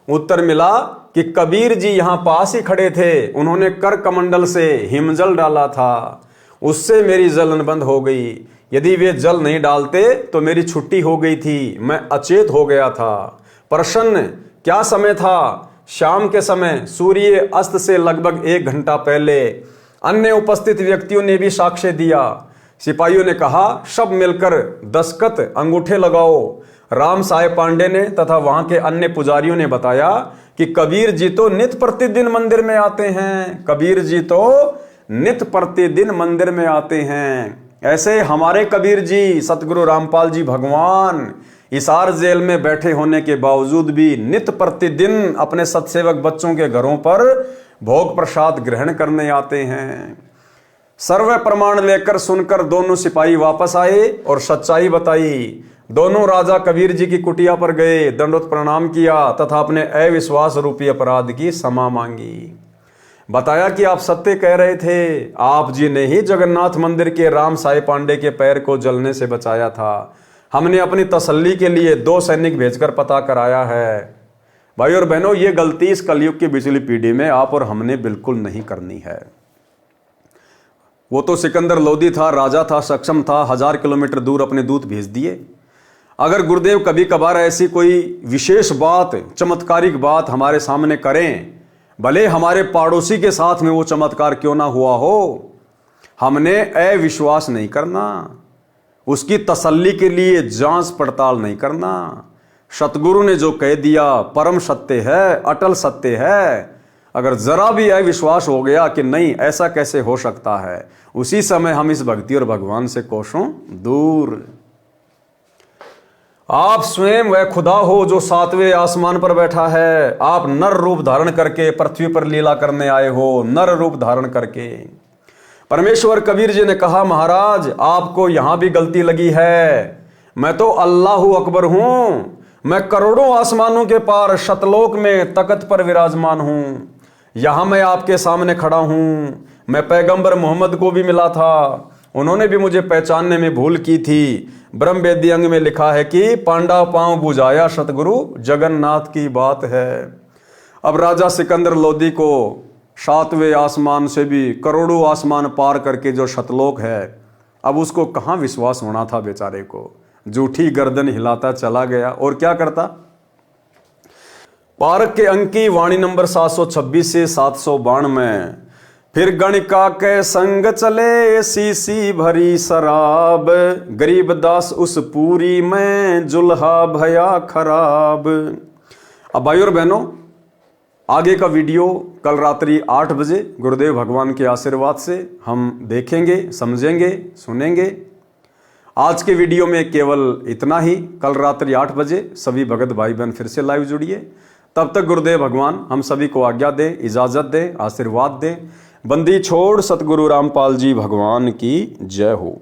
उत्तर मिला कि कबीर जी यहां पास ही खड़े थे, उन्होंने कर कमंडल से हिमजल डाला था, उससे मेरी जलन बंद हो गई। यदि वे जल नहीं डालते तो मेरी छुट्टी हो गई थी, मैं अचेत हो गया था। प्रश्न, क्या समय था? शाम के समय, सूर्य अस्त से लगभग 1 घंटा पहले। अन्य उपस्थित व्यक्तियों ने भी साक्ष्य दिया। सिपाहियों ने कहा, सब मिलकर दस्तखत अंगूठे लगाओ। राम साय पांडे ने तथा वहां के अन्य पुजारियों ने बताया कि कबीर जी तो नित्य प्रतिदिन मंदिर में आते हैं। कबीर जी तो नित्य प्रतिदिन मंदिर में आते हैं। ऐसे हमारे कबीर जी सतगुरु रामपाल जी भगवान हिसार जेल में बैठे होने के बावजूद भी नित्य प्रतिदिन अपने सत्सेवक बच्चों के घरों पर भोग प्रसाद ग्रहण करने आते हैं। सर्व प्रमाण लेकर सुनकर दोनों सिपाही वापस आए और सच्चाई बताई। दोनों राजा कबीर जी की कुटिया पर गए, दंडवत प्रणाम किया तथा अपने अविश्वास रूपी अपराध की क्षमा मांगी। बताया कि आप सत्य कह रहे थे, आप जी ने ही जगन्नाथ मंदिर के राम साई पांडे के पैर को जलने से बचाया था। हमने अपनी तसल्ली के लिए 2 सैनिक भेजकर पता कराया है। भाई और बहनों, ये गलती इस कलयुग की पिछली पीढ़ी में आप और हमने बिल्कुल नहीं करनी है। वो तो सिकंदर लोदी था, राजा था, सक्षम था, 1000 किलोमीटर दूर अपने दूत भेज दिए। अगर गुरुदेव कभी कभार ऐसी कोई विशेष बात, चमत्कारिक बात हमारे सामने करें, भले हमारे पड़ोसी के साथ में वो चमत्कार क्यों ना हुआ हो, हमने अविश्वास नहीं करना, उसकी तसल्ली के लिए जांच पड़ताल नहीं करना। सतगुरु ने जो कह दिया परम सत्य है, अटल सत्य है। अगर जरा भी अविश्वास हो गया कि नहीं ऐसा कैसे हो सकता है, उसी समय हम इस भक्ति और भगवान से कोसों दूर। आप स्वयं वह खुदा हो जो 7वें आसमान पर बैठा है। आप नर रूप धारण करके पृथ्वी पर लीला करने आए हो, नर रूप धारण करके। परमेश्वर कबीर जी ने कहा, महाराज आपको यहां भी गलती लगी है। मैं तो अल्लाह अकबर हूं। मैं करोड़ों आसमानों के पार शतलोक में तख्त पर विराजमान हूं। यहाँ मैं आपके सामने खड़ा हूँ, मैं पैगंबर मोहम्मद को भी मिला था, उन्होंने भी मुझे पहचानने में भूल की थी। ब्रह्म वेदी अंग में लिखा है कि पांडा पांव बुझाया सतगुरु जगन्नाथ की बात है। अब राजा सिकंदर लोदी को 7वें आसमान से भी करोड़ों आसमान पार करके जो शतलोक है, अब उसको कहाँ विश्वास होना था बेचारे को, झूठी गर्दन हिलाता चला गया। और क्या करता, पारक के अंक की वाणी नंबर 726 से 792, फिर गणिका के संग चले सीसी भरी शराब, गरीब दास उस पूरी में जुल्हा भया खराब। अब भाई और बहनों, आगे का वीडियो कल रात्रि 8 बजे गुरुदेव भगवान के आशीर्वाद से हम देखेंगे, समझेंगे, सुनेंगे। आज के वीडियो में केवल इतना ही। कल रात्रि 8 बजे सभी भगत भाई बहन फिर से लाइव जुड़िए। तब तक गुरुदेव भगवान हम सभी को आज्ञा दे, इजाजत दे, आशीर्वाद दे। बंदी छोड़ सतगुरु रामपाल जी भगवान की जय हो।